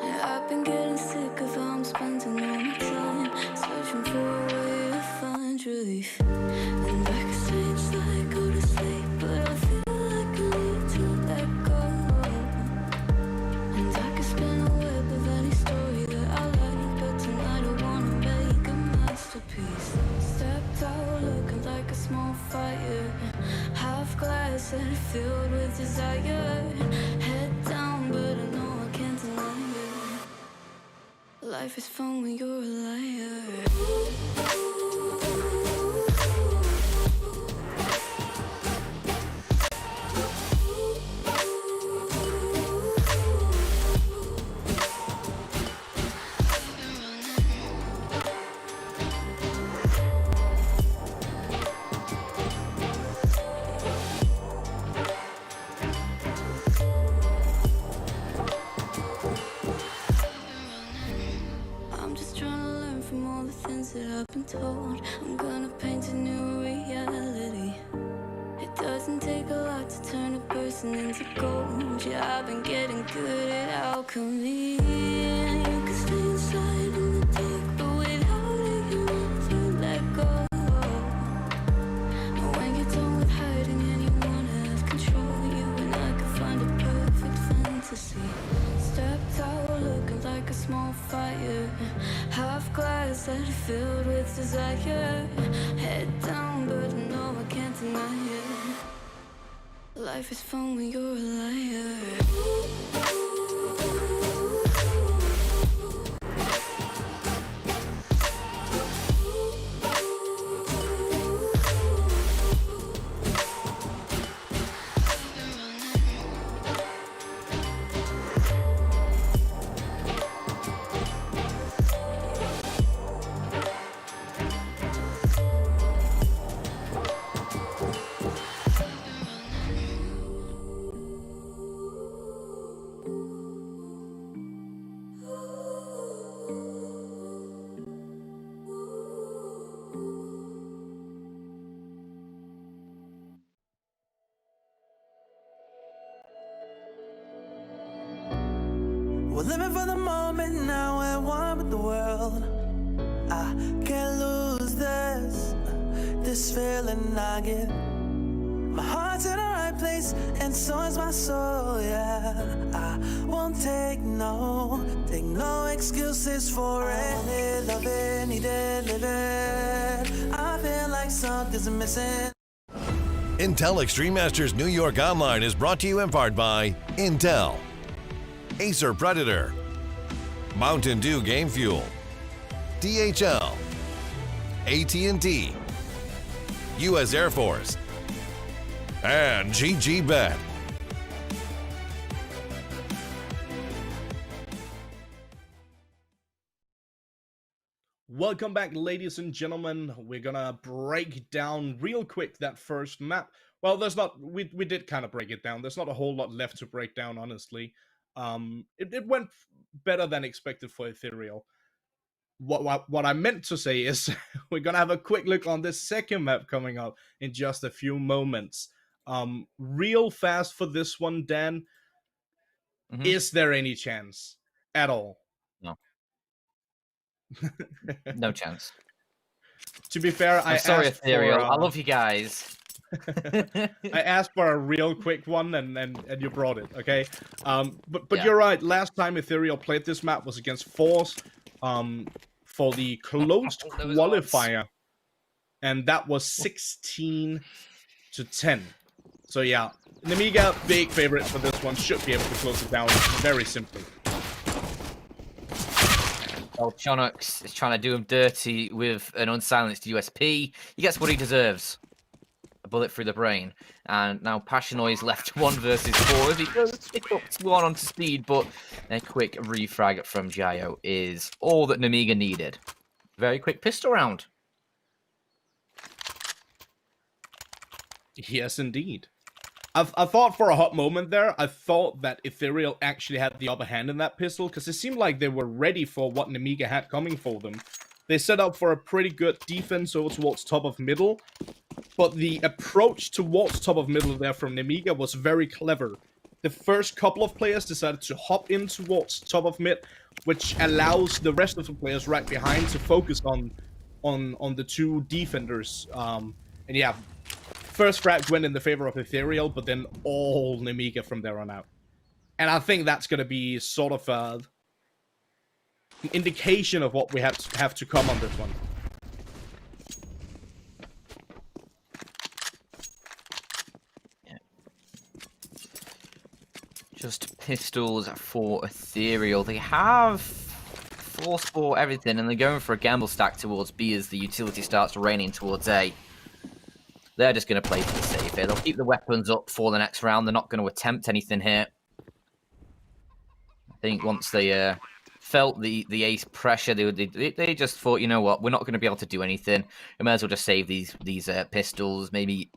And I've been getting sick of how I'm spending all my time, searching for a way to find relief. And I can stay inside, go to sleep, but I feel like I need to let go. And I can spin a web of any story that I like, but tonight I wanna make a masterpiece. Stepped out looking like a small fire, half glass and filled with desire. Head down, but I know I can't deny it. Life is fun when you're a liar. I'm just trying to learn from all the things that I've been told. I'm gonna paint a new reality. It doesn't take a lot to turn a person into gold. Yeah, I've been getting good at alchemy. And you can stay inside in the dark, but without it, you never let go. And when you're done with hiding and you wanna have control, you and I can find a perfect fantasy. Stepped out looking like a small fire, half glass and filled with desire. Head down, but I know I can't deny it. Life is fun when you're a liar. We're living for the moment now, we're one with the world. I can't lose this feeling I get. My heart's in the right place, and so is my soul, yeah. I won't take no excuses for it. Love it, need it, live it. I feel like something's missing. Intel Extreme Masters New York Online is brought to you in part by Intel, Acer Predator, Mountain Dew Game Fuel, DHL, AT&T, U.S. Air Force, and GG Bet. Welcome back, ladies and gentlemen. We're gonna break down real quick that first map. Well, there's not. We did kind of break it down. There's not a whole lot left to break down, honestly. It went better than expected for Ethereal. What I meant to say is we're gonna have a quick look on this second map coming up in just a few moments. Real fast for this one, Dan. Is there any chance at all? No. No chance. To be fair, I'm sorry, asked Ethereal. for, I love you guys. I asked for a real quick one, and you brought it. Okay, but Yeah. you're right. Last time Ethereal played this map was against Force, for the closed Those qualifier, and that was 16-10. So yeah, Nemiga, big favorite for this one, should be able to close it down very simply. Well, Chonux is trying to do him dirty with an unsilenced USP. He gets what he deserves. A bullet through the brain. And now Passionoy is left 1 versus 4 as he does pick up 1 onto speed, but a quick refrag from Jayo is all that Nemiga needed. Very quick pistol round. Yes, indeed. I thought for a hot moment there, I thought that Ethereal actually had the upper hand in that pistol, because it seemed like they were ready for what Nemiga had coming for them. They set up for a pretty good defense over towards top of middle, but the approach towards top of middle there from Nemiga was very clever. The first couple of players decided to hop in towards top of mid, which allows the rest of the players right behind to focus on the two defenders. And yeah, first frag went in the favor of Ethereal, but then all Nemiga from there on out. And I think that's going to be sort of an indication of what we have to come on this one. Yeah. Just pistols for Ethereal. They have force for everything, and they're going for a gamble stack towards B as the utility starts raining towards A. They're just going to play for the safe here. They'll keep the weapons up for the next round. They're not going to attempt anything here. I think once they felt the ace pressure, they just thought, you know what, we're not going to be able to do anything. We may as well just save these pistols, maybe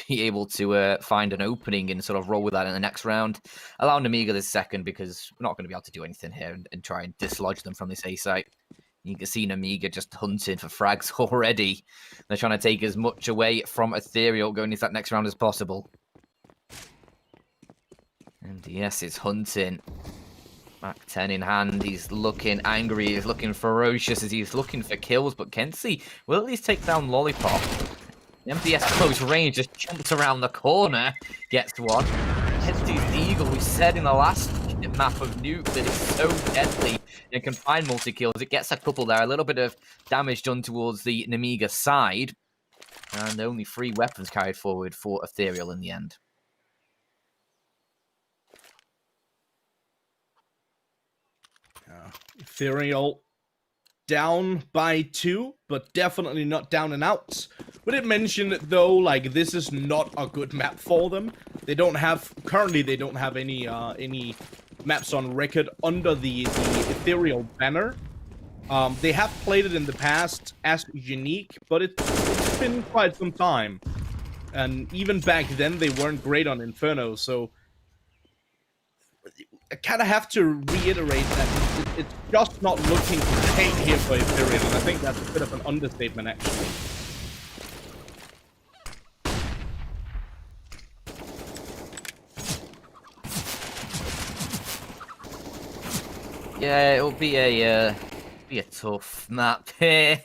be able to find an opening and sort of roll with that in the next round. Allow Nemiga this second, because we're not going to be able to do anything here and try and dislodge them from this A site. You can see Nemiga just hunting for frags already. They're trying to take as much away from Ethereal going into that next round as possible. And yes, it's hunting. Mac 10 in hand. He's looking angry. He's looking ferocious as he's looking for kills. But Kenzie will at least take down Lollipop. The MPS close range just jumps around the corner. Gets one. Kenzie's Eagle, we said in the last map of Nuke that it's so deadly and can find multi-kills. It gets a couple there. A little bit of damage done towards the Nemiga side. And only 3 weapons carried forward for Ethereal in the end. Ethereal down by 2, but definitely not down and out. We did mention it though, like this is not a good map for them. They don't have any maps on record under the Ethereal banner. They have played it in the past as unique, but it's been quite some time. And even back then, they weren't great on Inferno, so I kind of have to reiterate that it's just not looking great here for Ethereal, and I think that's a bit of an understatement, actually. Yeah, it'll be a tough map here.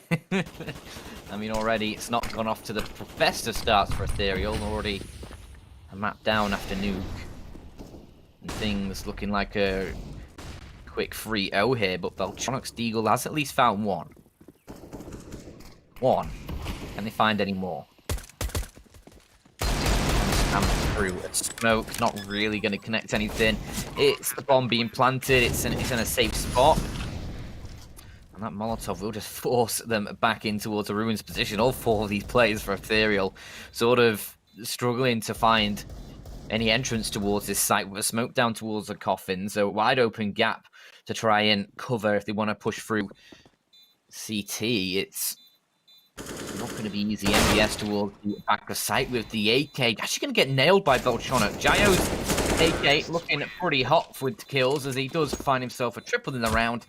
I mean, already it's not gone off to the best of starts for Ethereal. Already a map down after Nuke. And things looking like a quick 3-0 here, but Beltronic's Deagle has at least found one. Can they find any more? Through a smoke, not really going to connect anything. It's the bomb being planted. It's in a safe spot. And that Molotov will just force them back in towards a Ruins position. All 4 of these players for Ethereal sort of struggling to find any entrance towards this site with a smoke down towards the coffin. So wide open gap to try and cover if they want to push through CT, it's not going to be easy. MBS towards the back of sight with the AK. Actually going to get nailed by Belchonic. Jayo's AK looking pretty hot with kills as he does find himself a triple in the round.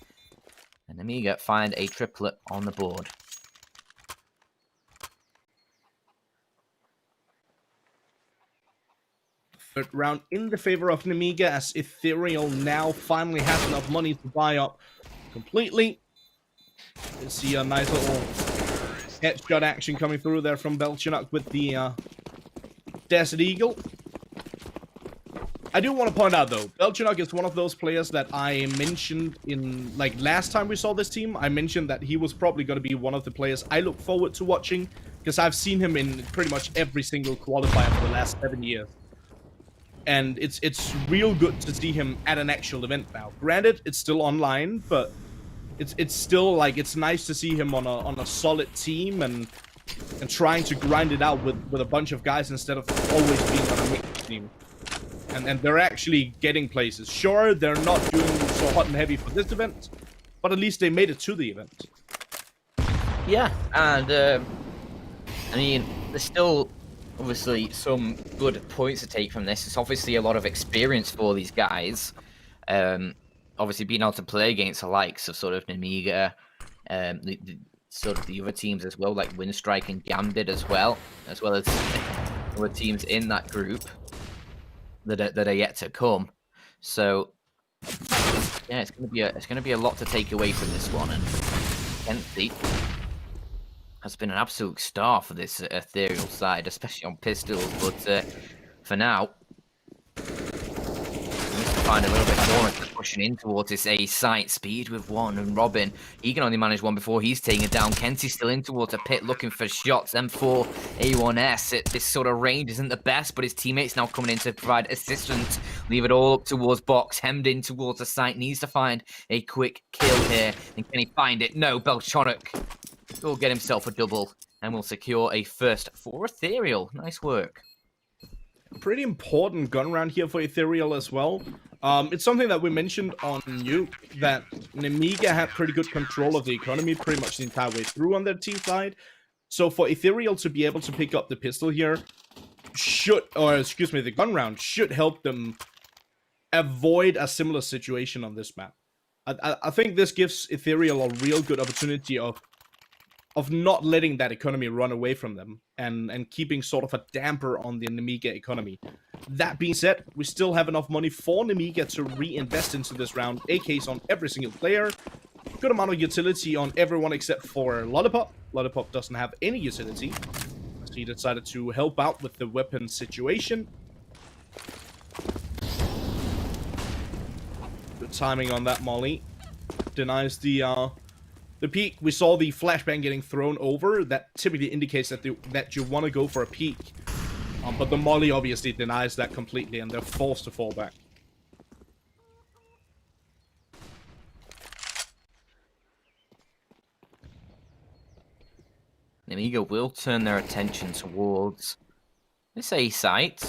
And Nemiga find a triplet on the board. Third round in the favor of Nemiga as Ethereal now finally has enough money to buy up completely. You see a nice little headshot action coming through there from Belchonok with the Desert Eagle. I do want to point out though, Belchonok is one of those players that I mentioned in, like, last time we saw this team. I mentioned that he was probably going to be one of the players I look forward to watching, because I've seen him in pretty much every single qualifier for the last 7 years. And it's real good to see him at an actual event now. Granted, it's still online, but it's still, like, it's nice to see him on a solid team and trying to grind it out with a bunch of guys instead of always being on a mixed team. And they're actually getting places. Sure, they're not doing so hot and heavy for this event, but at least they made it to the event. Yeah, and I mean, there's still obviously some good points to take from this. It's obviously a lot of experience for these guys. Obviously being able to play against the likes of sort of Nemiga, sort of the other teams as well, like Windstrike and Gambit as well as other teams in that group that are yet to come. So yeah, it's gonna be a lot to take away from this one. And Kenzie has been an absolute star for this Ethereal side, especially on pistols. But for now, he needs to find a little bit more into pushing in towards this A site. Speed with one, and Robin, he can only manage one before he's taking it down. Kenzie's still in towards a pit looking for shots. M4 A1S, this sort of range isn't the best, but his teammates now coming in to provide assistance. Leave it all up towards box, hemmed in towards the site. Needs to find a quick kill here. And can he find it? No, Belchonic will get himself a double and will secure a first for Ethereal. Nice work. Pretty important gun round here for Ethereal as well. It's something that we mentioned on Nuke, that Nemiga had pretty good control of the economy pretty much the entire way through on their team side. So for Ethereal to be able to pick up the pistol here the gun round should help them avoid a similar situation on this map. I think this gives Ethereal a real good opportunity of not letting that economy run away from them and keeping sort of a damper on the Nemiga economy. That being said, we still have enough money for Nemiga to reinvest into this round. AKs on every single player. Good amount of utility on everyone except for Lollipop. Lollipop doesn't have any utility, so he decided to help out with the weapon situation. Good timing on that molly. Denies the peek. We saw the flashbang getting thrown over. That typically indicates that you want to go for a peek. But the molly obviously denies that completely, and they're forced to fall back. Nemiga will turn their attention towards this A site.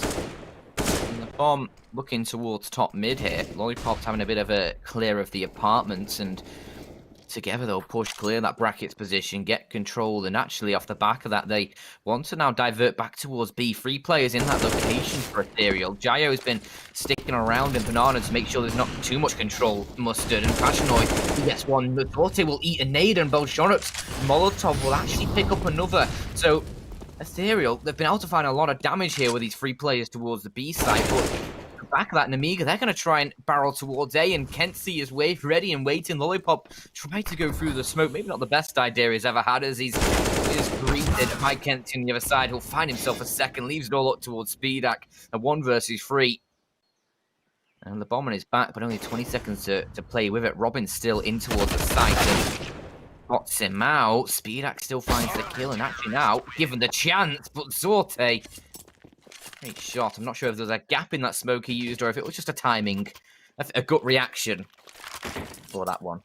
And the bomb looking towards top mid here. Lollipop's having a bit of a clear of the apartments, and together they'll push clear that brackets position, get control, and actually off the back of that they want to now divert back towards B. 3 players in that location for Ethereal. Jayo's been sticking around in Banana to make sure there's not too much control mustered, and Fashionoid, he gets one. Forte will eat a nade, and Bolshonic's Molotov will actually pick up another. So Ethereal, they've been able to find a lot of damage here with these 3 players towards the B side, but back of that Nemiga, they're going to try and barrel towards A, and Kenzie is ready and waiting. Lollipop trying to go through the smoke. Maybe not the best idea he's ever had, as he's greeted by Kenzie on the other side. He'll find himself a second, leaves it all up towards Speedak. A 1 versus 3. And the bomb on his back, but only 20 seconds to play with it. Robin's still in towards the site and spots him out. Speedak still finds the kill, and actually now, given the chance, but Sorte, great shot. I'm not sure if there's a gap in that smoke he used or if it was just a timing, a gut reaction for that one.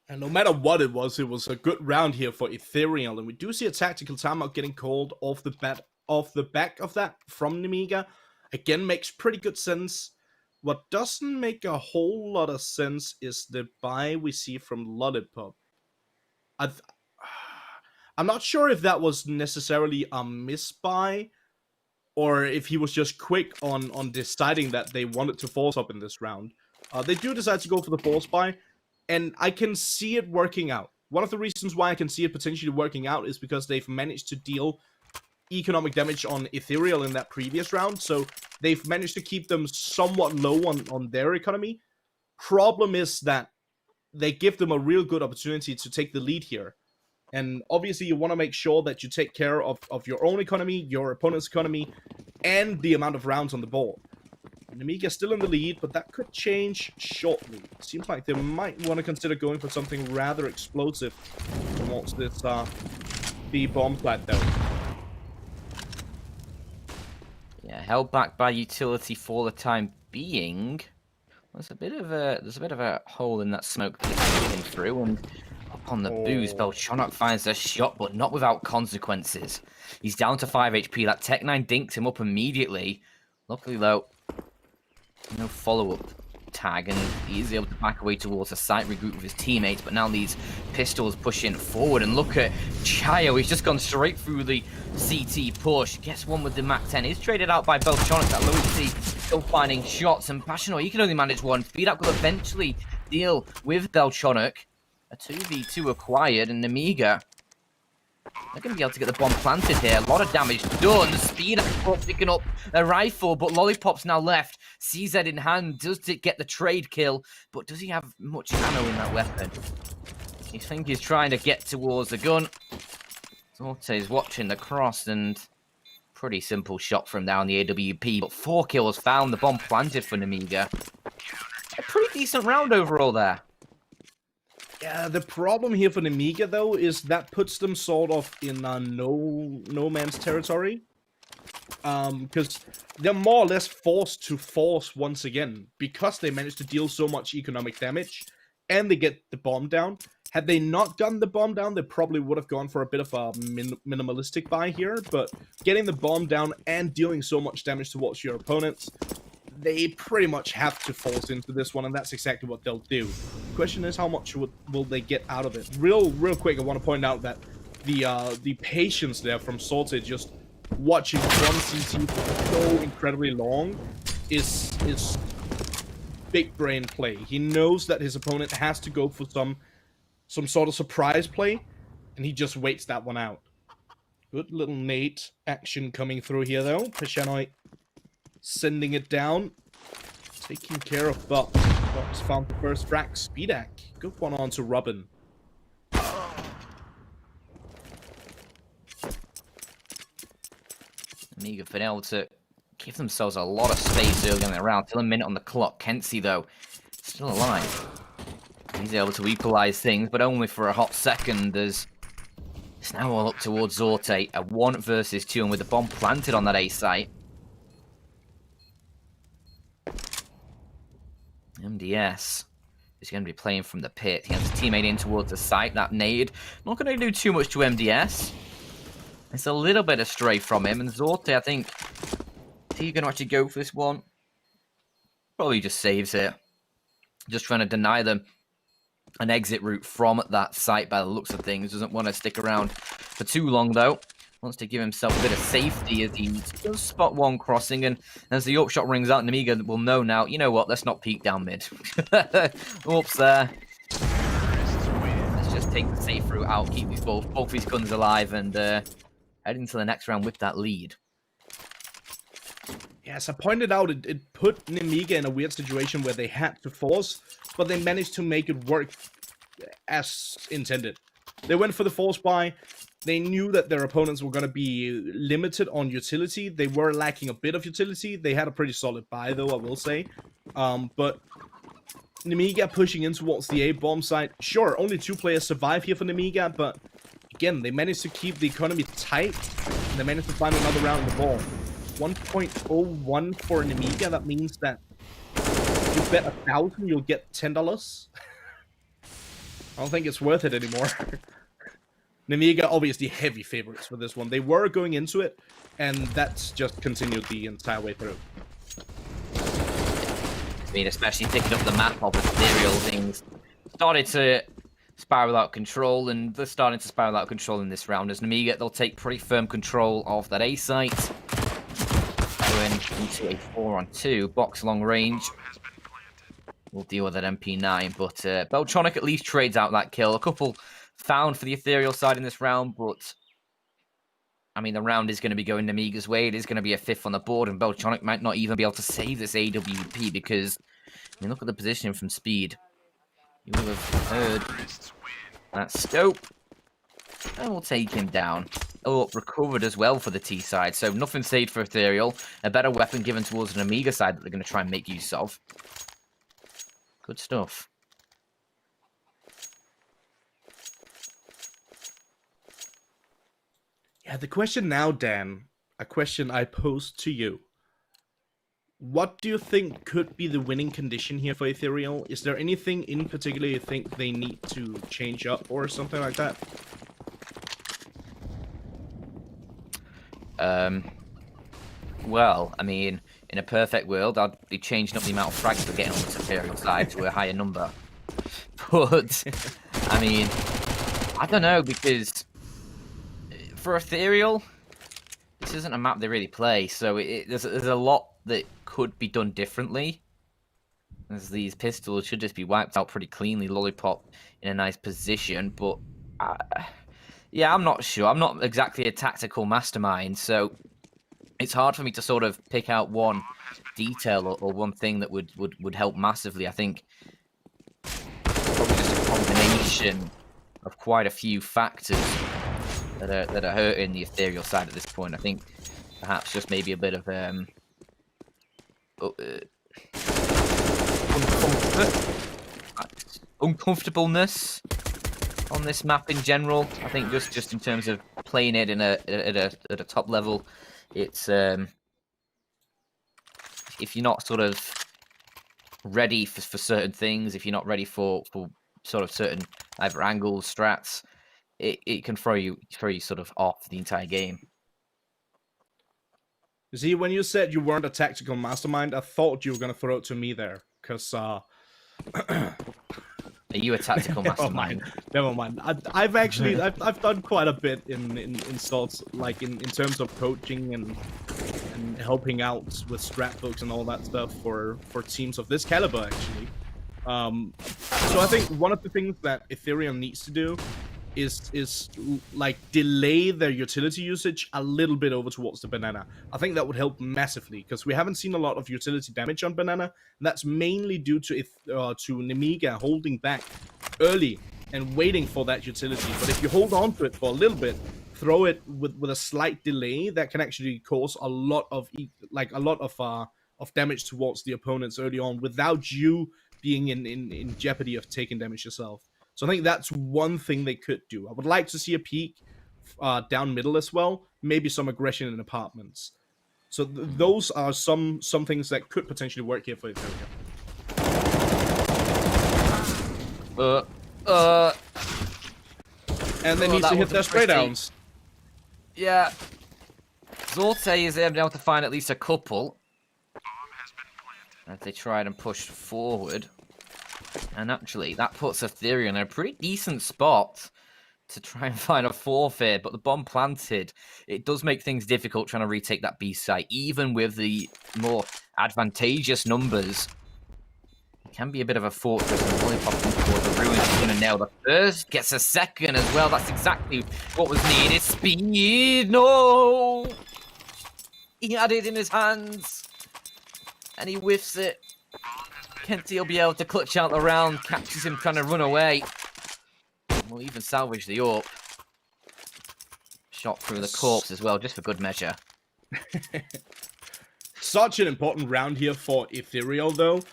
And no matter what it was a good round here for Ethereal. And we do see a tactical timeout getting called off the back of that from Nemiga. Again, makes pretty good sense. What doesn't make a whole lot of sense is the buy we see from Lollipop. I'm not sure if that was necessarily a misbuy, or if he was just quick on deciding that they wanted to force up in this round. They do decide to go for the force buy, and I can see it working out. One of the reasons why I can see it potentially working out is because they've managed to deal economic damage on Ethereal in that previous round, so they've managed to keep them somewhat low on their economy. Problem is that they give them a real good opportunity to take the lead here. And obviously you want to make sure that you take care of your own economy, your opponent's economy, and the amount of rounds on the board. Nemiga still in the lead, but that could change shortly. Seems like they might want to consider going for something rather explosive towards this B bomb plant though. Yeah, held back by utility for the time being. There's a bit of a hole in that smoke that he's looking through, and up on the booze, Belchonok finds a shot, but not without consequences. He's down to 5 HP. That Tech 9 dinked him up immediately. Luckily, though, no follow-up tag, and he's able to back away towards a site, regroup with his teammates, but now these pistols pushing forward, and look at Chayo. He's just gone straight through the CT push, gets one with the Mac 10, is traded out by Belchonok. That Louis still finding shots, and Passional, he can only manage one. Speedak will eventually deal with Belchonok. A 2v2 acquired, and Nemiga, they're going to be able to get the bomb planted here. A lot of damage done. Speedak picking up a rifle, but Lollipop's now left. CZ in hand. Does get the trade kill, but does he have much ammo in that weapon? You think he's trying to get towards the gun. Zorte's watching the cross, and pretty simple shot from down the AWP, but 4 kills found. The bomb planted for Nemiga. A pretty decent round overall there. Yeah, the problem here for Nemiga, though, is that puts them sort of in no man's territory. Because they're more or less forced to force once again, because they managed to deal so much economic damage, and they get the bomb down. Had they not gotten the bomb down, they probably would have gone for a bit of a minimalistic buy here, but getting the bomb down and dealing so much damage towards your opponents, they pretty much have to force into this one, and that's exactly what they'll do. The question is, how much will they get out of it? Real quick, I want to point out that the patience there from Sorted, just watching one CT for so incredibly long, is big brain play. He knows that his opponent has to go for some sort of surprise play, and he just waits that one out. Good little Nate action coming through here, though. Pashanoy sending it down, taking care of Buck. Buck's found the first frack. Speedak, good one on to Robin. Nemiga been able to give themselves a lot of space early in the round. Still a minute on the clock. Kenzie, though, still alive. He's able to equalize things, but only for a hot second, as it's now all up towards Zorte. A 1 versus 2, and with the bomb planted on that A site, MDS is going to be playing from the pit. He has his teammate in towards the site. That nade, not going to do too much to MDS. It's a little bit astray from him, and Zorte, I think, is he going to actually go for this one? Probably just saves it. Just trying to deny them an exit route from that site by the looks of things. Doesn't want to stick around for too long, though. Wants to give himself a bit of safety as he does spot one crossing, and as the upshot rings out, Nemiga will know now, you know what, let's not peek down mid. Oops there. Let's just take the safe route out, keep these both these guns alive, and head into the next round with that lead. Yes, I pointed out it put Nemiga in a weird situation where they had to force, but they managed to make it work as intended. They went for the force buy. They knew that their opponents were going to be limited on utility. They were lacking a bit of utility. They had a pretty solid buy, though, I will say. But Nemiga pushing in towards the A-bomb site. Sure, only 2 players survive here for Nemiga, but again, they managed to keep the economy tight, and they managed to find another round of the ball. 1.01 for Nemiga. That means that if you bet 1,000, you'll get $10. I don't think it's worth it anymore. Nemiga, obviously heavy favorites for this one. They were going into it, and that's just continued the entire way through. mean, especially picking up the map of Ethereal, things started to spiral out of control, and they're starting to spiral out of control in this round. As Nemiga, they'll take pretty firm control of that A site. Going into a 4-on-2, box long range. We'll deal with that MP9, but Beltronic at least trades out that kill. A couple found for the Ethereal side in this round, but I mean, the round is going to be going Nemiga's way. It is going to be a 5th on the board, and Beltronic might not even be able to save this AWP because, I mean, look at the position from Speed. You will have heard that scope, and we'll take him down. Oh, recovered as well for the T side, so nothing saved for Ethereal. A better weapon given towards an Nemiga side that they're going to try and make use of. Good stuff. Yeah, the question now, Dan, a question I posed to you. What do you think could be the winning condition here for Ethereal? Is there anything in particular you think they need to change up or something like that? Well, I mean, in a perfect world, I'd be changing up the amount of frags we're getting on the Ethereal side to a higher number. But, I mean, I don't know, because for Ethereal, this isn't a map they really play, so there's a lot that could be done differently. As these pistols should just be wiped out pretty cleanly, Lollipop in a nice position, but yeah, I'm not sure. I'm not exactly a tactical mastermind, so it's hard for me to sort of pick out one detail or one thing that would help massively. I think probably just a combination of quite a few factors that are hurting the Ethereal side at this point. I think perhaps just maybe a bit of uncomfortableness on this map in general. I think just in terms of playing it at a top level, it's if you're not sort of ready for certain things, if you're not ready for sort of certain either angles, strats, it can throw you sort of off the entire game. You see, when you said you weren't a tactical mastermind, I thought you were going to throw it to me there, because Are you a tactical mastermind? Never mind. I've actually I've done quite a bit in sorts, like in terms of coaching and helping out with strat books and all that stuff for teams of this caliber, actually. So I think one of the things that Ethereum needs to do is like delay their utility usage a little bit over towards the banana. I think that would help massively, because we haven't seen a lot of utility damage on banana, and that's mainly due to Nemiga holding back early and waiting for that utility. But if you hold on to it for a little bit, throw it with a slight delay, that can actually cause a lot of damage towards the opponents early on without you being in jeopardy of taking damage yourself. So I think that's one thing they could do. I would like to see a peek down middle as well. Maybe some aggression in apartments. So those are some things that could potentially work here for Ethereal. And they need to hit their spray downs. Yeah. Zorte is able to find at least a couple as they tried and pushed forward. And actually, that puts Ethereal in a pretty decent spot to try and find a forfeit, but the bomb planted, it does make things difficult trying to retake that B site, even with the more advantageous numbers. It can be a bit of a fortress, and Lollipop towards the ruins. He's going to nail the first, gets a second as well. That's exactly what was needed. Speed, no! He had it in his hands, and he whiffs it. Kenty will be able to clutch out the round, catches him trying to run away. We'll even salvage the AWP. Shot through the corpse as well, just for good measure. Such an important round here for Ethereal, though.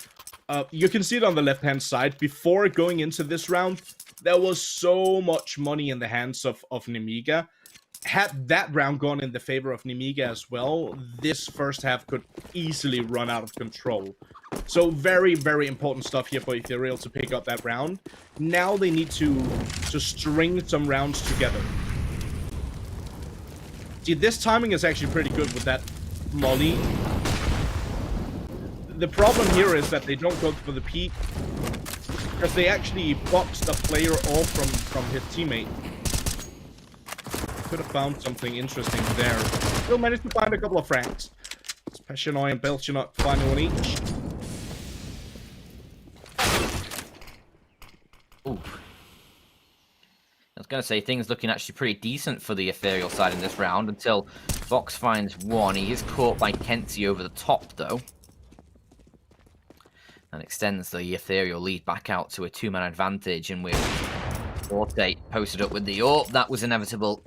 You can see it on the left-hand side. Before going into this round, there was so much money in the hands of Nemiga. Had that round gone in the favor of Nemiga as well, this first half could easily run out of control. So very, very important stuff here for Ethereal to pick up that round. Now they need to string some rounds together. See, this timing is actually pretty good with that molly. the problem here is that they don't go for the peak because they actually boxed a player off from his teammate. Could have found something interesting there. Still managed to find a couple of frags. It's Passionoi and Belchinot finding one each. Ooh. I was going to say, things looking actually pretty decent for the Ethereal side in this round until Vox finds one. He is caught by Kenzie over the top, though. And extends the Ethereal lead back out to a 2-man advantage. And with Forte posted up with the AWP, that was inevitable.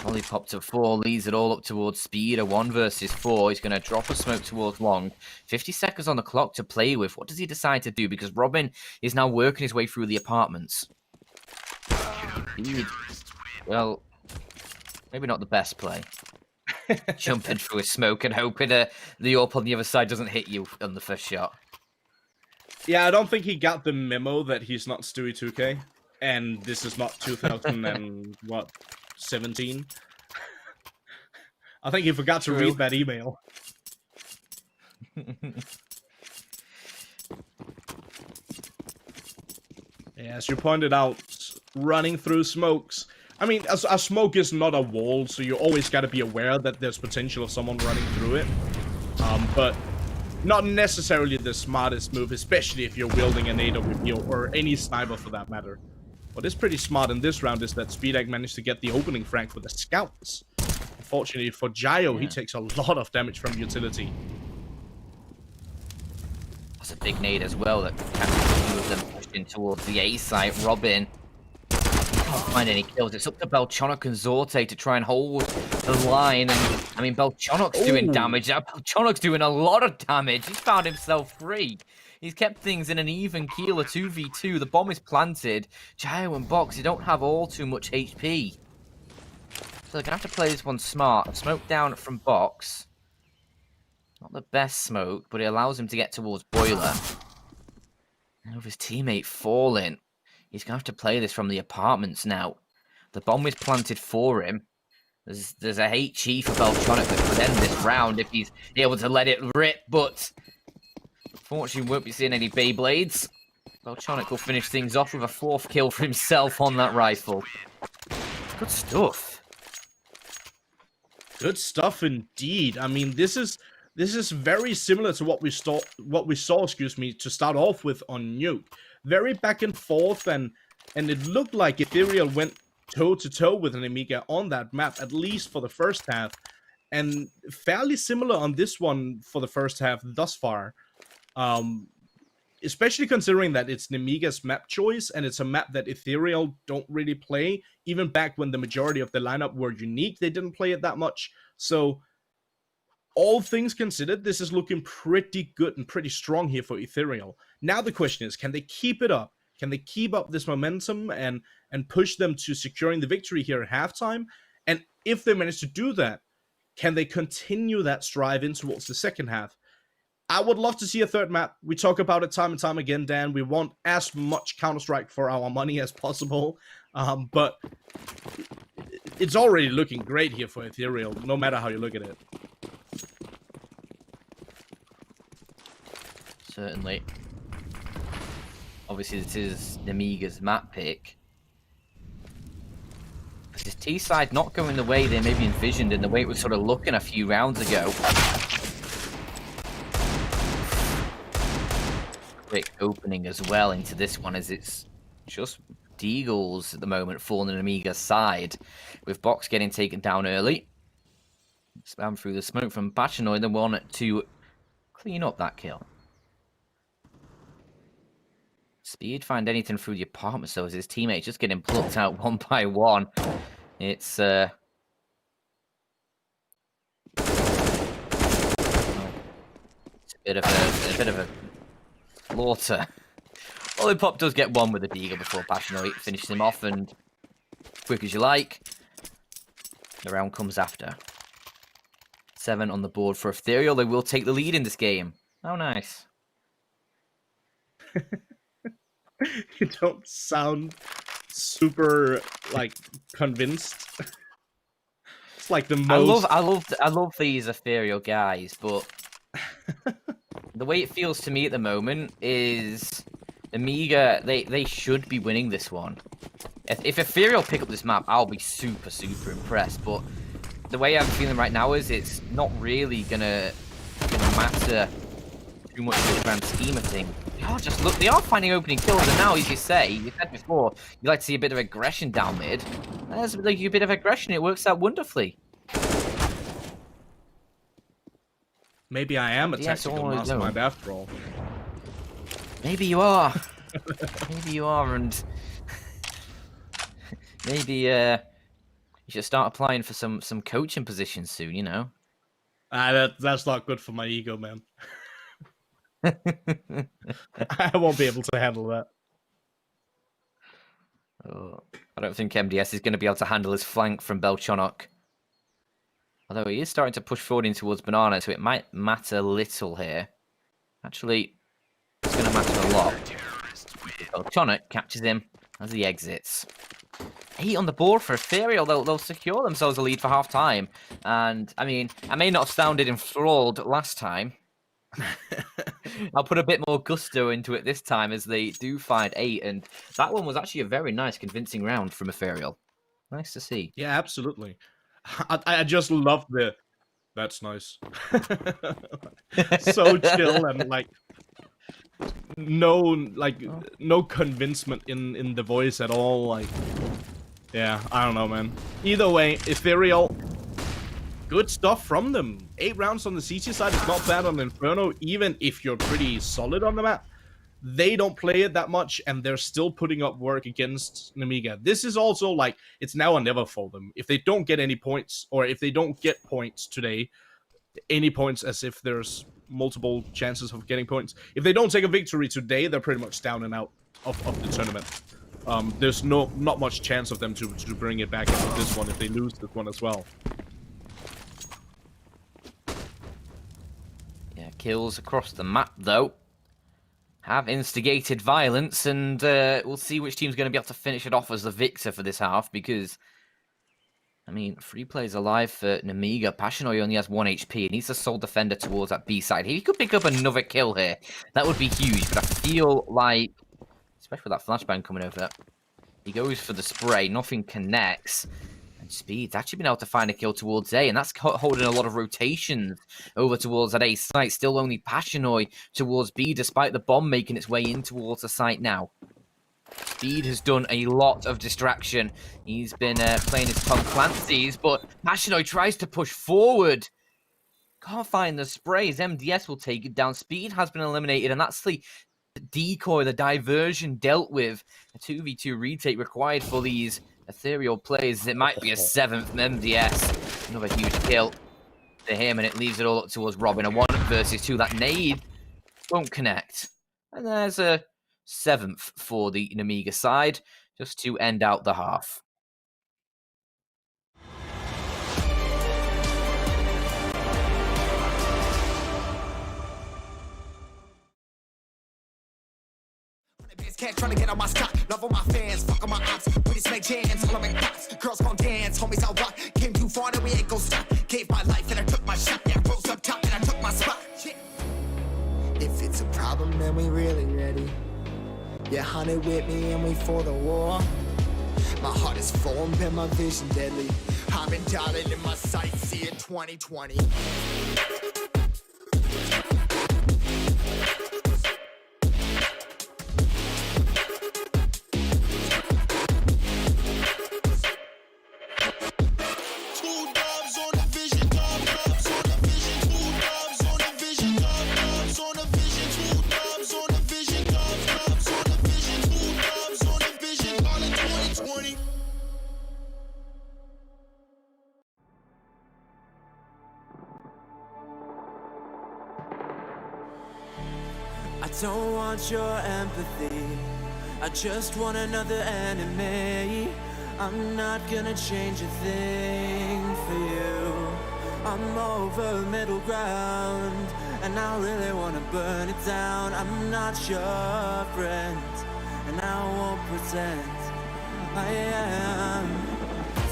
Lollipop to 4, leads it all up towards Speed. A 1 versus 4. He's going to drop a smoke towards Long. 50 seconds on the clock to play with. What does he decide to do? Because Robin is now working his way through the apartments. Speed, well, maybe not the best play. Jumping through a smoke and hoping the AWP on the other side doesn't hit you on the first shot. Yeah, I don't think he got the memo that he's not Stewie 2K. And this is not 2017. I think he forgot to read that email. Yeah, as you pointed out, running through smokes. I mean, a smoke is not a wall, so you always got to be aware that there's potential of someone running through it. But not necessarily the smartest move, especially if you're wielding an AWP or any sniper for that matter. What is pretty smart in this round is that Speedak managed to get the opening frag for the scouts. Unfortunately for Gio, he takes a lot of damage from utility. That's a big nade as well that can move them pushing towards the A site. Robin can't find any kills. It's up to Belchonok and Zorte to try and hold the line. And I mean, Belchonok's doing damage. Belchonok's doing a lot of damage. He's found himself free. He's kept things in an even keel, a 2v2. The bomb is planted. Gio and Box, they don't have all too much HP. So they're going to have to play this one smart. Smoke down from Box. Not the best smoke, but it allows him to get towards Boiler. And with his teammate falling, he's going to have to play this from the apartments now. The bomb is planted for him. There's a HE for Beltronic that could end this round if he's able to let it rip, but unfortunately, we won't be seeing any Beyblades. Beltronic will finish things off with a 4th kill for himself on that rifle. Good stuff. Good stuff indeed. I mean, this is very similar to what we saw, to start off with on Nuke. Very back and forth, and it looked like Ethereal went toe-to-toe with an Nemiga on that map, at least for the first half. And fairly similar on this one for the first half thus far. Especially considering that it's Nemiga's map choice, and it's a map that Ethereal don't really play. Even back when the majority of the lineup were unique, they didn't play it that much. So, all things considered, this is looking pretty good and pretty strong here for Ethereal. Now the question is, can they keep it up? Can they keep up this momentum and push them to securing the victory here at halftime? And if they manage to do that, can they continue that strive in towards the second half? I would love to see a third map. We talk about it time and time again, Dan. We want as much Counter-Strike for our money as possible. But it's already looking great here for Ethereal, no matter how you look at it. Certainly. Obviously, this is Nemiga's map pick. But this T side not going the way they maybe envisioned and the way it was sort of looking a few rounds ago. Quick opening as well into this one as it's just Deagles at the moment falling on Nemiga's side, with Box getting taken down early. Spam through the smoke from Bachanoy, the one to clean up that kill. Speed find anything through the apartment, so as his teammates just getting plucked out one by one. It's a bit of a slaughter. Lollipop does get one with the Deagle before Passionate finishes him off, and quick as you like, the round comes after. 7 on the board for Ethereal. They will take the lead in this game. Oh, nice. You don't sound super, like, convinced. It's like the most... I love these Ethereal guys, but the way it feels to me at the moment is Nemiga, they should be winning this one. If Ethereal pick up this map, I'll be super, super impressed. But the way I'm feeling right now is it's not really gonna matter too much in the grand scheme of things. They are finding opening kills, and now, as you said before, you like to see a bit of aggression down mid. There's a bit of aggression. It works out wonderfully. Maybe I am a tactical mastermind after all. Maybe you are. Maybe you are, and maybe you should start applying for some coaching positions soon. You know. That's not good for my ego, man. I won't be able to handle that. Oh, I don't think MDS is going to be able to handle his flank from Belchonok. Although he is starting to push forward in towards Banana, so it might matter little here. Actually, it's going to matter a lot. Belchonok catches him as he exits. 8 on the board for Ethereal. They'll secure themselves a lead for half time. And, I mean, I may not have sounded enthralled last time. I'll put a bit more gusto into it this time as they do find 8. And that one was actually a very nice, convincing round from Ethereal. Nice to see. Yeah, absolutely. I just love that's nice. So chill and like no convincement in the voice at all. Like, yeah, I don't know, man. Either way, Ethereal, good stuff from them. 8 rounds on the CC side is not bad on Inferno, even if you're pretty solid on the map. They don't play it that much, and they're still putting up work against Nemiga. This is also like, it's now or never for them. If they don't get any points, or if they don't get points today, any points as if there's multiple chances of getting points. If they don't take a victory today, they're pretty much down and out of the tournament. There's not much chance of them to bring it back into this one if they lose this one as well. Yeah, kills across the map, though. Have instigated violence, and we'll see which team's going to be able to finish it off as the victor for this half, because, I mean, 3 players alive for Nemiga. Passionoi only has 1 HP. He needs a sole defender towards that B side. He could pick up another kill here. That would be huge, but I feel like, especially with that flashbang coming over, he goes for the spray. Nothing connects. And Speed's actually been able to find a kill towards A, and that's holding a lot of rotations over towards that A site. Still only Passionoi towards B, despite the bomb making its way in towards the site now. Speed has done a lot of distraction. He's been playing his Tom Clancy's, but Passionoi tries to push forward. Can't find the sprays. MDS will take it down. Speed has been eliminated, and that's the decoy, the diversion dealt with. A 2v2 retake required for these Ethereal players. It might be a 7th from MDS. Another huge kill to him, and it leaves it all up towards Robin. A 1 versus 2. That nade won't connect. And there's a 7th for the Nemiga side, just to end out the half. Can't try to get on my spot. Love all my fans, fuck on my ops. We just make jams, all I make bots. Girls gon' dance, homies I'll rock. Came too far, now we ain't gon' stop. Gave my life and I took my shot. Yeah, rose up top and I took my spot. Shit. If it's a problem, then we really ready. Yeah, hunted with me and we for the war. My heart is formed and my vision deadly. I've been dialing in my sights, see it 2020. I don't want your empathy, I just want another enemy. I'm not gonna change a thing for you. I'm over middle ground, and I really wanna burn it down. I'm not your friend, and I won't pretend I am.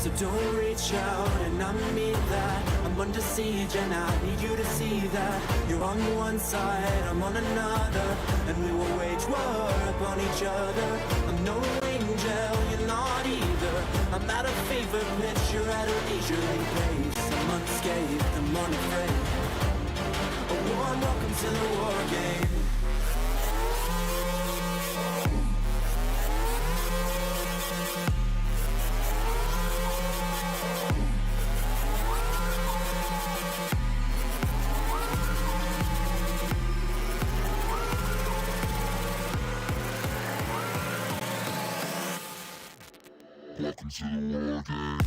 So don't reach out, and I mean that. I'm under siege and I need you to see that. You're on one side, I'm on another, and we will wage war upon each other. I'm no angel, you're not either. I'm at a favorite pitch, you're at a leisurely pace. I'm unscathed, I'm unafraid. A warm welcome to the war game. Welcome to the war game.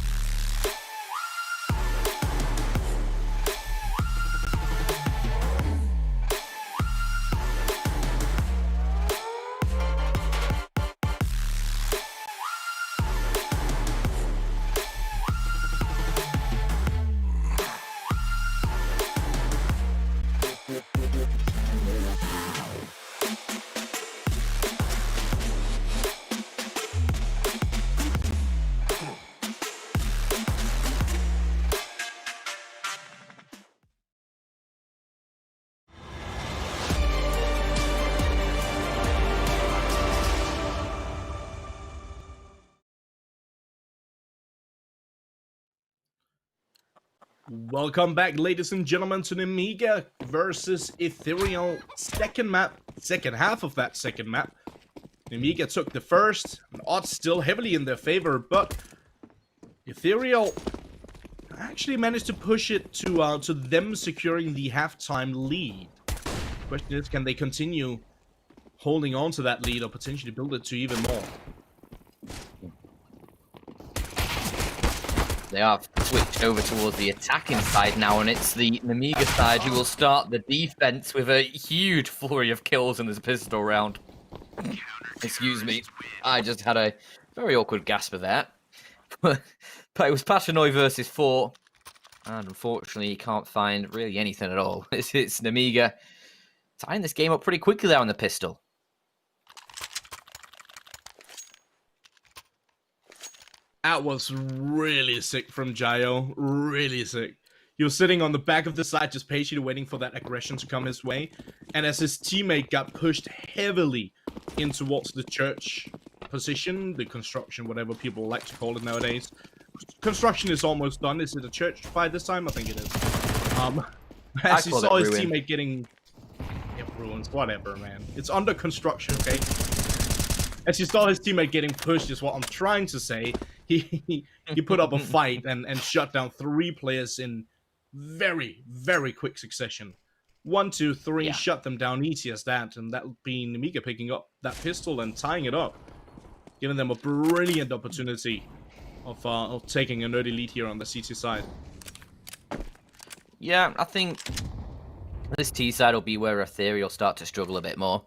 Welcome back, ladies and gentlemen, to Nemiga versus Ethereal. Second map, second half of that second map. Nemiga took the first, and odds still heavily in their favor, but Ethereal actually managed to push it to them securing the halftime lead. Question is, can they continue holding on to that lead or potentially build it to even more? They are switched over towards the attacking side now, and it's the Nemiga side who will start the defense with a huge flurry of kills in this pistol round. Excuse me, I just had a very awkward gasp of that. But it was Pashanoy versus 4, and unfortunately you can't find really anything at all. It's Nemiga tying this game up pretty quickly there on the pistol. That was really sick from Jayo. Really sick. He was sitting on the back of the side, just patiently waiting for that aggression to come his way. And as his teammate got pushed heavily in towards the church position, the construction, whatever people like to call it nowadays. Construction is almost done. Is it a church by this time? I think it is. As he saw his teammate getting... Yeah, ruins, whatever, man. It's under construction, okay? As you saw his teammate getting pushed is what I'm trying to say. He put up a fight and shut down 3 players in very, very quick succession. 1, 2, 3, shut them down easy as that, and that would be Nemiga picking up that pistol and tying it up, giving them a brilliant opportunity of taking an early lead here on the CT side. Yeah, I think this T side will be where Ethereal start to struggle a bit more.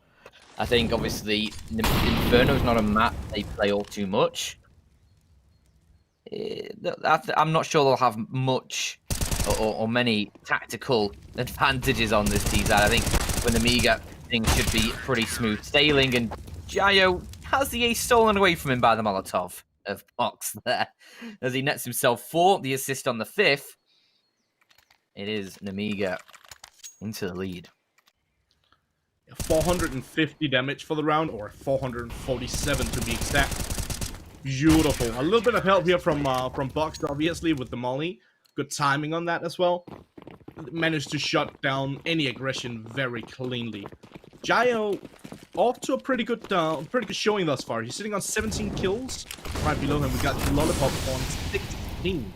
I think obviously Inferno is not a map they play all too much. I'm not sure they'll have much or many tactical advantages on this T side. I think when the Nemiga things should be pretty smooth sailing, and Jayo has the ace stolen away from him by the Molotov of Box there. As he nets himself 4, the assist on the 5th. It is Nemiga into the lead. 450 damage for the round, or 447 to be exact. Beautiful. A little bit of help here from Box, obviously, with the molly. Good timing on that as well. Managed to shut down any aggression very cleanly. Jayo off to a pretty good showing thus far. He's sitting on 17 kills. Right below him, we got Lollipop on 16.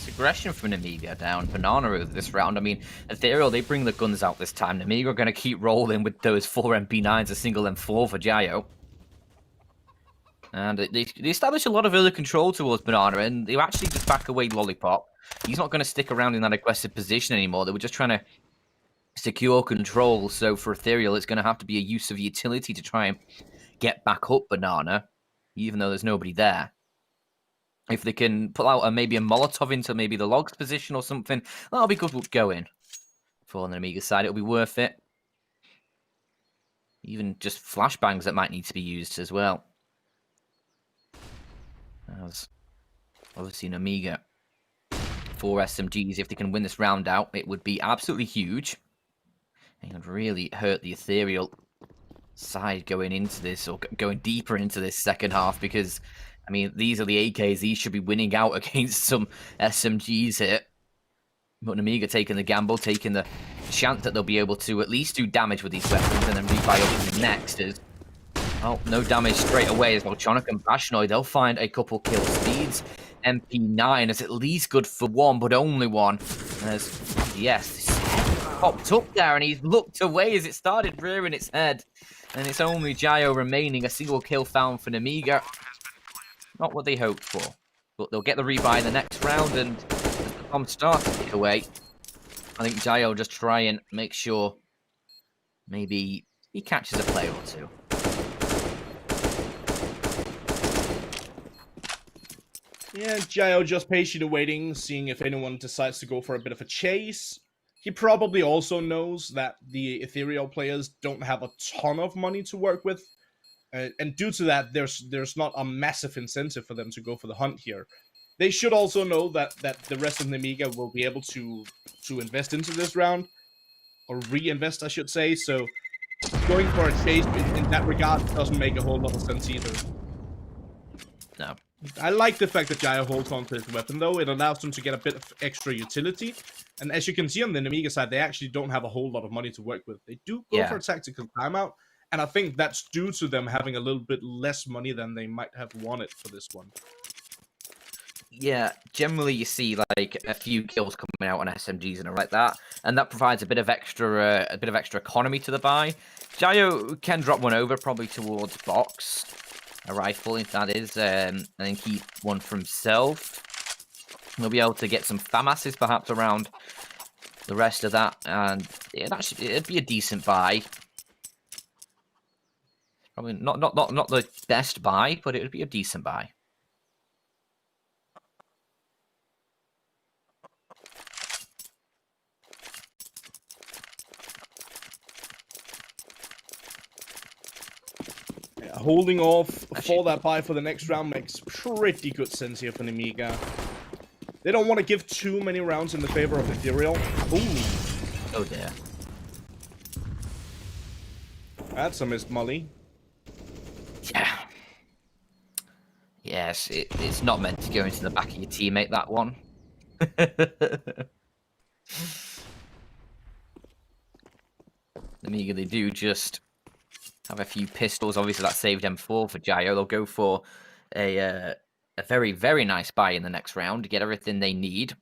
Aggression from Nemiga down Banana this round. I mean, Ethereal, they bring the guns out this time. Nemiga are going to keep rolling with those 4 MP9s, a single M4 for Jayo. And they establish a lot of early control towards Banana, and they actually just back away Lollipop. He's not going to stick around in that aggressive position anymore. They were just trying to secure control, so for Ethereal, it's going to have to be a use of utility to try and get back up Banana, even though there's nobody there. If they can pull out maybe a Molotov into maybe the logs position or something, that'll be good going. For the Nemiga side, it'll be worth it. Even just flashbangs that might need to be used as well. As obviously Nemiga, 4 SMGs. If they can win this round out, it would be absolutely huge. It would really hurt the Ethereal side going into this, or going deeper into this second half, because, I mean, these are the AKs. These should be winning out against some SMGs here. But Nemiga taking the gamble, taking the chance that they'll be able to at least do damage with these weapons, and then rebuy up next is... Oh, no damage straight away as well. Chonic and Bashnoy, they'll find a couple kill speeds. MP9 is at least good for one, but only one. As yes, popped up there, and he's looked away as it started rearing its head. And it's only Jayo remaining. A single kill found for Nemiga. Not what they hoped for. But they'll get the rebuy in the next round, and as the bomb starts to tick away, I think Jayo will just try and make sure maybe he catches a player or two. Yeah, Jayo just patiently waiting, seeing if anyone decides to go for a bit of a chase. He probably also knows that the Ethereal players don't have a ton of money to work with. And due to that, there's not a massive incentive for them to go for the hunt here. They should also know that the rest of Nemiga will be able to invest into this round. Or reinvest, I should say. So going for a chase in that regard doesn't make a whole lot of sense either. No. I like the fact that Jayo holds on to his weapon, though. It allows them to get a bit of extra utility. And as you can see on the Nemiga side, they actually don't have a whole lot of money to work with. They do go for a tactical timeout, and I think that's due to them having a little bit less money than they might have wanted for this one. Yeah, generally you see like a few kills coming out on SMGs and like that, and that provides a bit of extra economy to the buy. Jayo can drop one over probably towards box. A rifle, if that is, and then keep one for himself. He'll be able to get some FAMASs perhaps around the rest of that, and yeah, it'd be a decent buy. Probably not the best buy, but it would be a decent buy. Holding off for that buy for the next round makes pretty good sense here for Nemiga. They don't want to give too many rounds in the favor of Ethereal. Ooh. Oh dear. That's a missed molly. Yeah. Yes, it's not meant to go into the back of your teammate, that one. Nemiga, they do just have a few pistols. Obviously, that saved M4 for Jayo. They'll go for a very, very nice buy in the next round to get everything they need,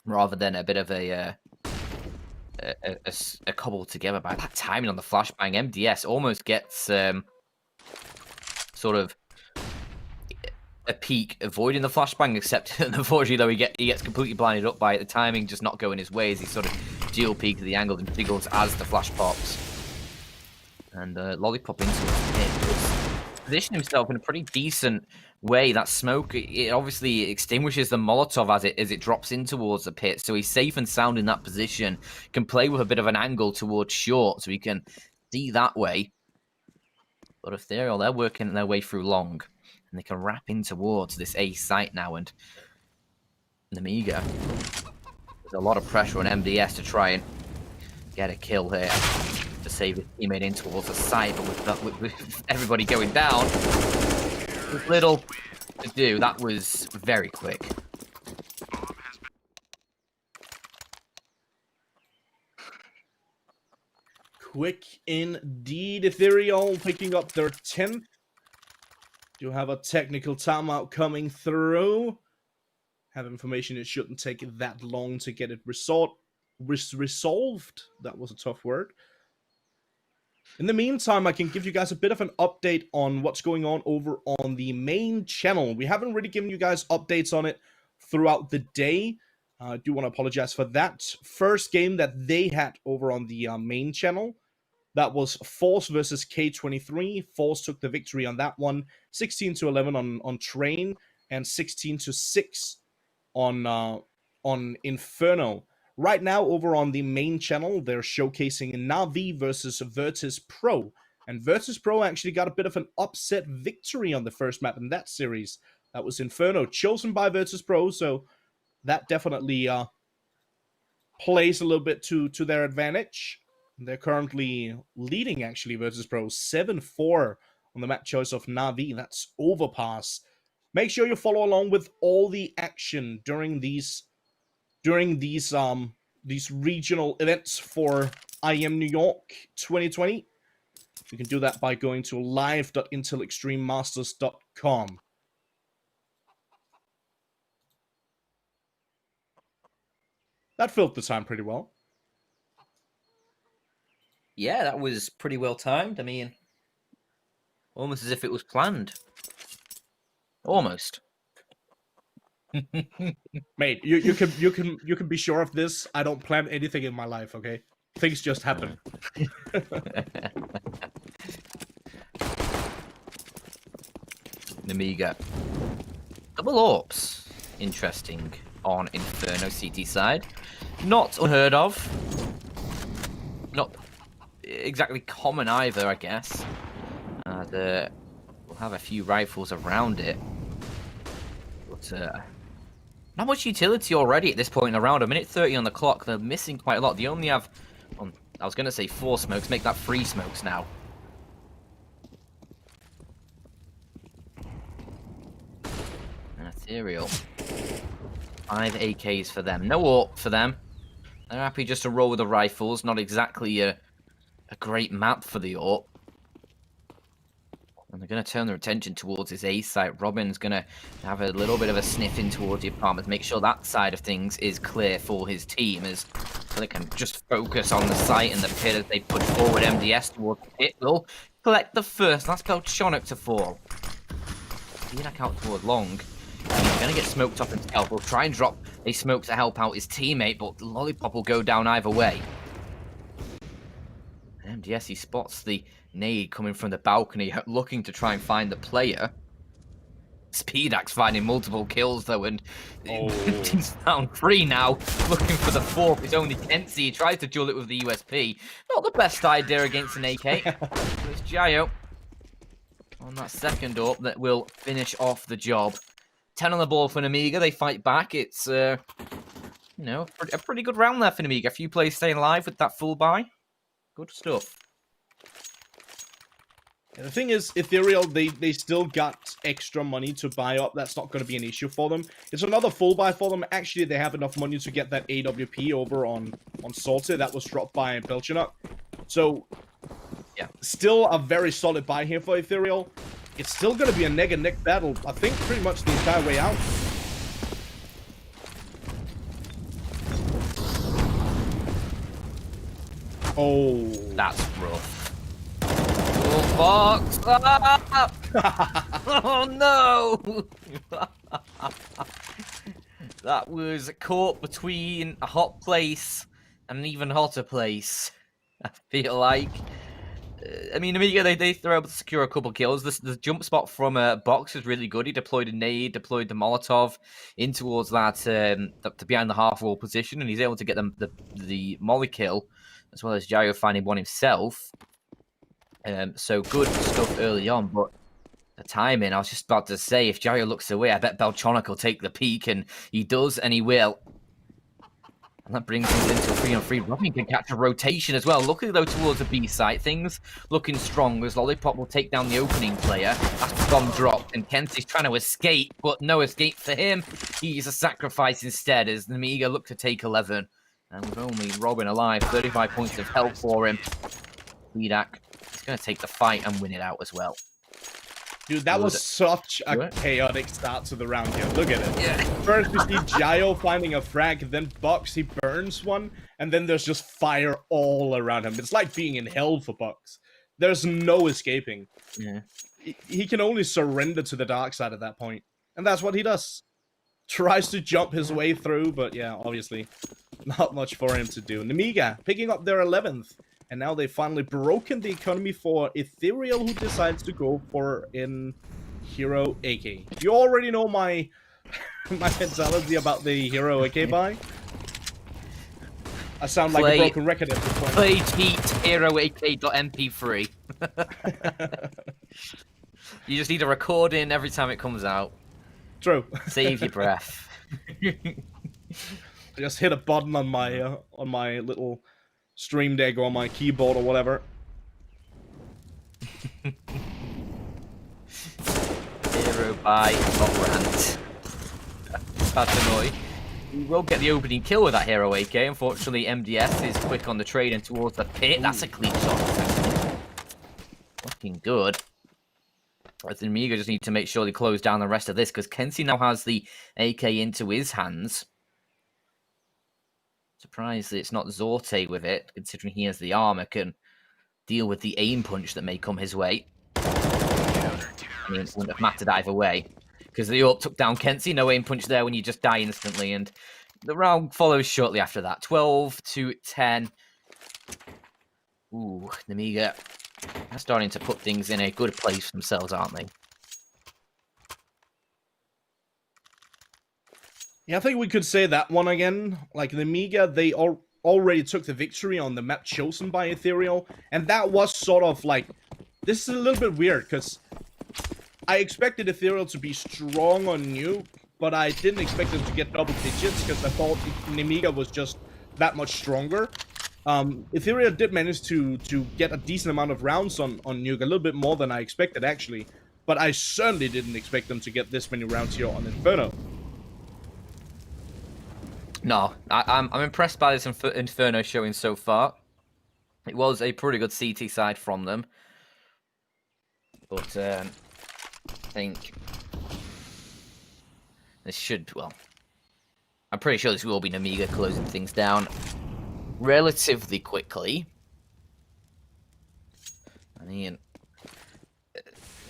rather than a bit of a cobble together buy. That timing on the flashbang, MDS almost gets sort of a peak avoiding the flashbang, except unfortunately though he gets completely blinded up by it. The timing just not going his way as he sort of dual peeks the angle and jiggles as the flash pops. And lollipop into it. Position himself in a pretty decent way. That smoke, it obviously extinguishes the Molotov as it drops in towards the pit, so he's safe and sound in that position. Can play with a bit of an angle towards short, so he can see that way. But Ethereal, they're working their way through long, and they can wrap in towards this A site now. And Nemiga, there's a lot of pressure on MDS to try and get a kill here to save his teammate in towards the site, but with everybody going down, there's little to do. That was very quick. Quick indeed. Ethereal picking up their 10th. Do have a technical timeout coming through. Have information it shouldn't take that long to get it resolved. That was a tough word. In the meantime, I can give you guys a bit of an update on what's going on over on the main channel. We haven't really given you guys updates on it throughout the day. I do want to apologize for that. First game that they had over on the main channel, that was Force versus K23. Force took the victory on that one, 16-11 on Train, and 16-6 on Inferno. Right now, over on the main channel, they're showcasing Na'Vi versus Virtus Pro. And Virtus Pro actually got a bit of an upset victory on the first map in that series. That was Inferno, chosen by Virtus.pro, so that definitely plays a little bit to their advantage. They're currently leading, actually, Virtus.pro 7-4 on the map choice of Na'Vi. That's Overpass. Make sure you follow along with all the action during these regional events for IEM New York 2020. You can do that by going to live.intelextrememasters.com. That filled the time pretty well. Yeah, that was pretty well timed. I mean, almost as if it was planned. Almost. Mate, you can be sure of this. I don't plan anything in my life, okay? Things just happen. Nemiga. Double AWPs. Interesting on Inferno CT side. Not unheard of. Not exactly common either, I guess. We'll have a few rifles around it. But not much utility already at this point in the round. A minute 30 on the clock. They're missing quite a lot. They only have, I was going to say 4 smokes. Make that 3 smokes now. And Ethereal. 5 AKs for them. No AWP for them. They're happy just to roll with the rifles. Not exactly a great map for the AWP. And they're going to turn their attention towards his A site. Robin's going to have a little bit of a sniff in towards the apartment, make sure that side of things is clear for his team, as they can just focus on the site and the pit as they push forward. MDS towards the pit will collect the first. That's Belchonic to fall. Vidak out toward long. He's going to get smoked up himself. He'll try and drop a smoke to help out his teammate, but Lollipop will go down either way. MDS, he spots the nade coming from the balcony, looking to try and find the player. Speedax finding multiple kills, though, and he's down 3 now, looking for the 4th. It's only Kenzie. He tries to duel it with the USP. Not the best idea against an AK. It's Jayo on that second AWP that will finish off the job. 10 on the ball for Nemiga. They fight back. It's, you know, a pretty good round there for Nemiga. A few plays staying alive with that full buy. Good stuff. And the thing is, Ethereal, they still got extra money to buy up. That's not going to be an issue for them. It's another full buy for them. Actually, they have enough money to get that AWP over on Salty. That was dropped by Belchonok. So, yeah, still a very solid buy here for Ethereal. It's still going to be a neck and neck battle, I think, pretty much the entire way out. Oh, that's rough. Oh, box up! Oh no! That was caught between a hot place and an even hotter place. I feel like. I mean, Nemiga, they're able to secure a couple kills. The jump spot from Box is really good. He deployed a nade, deployed the Molotov in towards that the behind the half wall position, and he's able to get them the molly kill, as well as Jayo finding one himself. So good stuff early on, but the timing, I was just about to say, if Jayo looks away, I bet Belchonic will take the peak, and he does, and he will. And that brings us into a 3-on-3. Robin can catch a rotation as well. Luckily, though, towards the B site, things looking strong as Lollipop will take down the opening player. That's the bomb dropped, and Kenzie's trying to escape, but no escape for him. He's a sacrifice instead as Nemiga look to take 11. And with only Robin alive, 35 points of health for him. Vidak is going to take the fight and win it out as well. Dude, that was such a chaotic start to the round here. Look at it. Yeah. First, we see Jayo finding a frag, then Box, he burns one, and then there's just fire all around him. It's like being in hell for Box. There's no escaping. Yeah. He can only surrender to the dark side at that point. And that's what he does. Tries to jump his way through, but yeah, obviously, not much for him to do. Nemiga picking up their 11th. And now they've finally broken the economy for Ethereal, who decides to go for an Hero AK. You already know my mentality about the Hero AK buy. I sound like a broken record at this point. Play cheat Hero AK.mp3. You just need a recording every time it comes out. True. Save your breath. I just hit a button on my little stream deck or on my keyboard or whatever. Hero by Rant. That's annoying. We will get the opening kill with that hero AK. Unfortunately, MDS is quick on the trade and towards the pit. That's a clean shot. Looking good. I think Nemiga just need to make sure they close down the rest of this because Kenzie now has the AK into his hands. Surprised that it's not Zorte with it, considering he has the armor, can deal with the aim punch that may come his way. I mean, it wouldn't have mattered either way, because the AWP took down Kenzie, no aim punch there when you just die instantly, and the round follows shortly after that. 12-10. Ooh, Nemiga are starting to put things in a good place for themselves, aren't they? Yeah, I think we could say that one again. Like, Nemiga, they already took the victory on the map chosen by Ethereal, and that was sort of like... This is a little bit weird, because I expected Ethereal to be strong on Nuke, but I didn't expect them to get double digits, because I thought Nemiga was just that much stronger. Ethereal did manage to get a decent amount of rounds on Nuke, a little bit more than I expected, actually. But I certainly didn't expect them to get this many rounds here on Inferno. No, I'm impressed by this Inferno showing so far. It was a pretty good CT side from them. But I think this should, well, I'm pretty sure this will be Nemiga closing things down relatively quickly. I mean,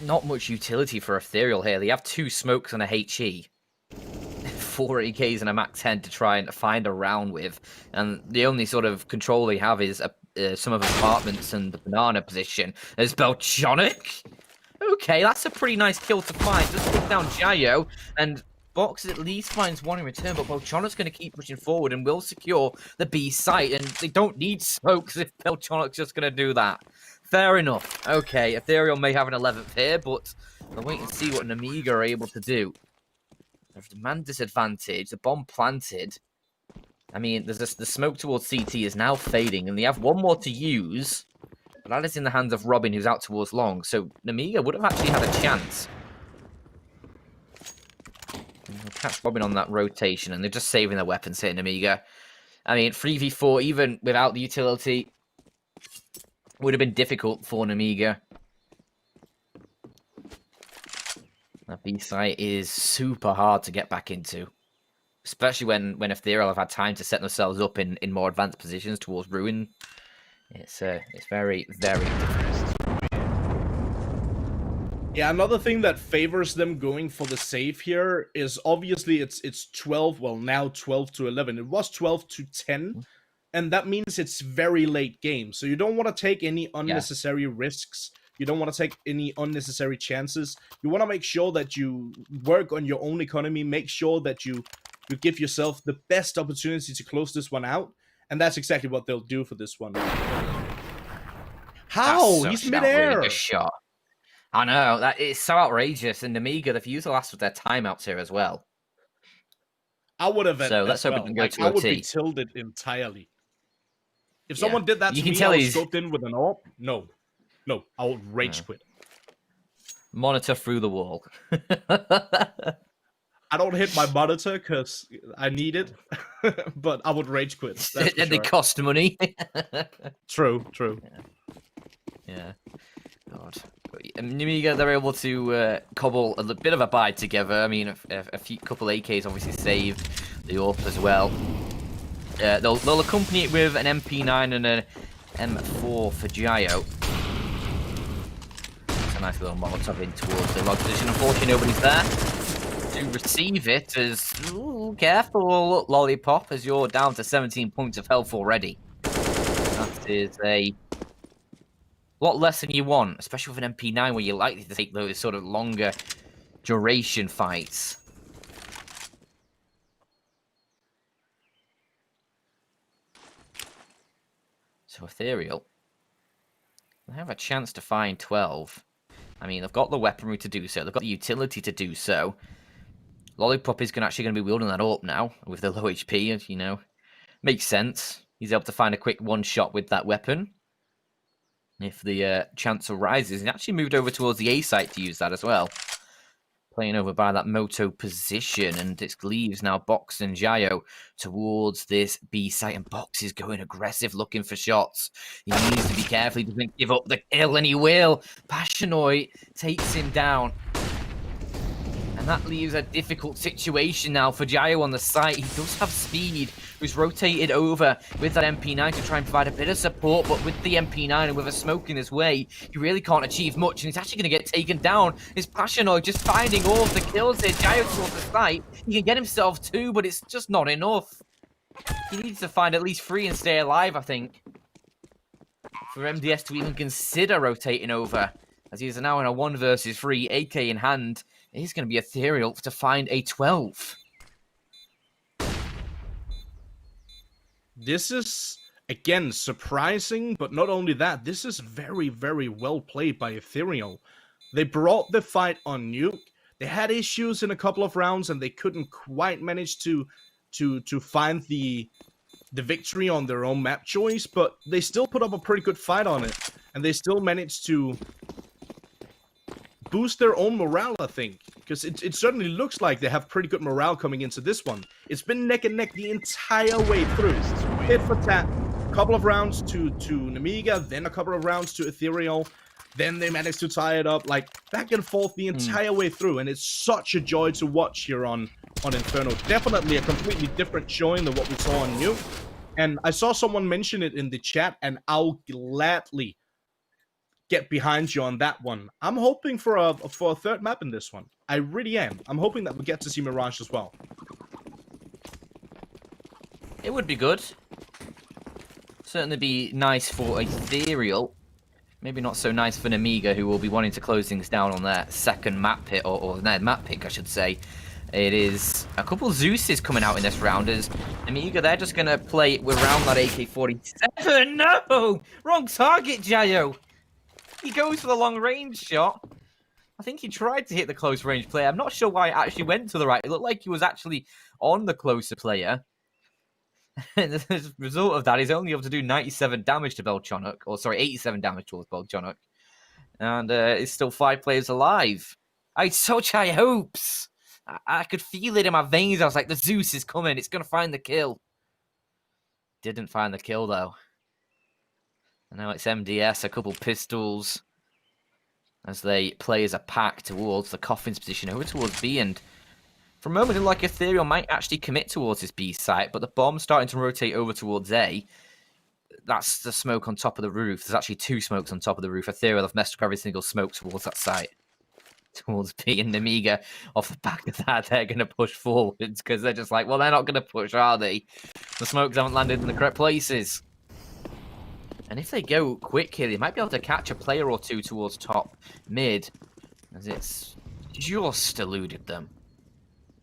not much utility for Ethereal here. They have 2 smokes and a HE. 4 AKs and a MAC-10 to try and find a round with, and the only sort of control they have is some of apartments and the banana position. There's Belchonic. Okay, that's a pretty nice kill to find. Just put down Jayo, and Box at least finds one in return, but Belchonic's going to keep pushing forward and will secure the B site, and they don't need smokes if Belchonic's just going to do that. Fair enough. Okay, Ethereal may have an 11th here, but we'll wait and see what Nemiga are able to do. There's the man disadvantage, the bomb planted. I mean, the smoke towards CT is now fading, and they have one more to use. But that is in the hands of Robin, who's out towards long. So Nemiga would have actually had a chance. They'll catch Robin on that rotation, and they're just saving their weapons here, Nemiga. I mean, 3v4, even without the utility, would have been difficult for Nemiga. That B site is super hard to get back into, especially when Ethereal have had time to set themselves up in more advanced positions towards Ruin. It's very, very difficult. Yeah, another thing that favors them going for the save here is obviously it's 12, well now 12-11. It was 12-10, and that means it's very late game. So you don't want to take any unnecessary risks. You don't want to take any unnecessary chances. You want to make sure that you work on your own economy. Make sure that you give yourself the best opportunity to close this one out. And that's exactly what they'll do for this one. How? He's midair. Really good shot. I know. That is so outrageous. And Nemiga, they've used the last of their timeouts here as well. I would have. So let's hope it can go to I OT. would be tilted entirely. If someone did that to me, tell I was scoped in with an AWP. No, I would rage quit. Monitor through the wall. I don't hit my monitor because I need it, but I would rage quit. And they cost money. True. Yeah. God. Nemiga, they're able to cobble a bit of a bite together. I mean, a couple AKs obviously saved the AWP as well. They'll accompany it with an MP9 and an M4 for Jayo. A nice little Molotov in towards the log position. Unfortunately, nobody's there to receive it. As careful, Lollipop, as you're down to 17 points of health already. That is a lot less than you want, especially with an MP9 where you're likely to take those sort of longer duration fights. So Ethereal, they have a chance to find 12. I mean, they've got the weaponry to do so. They've got the utility to do so. Lollipop is actually going to be wielding that up now with the low HP, you know. Makes sense. He's able to find a quick one-shot with that weapon. If the chance arises. He actually moved over towards the A site to use that as well. Playing over by that Moto position, and it leaves now Box and Jayo towards this B site, and Box is going aggressive, looking for shots. He needs to be careful, he doesn't give up the kill, and he will. Passionoi takes him down. And that leaves a difficult situation now for Jayo on the site. He does have speed, who's rotated over with that MP9 to try and provide a bit of support, but with the MP9 and with a smoke in his way, he really can't achieve much, and he's actually going to get taken down. His Passionoi just finding all of the kills here. Jayo towards the site. He can get himself 2, but it's just not enough. He needs to find at least 3 and stay alive, I think, for MDS to even consider rotating over, as he is now in a 1 versus 3, AK in hand. It is going to be Ethereal to find a 12. This is, again, surprising, but not only that, this is very, very well played by Ethereal. They brought the fight on Nuke. They had issues in a couple of rounds, and they couldn't quite manage to find the victory on their own map choice, but they still put up a pretty good fight on it, and they still managed to boost their own morale, I think, because it certainly looks like they have pretty good morale coming into this one. It's been neck and neck the entire way through. Hit for tat, a couple of rounds to Nemiga, then a couple of rounds to Ethereal, then they managed to tie it up, like, back and forth the entire way through, and it's such a joy to watch here on Inferno. Definitely a completely different showing than what we saw on Nuke, and I saw someone mention it in the chat, and I'll gladly get behind you on that one. I'm hoping for a third map in this one. I really am. I'm hoping that we get to see Mirage as well. It would be good. Certainly be nice for Ethereal. Maybe not so nice for Nemiga, who will be wanting to close things down on their second map pick, or their map pick, I should say. It is a couple Zeuses coming out in this round, as Nemiga, they're just going to play around that AK-47. No! Wrong target, Jayo! He goes for the long-range shot. I think he tried to hit the close-range player. I'm not sure why it actually went to the right. It looked like he was actually on the closer player. And as a result of that, he's only able to do 97 damage to Belchonok. Or, sorry, 87 damage towards Belchonok. And it's still 5 players alive. I had such high hopes. I could feel it in my veins. I was like, the Zeus is coming. It's going to find the kill. Didn't find the kill, though. And now it's MDS, a couple pistols, as they play as a pack towards the Coffin's position, over towards B. And for a moment, it looked like Ethereal might actually commit towards this B site, but the bomb's starting to rotate over towards A. That's the smoke on top of the roof. There's actually 2 smokes on top of the roof. Ethereal have messed up every single smoke towards that site. Towards B, and Nemiga, off the back of that, they're going to push forwards, because they're just like, well, they're not going to push, are they? The smokes haven't landed in the correct places. And if they go quick here, they might be able to catch a player or 2 towards top mid, as it's just eluded them.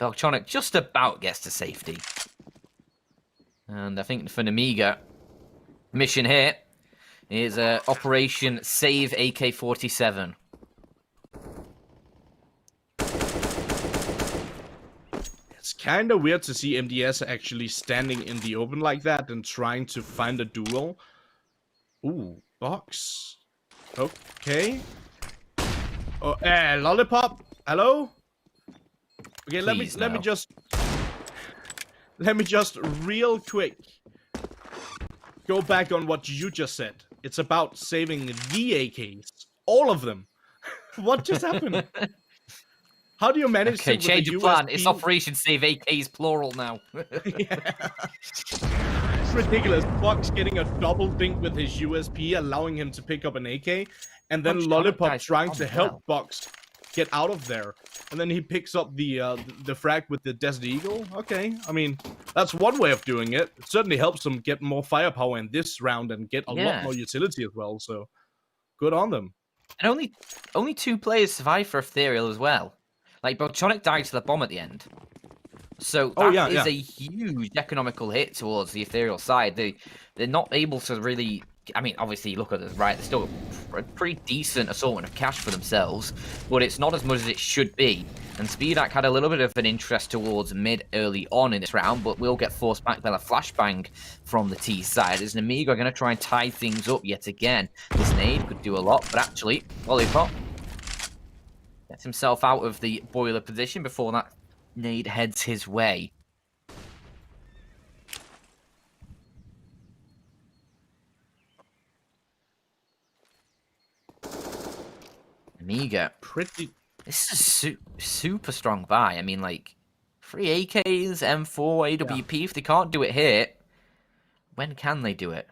Belchonok just about gets to safety. And I think for Nemiga, mission here is Operation Save AK-47. It's kind of weird to see MDS actually standing in the open like that and trying to find a duel. Ooh, Box. Okay. Oh, Lollipop. Hello. Okay, let me just real quick go back on what you just said. It's about saving the AKs, all of them. What just happened? How do you manage to change your plan? It's Operation Save AKs plural now. Yeah. It's ridiculous. Box getting a double dink with his USP, allowing him to pick up an AK, and then Lollipop trying to help Box get out of there. And then he picks up the frag with the Desert Eagle. Okay, I mean, that's one way of doing it. It certainly helps them get more firepower in this round and get a lot more utility as well, so good on them. And only 2 players survived for Ethereal as well. Like, Belchonok died to the bomb at the end. So Oh, that yeah, is a huge economical hit towards the Ethereal side. They're not able to really. I mean, obviously, look at this, right? They're still a pretty decent assortment of cash for themselves, but it's not as much as it should be. And Speedak had a little bit of an interest towards mid early on in this round, but will get forced back by the flashbang from the T side. As Nemiga are going to try and tie things up yet again. This nade could do a lot, but actually, Lollipop gets himself out of the boiler position before that nade heads his way. Nemiga. Pretty. This is a super strong buy. I mean, like, 3 AKs, M4, AWP. If they can't do it here, when can they do it?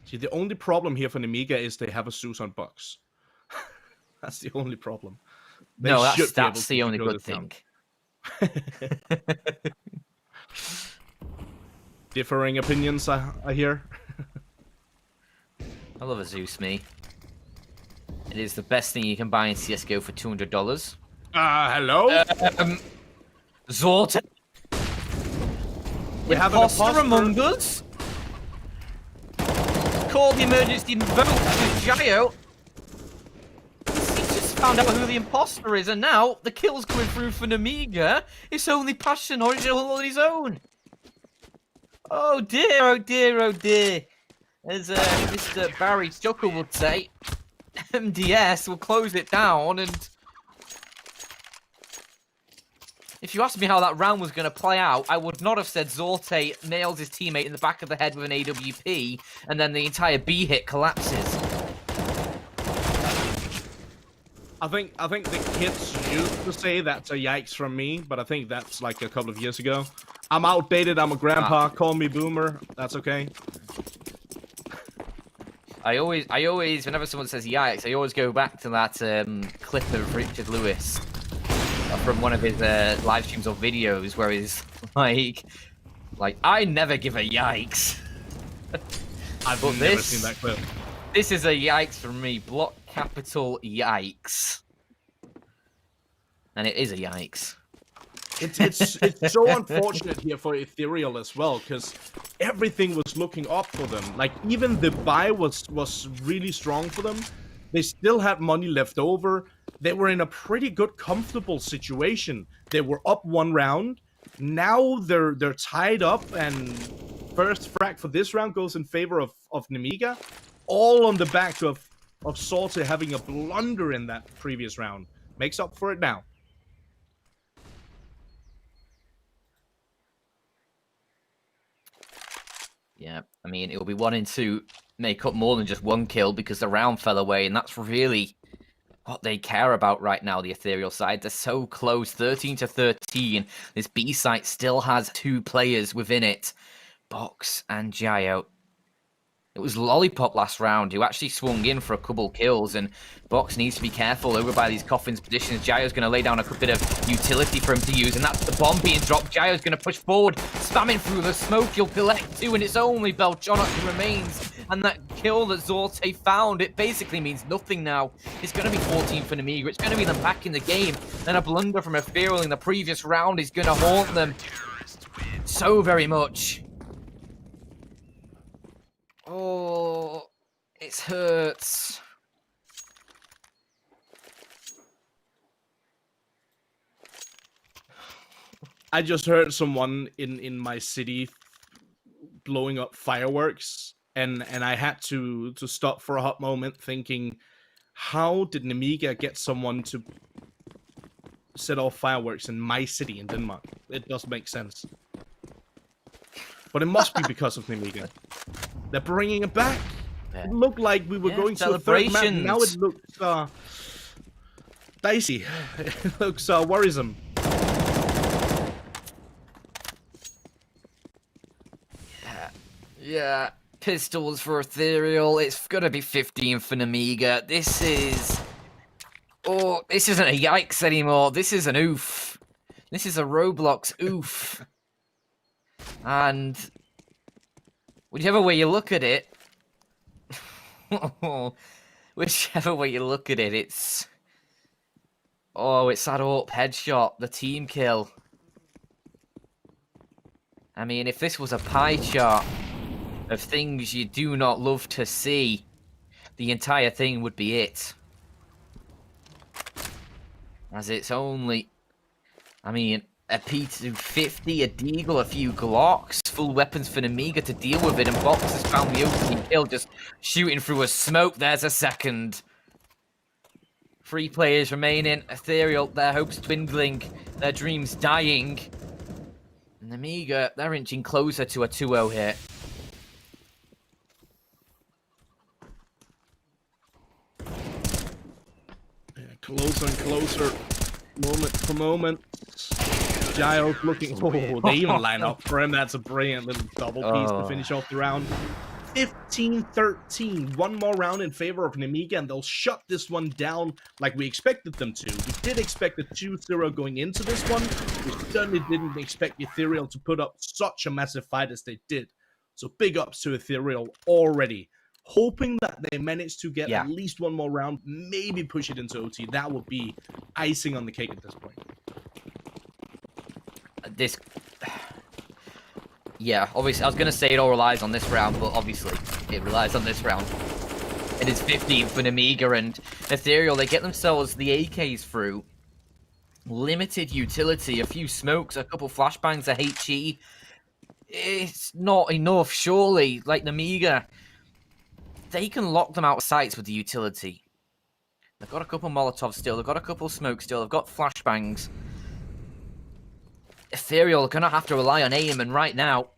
See, the only problem here for Nemiga is they have a Zeus on box. That's the only problem. They No, should be able that's to the only secure good this round. thing. Differing opinions, I hear. I love a Zeus, me. It is the best thing you can buy in CSGO for $200. Hello? Zorta. We have an Imposter imposter among us. Call the emergency vote to Jayo. He just found out who the imposter is, and now the kill's coming through for Nemiga. It's only Passion Original on his own. Oh dear, oh dear, oh dear. As Mr. Barry Chuckle would say, MDS will close it down, and if you asked me how that round was going to play out, I would not have said Zorte nails his teammate in the back of the head with an AWP, and then the entire B hit collapses. I think the kids used to say that's a yikes from me, but I think that's like a couple of years ago. I'm outdated, I'm a grandpa, call me boomer, that's okay. I always, whenever someone says yikes, I always go back to that clip of Richard Lewis from one of his live streams or videos where he's like, I never give a yikes. I've never seen that clip. This is a yikes from me. Block capital yikes. And it is a yikes. It's so unfortunate here for Ethereal as well, because everything was looking up for them. Like, even the buy was really strong for them. They still had money left over. They were in a pretty good, comfortable situation. They were up one round. Now they're tied up, and first frag for this round goes in favor of Nemiga. All on the back of Salty having a blunder in that previous round. Makes up for it now. Yeah, I mean, it'll be wanting to make up more than just one kill because the round fell away, and that's really what they care about right now, the Ethereal side. They're so close, 13-13. This B site still has 2 players within it, Box and Jayo. It was Lollipop last round who actually swung in for a couple kills, and Box needs to be careful over by these coffins positions. Jayo's going to lay down a bit of utility for him to use, and that's the bomb being dropped. Jayo's going to push forward, spamming through the smoke. He'll collect 2, and it's only Belchonok who remains. And that kill that Zorte found, it basically means nothing now. It's going to be 14 for Nemiga. It's going to be them back in the game. And a blunder from Ethereal in the previous round is going to haunt them so very much. Oh, it hurts. I just heard someone in my city blowing up fireworks, and I had to stop for a hot moment thinking, how did Nemiga get someone to set off fireworks in my city in Denmark? It doesn't make sense. But it must be because of Nemiga. They're bringing it back. Yeah. It looked like we were going to a third map. Now it looks dicey. It looks worrisome. Yeah. Pistols for Ethereal. It's gonna be 15 for Nemiga. This is... Oh, this isn't a yikes anymore. This is an oof. This is a Roblox oof. And... whichever way you look at it... whichever way you look at it, it's... Oh, it's that up headshot, the team kill. I mean, if this was a pie chart of things you do not love to see, the entire thing would be it. As it's only, I mean, a P250, a Deagle, a few Glocks, full weapons for Nemiga to deal with it, and Box has found the opening kill, just shooting through a smoke. There's a second. 3 players remaining. Ethereal, their hopes dwindling, their dreams dying. And Nemiga, they're inching closer to a 2-0 hit. Yeah, closer and closer, moment for moment. Giles looking. Oh, they even line up for him. That's a brilliant little double piece to finish off the round. 15-13. One more round in favor of Nemiga, and they'll shut this one down like we expected them to. We did expect a 2-0 going into this one. We certainly didn't expect Ethereal to put up such a massive fight as they did. So big ups to Ethereal already. Hoping that they manage to get at least one more round, maybe push it into OT. That would be icing on the cake at this point. Yeah, obviously, I was going to say it all relies on this round, but obviously, it relies on this round. It is 15 for Nemiga, and Ethereal, they get themselves the AKs through. Limited utility, a few smokes, a couple flashbangs, a HE. It's not enough, surely. Like Nemiga, they can lock them out of sights with the utility. They've got a couple Molotovs still, they've got a couple smokes still, they've got flashbangs. Ethereal are going to have to rely on IEM, and right now,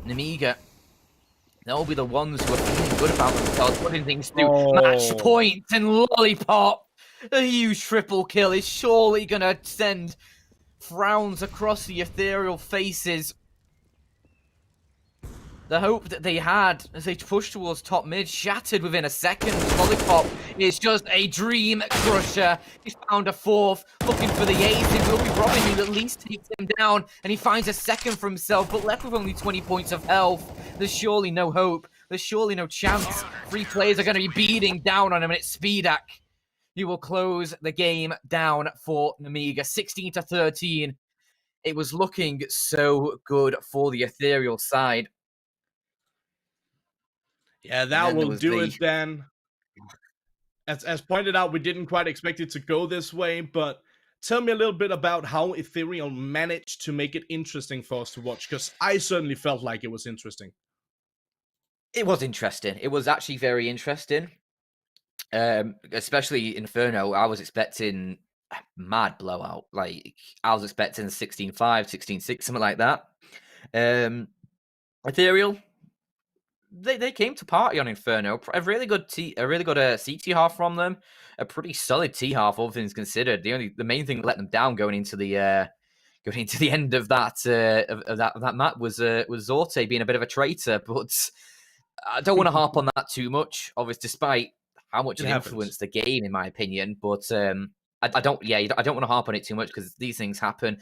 Nemiga, they'll be the ones who are feeling good about themselves, putting things through. Match point and Lollipop. A huge triple kill is surely going to send frowns across the Ethereal faces. The hope that they had as they pushed towards top mid shattered within a second. Lollipop is just a dream crusher. He's found a 4th, looking for the ace. It will be Robin who at least takes him down, and he finds a 2nd for himself, but left with only 20 points of health. There's surely no hope. There's surely no chance. 3 players are going to be beating down on him, and it's Speedak. He will close the game down for Nemiga. 16-13. It was looking so good for the Ethereal side. Yeah, that will do it then. As pointed out, we didn't quite expect it to go this way, but tell me a little bit about how Ethereal managed to make it interesting for us to watch, because I certainly felt like it was interesting. It was interesting. It was actually very interesting. Especially Inferno, I was expecting a mad blowout. Like, I was expecting 16-5, 16-6, something like that. Ethereal, they came to party on Inferno. A really good CT half from them. A pretty solid T half, all things considered. The main thing that let them down going into the end of that map was Zorte being a bit of a traitor. But I don't want to harp on that too much. Obviously, despite how much it influenced the game, in my opinion. But I don't want to harp on it too much because these things happen.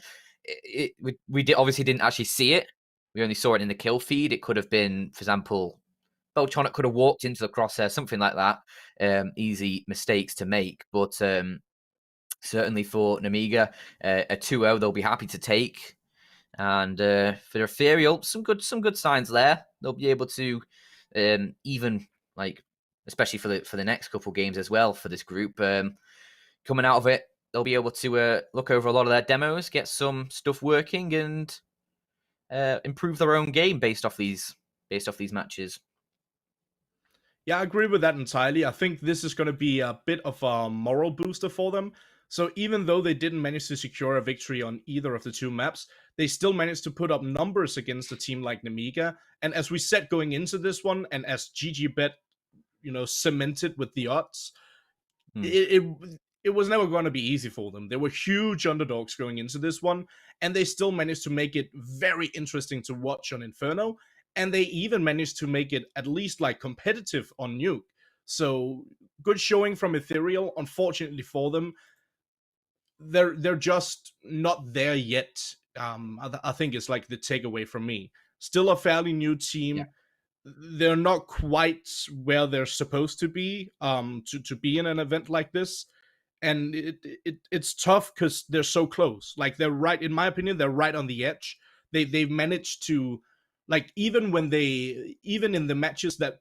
We obviously didn't actually see it. We only saw it in the kill feed. It could have been, for example, Beltronic could have walked into the crosshair, something like that. Easy mistakes to make. But certainly for Nemiga, a 2-0 they'll be happy to take. And for Ethereal, some good signs there. They'll be able to even, like, especially for the next couple games as well for this group, coming out of it, they'll be able to look over a lot of their demos, get some stuff working, and improve their own game based off these matches. Yeah, I agree with that entirely. I think this is going to be a bit of a moral booster for them. So even though they didn't manage to secure a victory on either of the 2 maps, they still managed to put up numbers against a team like Nemiga. And as we said going into this one, and as GGBet, cemented with the odds, it was never going to be easy for them. They were huge underdogs going into this one, and they still managed to make it very interesting to watch on Inferno. And they even managed to make it at least like competitive on Nuke. So good showing from Ethereal. Unfortunately for them, they're just not there yet. I think it's like the takeaway from me. Still a fairly new team. Yeah. They're not quite where they're supposed to be to be in an event like this. and it's tough because they're so close. Like they're right, in my opinion, they're right on the edge. They've managed to, like, even in the matches that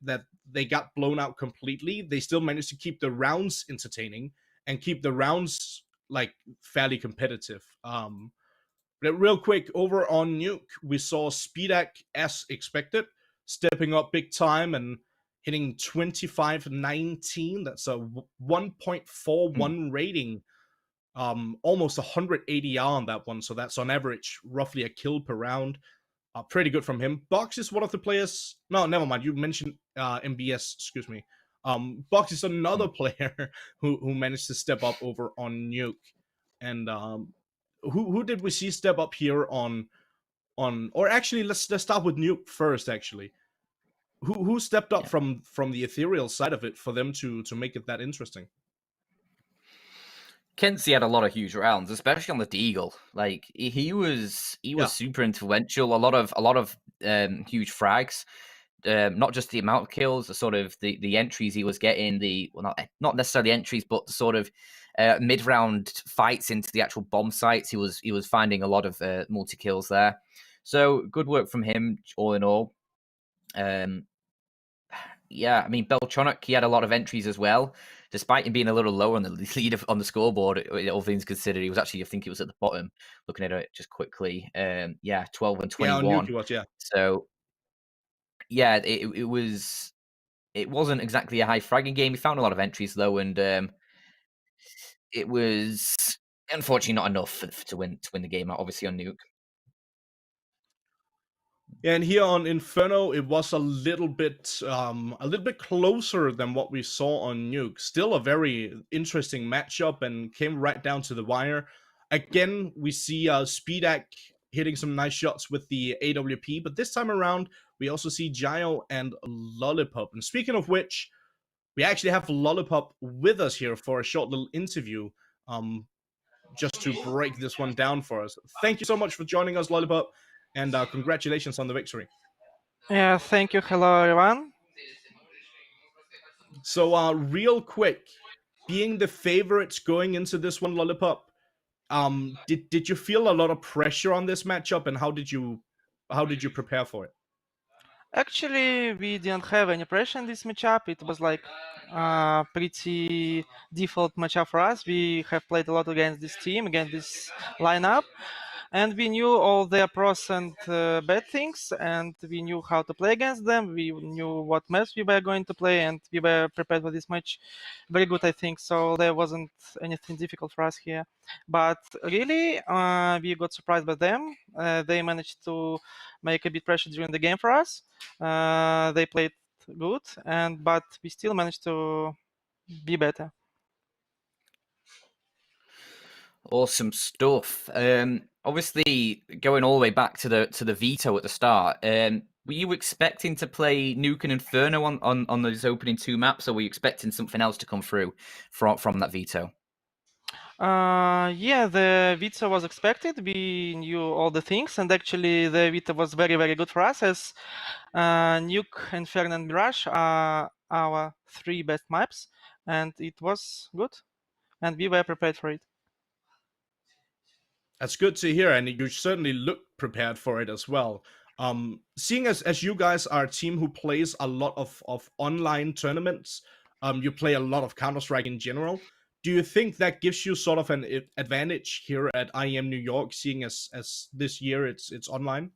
they got blown out completely, they still managed to keep the rounds entertaining and keep the rounds like fairly competitive. But real quick, over on Nuke, we saw Speedak as expected, stepping up big time and hitting 25-19. That's a 1.41 rating, almost 180 on that one. So that's on average roughly a kill per round. Pretty good from him. Box is one of the players. No, never mind. You mentioned MBS. Excuse me. Box is another player who managed to step up over on Nuke, and who did we see step up here on? Or actually, let's start with Nuke first. Actually, who stepped up from the Ethereal side of it for them to make it that interesting? Kenzie had a lot of huge rounds, especially on the Deagle. Like he was super influential. A lot of huge frags. Not just the amount of kills, the sort of the entries he was getting. Not necessarily entries, but the sort of mid round fights into the actual bomb sites. He was finding a lot of multi kills there. So good work from him, all in all. Yeah, I mean, Beltronic, he had a lot of entries as well. Despite him being a little lower on the lead on the scoreboard, all things considered, he was actually, I think he was at the bottom, looking at it just quickly. 12 and 21. Yeah, on Nuke he was, yeah. So, yeah, it wasn't exactly a high fragging game. He found a lot of entries, though, and it was unfortunately not enough to win the game, obviously, on Nuke. Yeah, and here on Inferno, it was a little bit closer than what we saw on Nuke. Still a very interesting matchup and came right down to the wire. Again, we see Speedak hitting some nice shots with the AWP, but this time around, we also see Gio and Lollipop. And speaking of which, we actually have Lollipop with us here for a short little interview, just to break this one down for us. Thank you so much for joining us, Lollipop, and congratulations on the victory. Yeah, thank you. Hello, everyone. So, real quick, being the favorites going into this one, Lollipop, did you feel a lot of pressure on this matchup, and how did you prepare for it? Actually, we didn't have any pressure in this matchup. It was like pretty default matchup for us. We have played a lot against this team, against this lineup, and we knew all their pros and bad things, and we knew how to play against them. We knew what maps we were going to play, and we were prepared for this match very good, I think. So there wasn't anything difficult for us here. But really, we got surprised by them. They managed to make a bit pressure during the game for us. They played good, but we still managed to be better. Awesome stuff. Obviously, going all the way back to the veto at the start, were you expecting to play Nuke and Inferno on those opening two maps, or were you expecting something else to come through from that veto? Yeah, the veto was expected. We knew all the things, and actually the veto was very, very good for us, as Nuke, Inferno, and Mirage are our three best maps, and it was good, and we were prepared for it. That's good to hear, and you certainly look prepared for it as well. Seeing as you guys are a team who plays a lot of online tournaments, you play a lot of Counter-Strike in general. Do you think that gives you sort of an advantage here at IEM New York, seeing as this year it's online?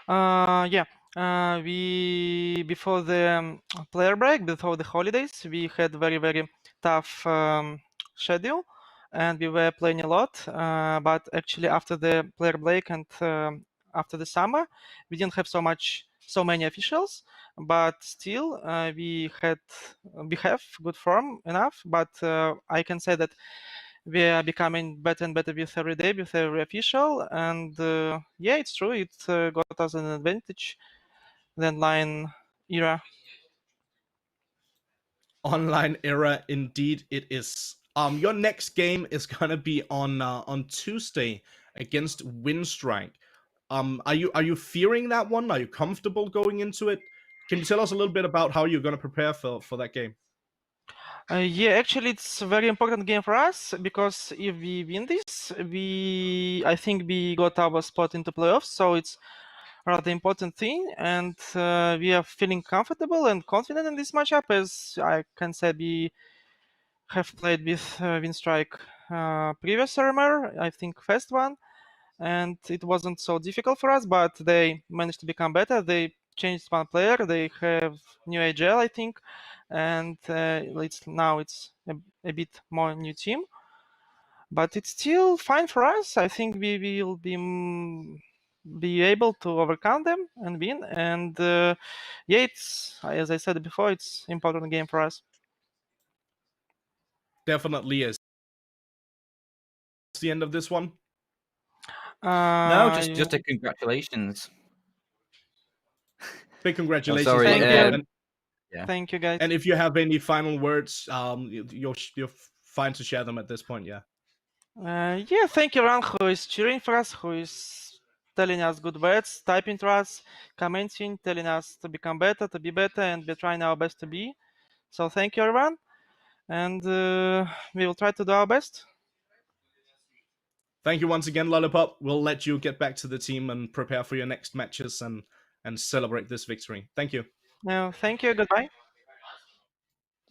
Yeah. We before the player break, before the holidays, we had very, very tough schedule, and we were playing a lot. But actually, after the player break and after the summer, we didn't have so many officials. But still, we have good form enough. But I can say that we are becoming better and better with every day, with every official. And yeah, it's true. It got us an advantage. The online era. Online era, indeed it is. Your next game is gonna be on Tuesday against Windstrike. Are you fearing that one? Are you comfortable going into it? Can you tell us a little bit about how you're gonna prepare for that game? Yeah, actually, it's a very important game for us because if we win this, I think we got our spot into playoffs. So it's rather important thing, and we are feeling comfortable and confident in this matchup. As I can say, we have played with Winstrike previous RMR, I think first one, and it wasn't so difficult for us. But they managed to become better. They changed one player. They have new AGL, I think, and it's a bit more new team. But it's still fine for us. I think we will be able to overcome them and win. And yeah, it's, as I said before, it's important game for us. Definitely is. The end of this one. No, just a congratulations. Big congratulations. sorry. Thank you. Yeah. Thank you, guys. And if you have any final words, you're fine to share them at this point. Yeah. Yeah, thank you, everyone who is cheering for us, who is telling us good words, typing to us, commenting, telling us to become better, to be better, and we're trying our best to be. So thank you, everyone, and we will try to do our best. Thank you once again, Lollipop. We'll let you get back to the team and prepare for your next matches and celebrate this victory. Thank you. No, thank you. Goodbye.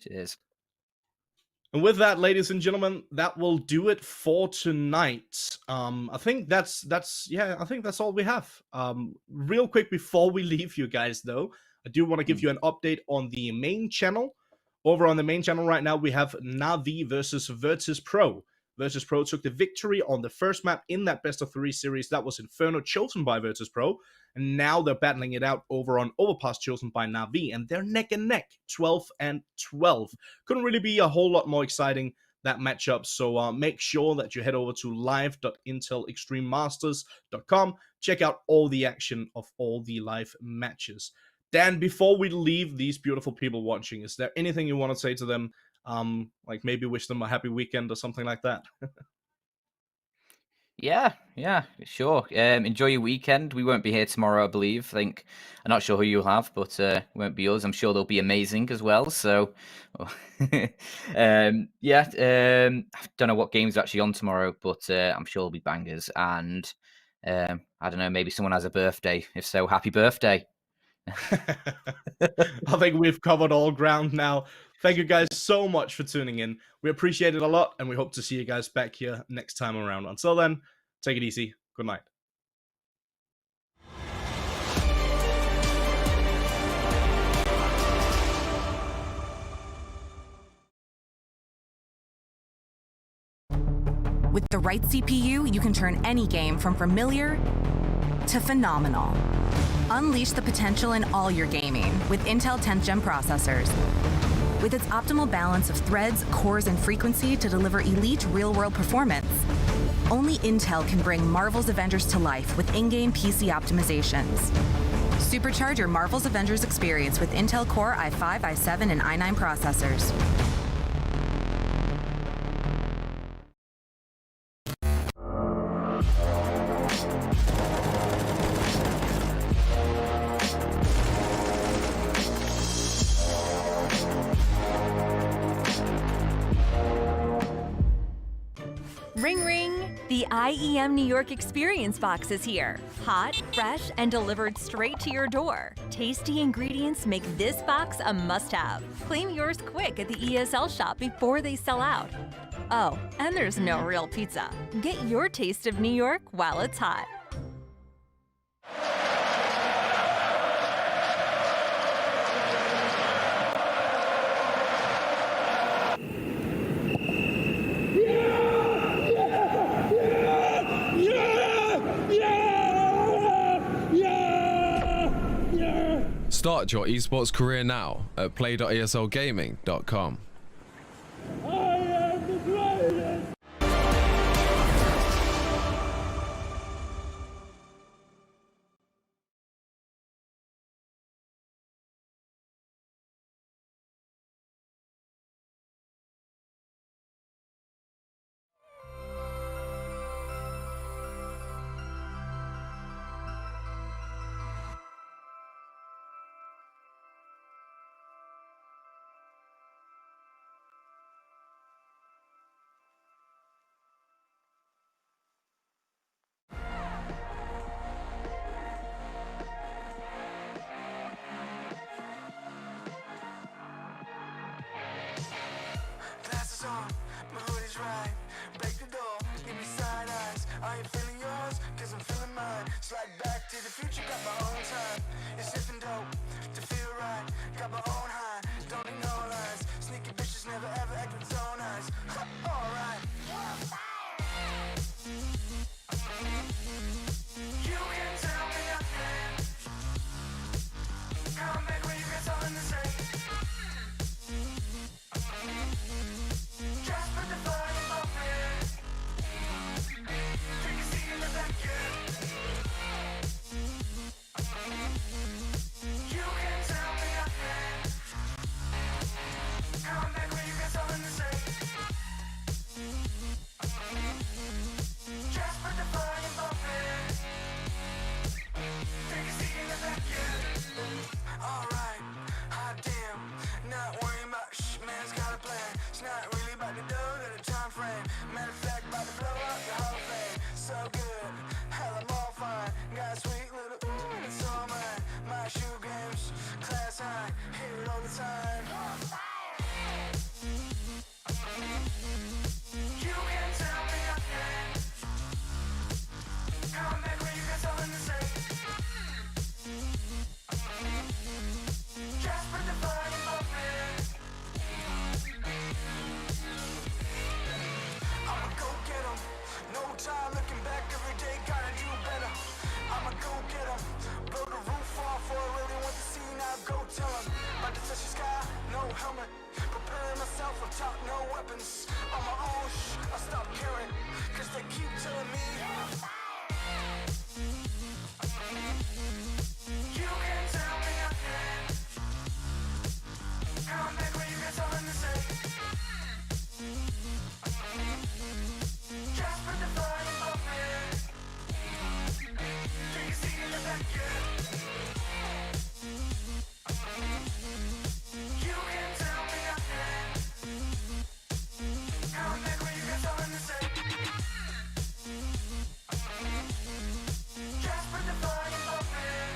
Cheers. And with that, ladies and gentlemen, that will do it for tonight. I think that's all we have. Real quick before we leave you guys, though, I do want to give you an update on the main channel. Over on the main channel right now, we have Navi versus Virtus Pro. Virtus Pro took the victory on the first map in that best of 3 series. That was Inferno, chosen by Virtus Pro. And now they're battling it out over on Overpass, chosen by Navi. And they're neck and neck, 12 and 12. Couldn't really be a whole lot more exciting, that matchup. So make sure that you head over to live.intelextrememasters.com. Check out all the action of all the live matches. Dan, before we leave these beautiful people watching, is there anything you want to say to them? Like maybe wish them a happy weekend or something like that. Yeah, sure. Enjoy your weekend. We won't be here tomorrow, I believe. I'm not sure who you'll have, but it won't be us. I'm sure they'll be amazing as well. So, I don't know what games are actually on tomorrow, but I'm sure they'll be bangers. And I don't know, maybe someone has a birthday. If so, happy birthday. I think we've covered all ground now. Thank you guys so much for tuning in. We appreciate it a lot, and we hope to see you guys back here next time around. Until then, take it easy. Good night. With the right CPU, you can turn any game from familiar to phenomenal. Unleash the potential in all your gaming with Intel 10th Gen processors. With its optimal balance of threads, cores, and frequency to deliver elite real-world performance. Only Intel can bring Marvel's Avengers to life with in-game PC optimizations. Supercharge your Marvel's Avengers experience with Intel Core i5, i7, and i9 processors. Ring ring! The IEM New York Experience Box is here. Hot, fresh, and delivered straight to your door. Tasty ingredients make this box a must-have. Claim yours quick at the ESL shop before they sell out. Oh, and there's no real pizza. Get your taste of New York while it's hot. Start your esports career now at play.eslgaming.com. I ain't feeling yours, cause I'm feeling mine. Slide back to the future, got my own time. It's sniffing dope to feel right. Got my own high, don't need no lines. Sneaky bitches never ever act with own eyes. Alright. You can tell me nothing. Come back when you got something to say. Just put the volume bumping. Take a seat in the back, yeah. You can tell me nothing. Come back when you got something to say. Just put the volume bumping. Take a seat in the back, yeah. Alright, hot damn. Not worrying about man's got a plan. It's not really about the dough, got a time frame. Matter of fact, about to blow up the whole thing. So good, hell I'm all fine. Got a sweet little ooh, and it's all mine. My shoe games, class high, hear it all the time. You can tell me nothing. Come back when you got something to say. Just put the volume bumping. I'ma go get 'em. No time looking back, every day gotta do better. I'ma go get 'em. Blow the roof off or I really want to see, now go tell 'em. About to touch the sky, no helmet. Preparing myself on top, no weapons. On my own, I stop caring. Cause they keep telling me you can tell me nothing. Come back when you got something to say. Just put the volume bumping. Take a seat in the back, yeah. You can tell me nothing. Come back when you got something to say. Just put the volume bumping.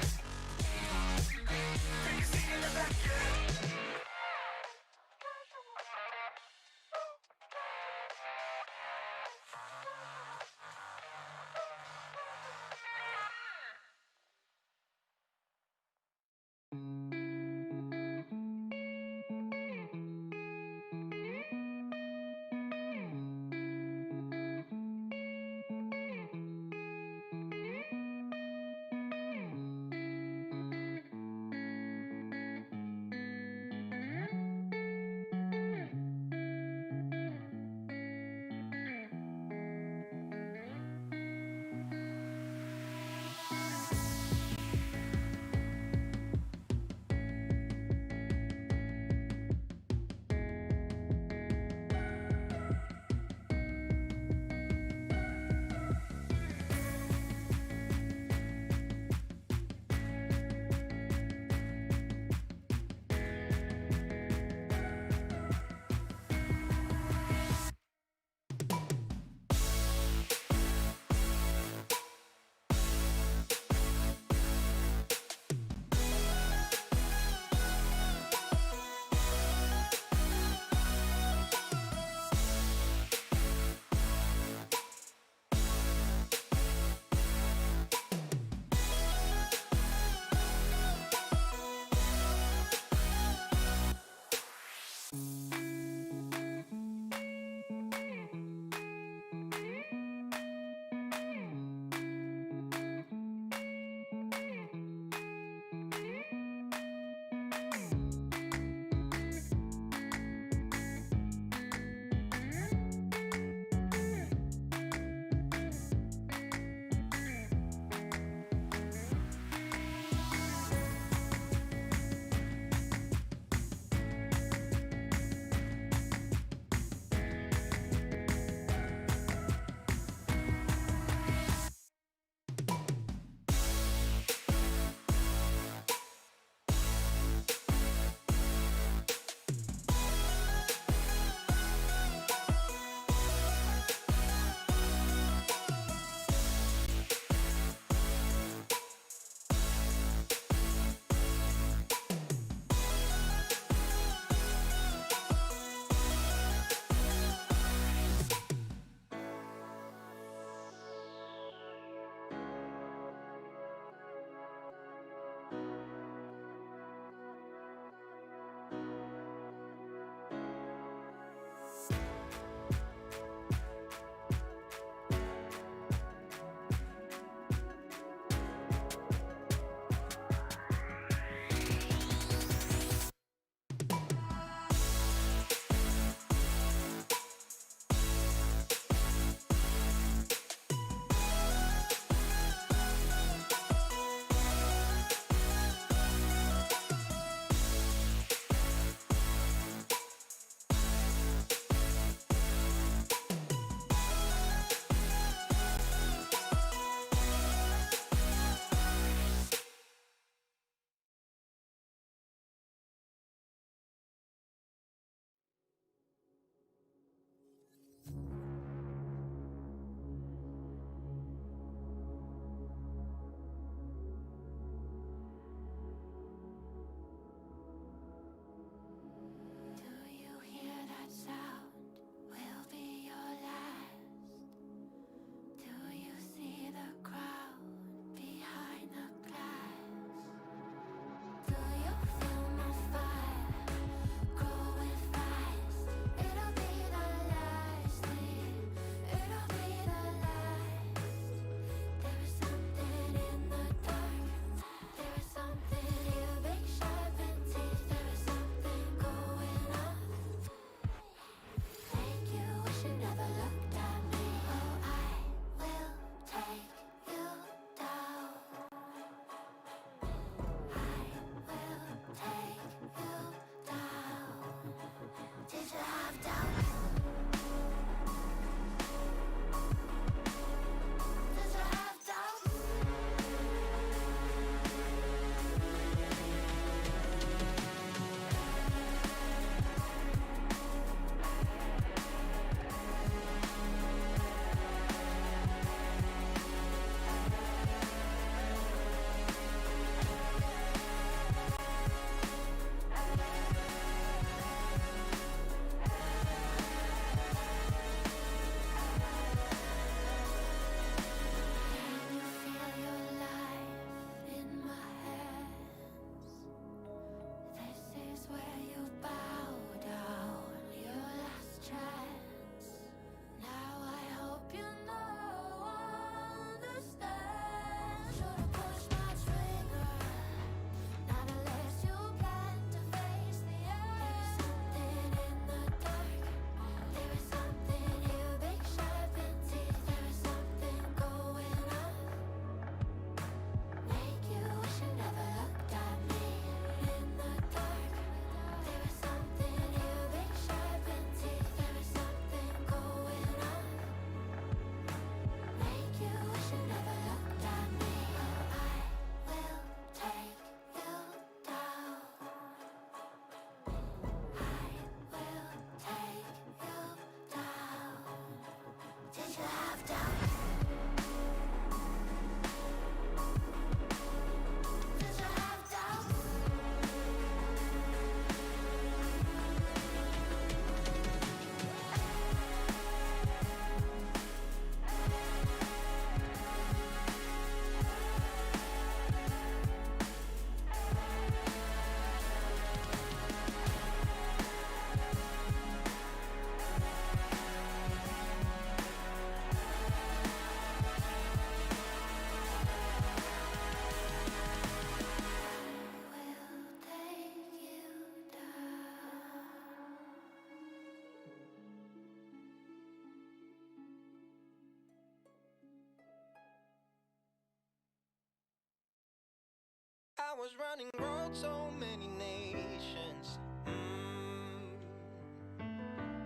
was running road so many nations.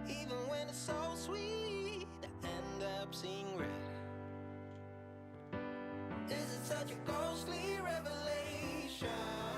Even when it's so sweet, I end up seeing red. Is it such a ghostly revelation?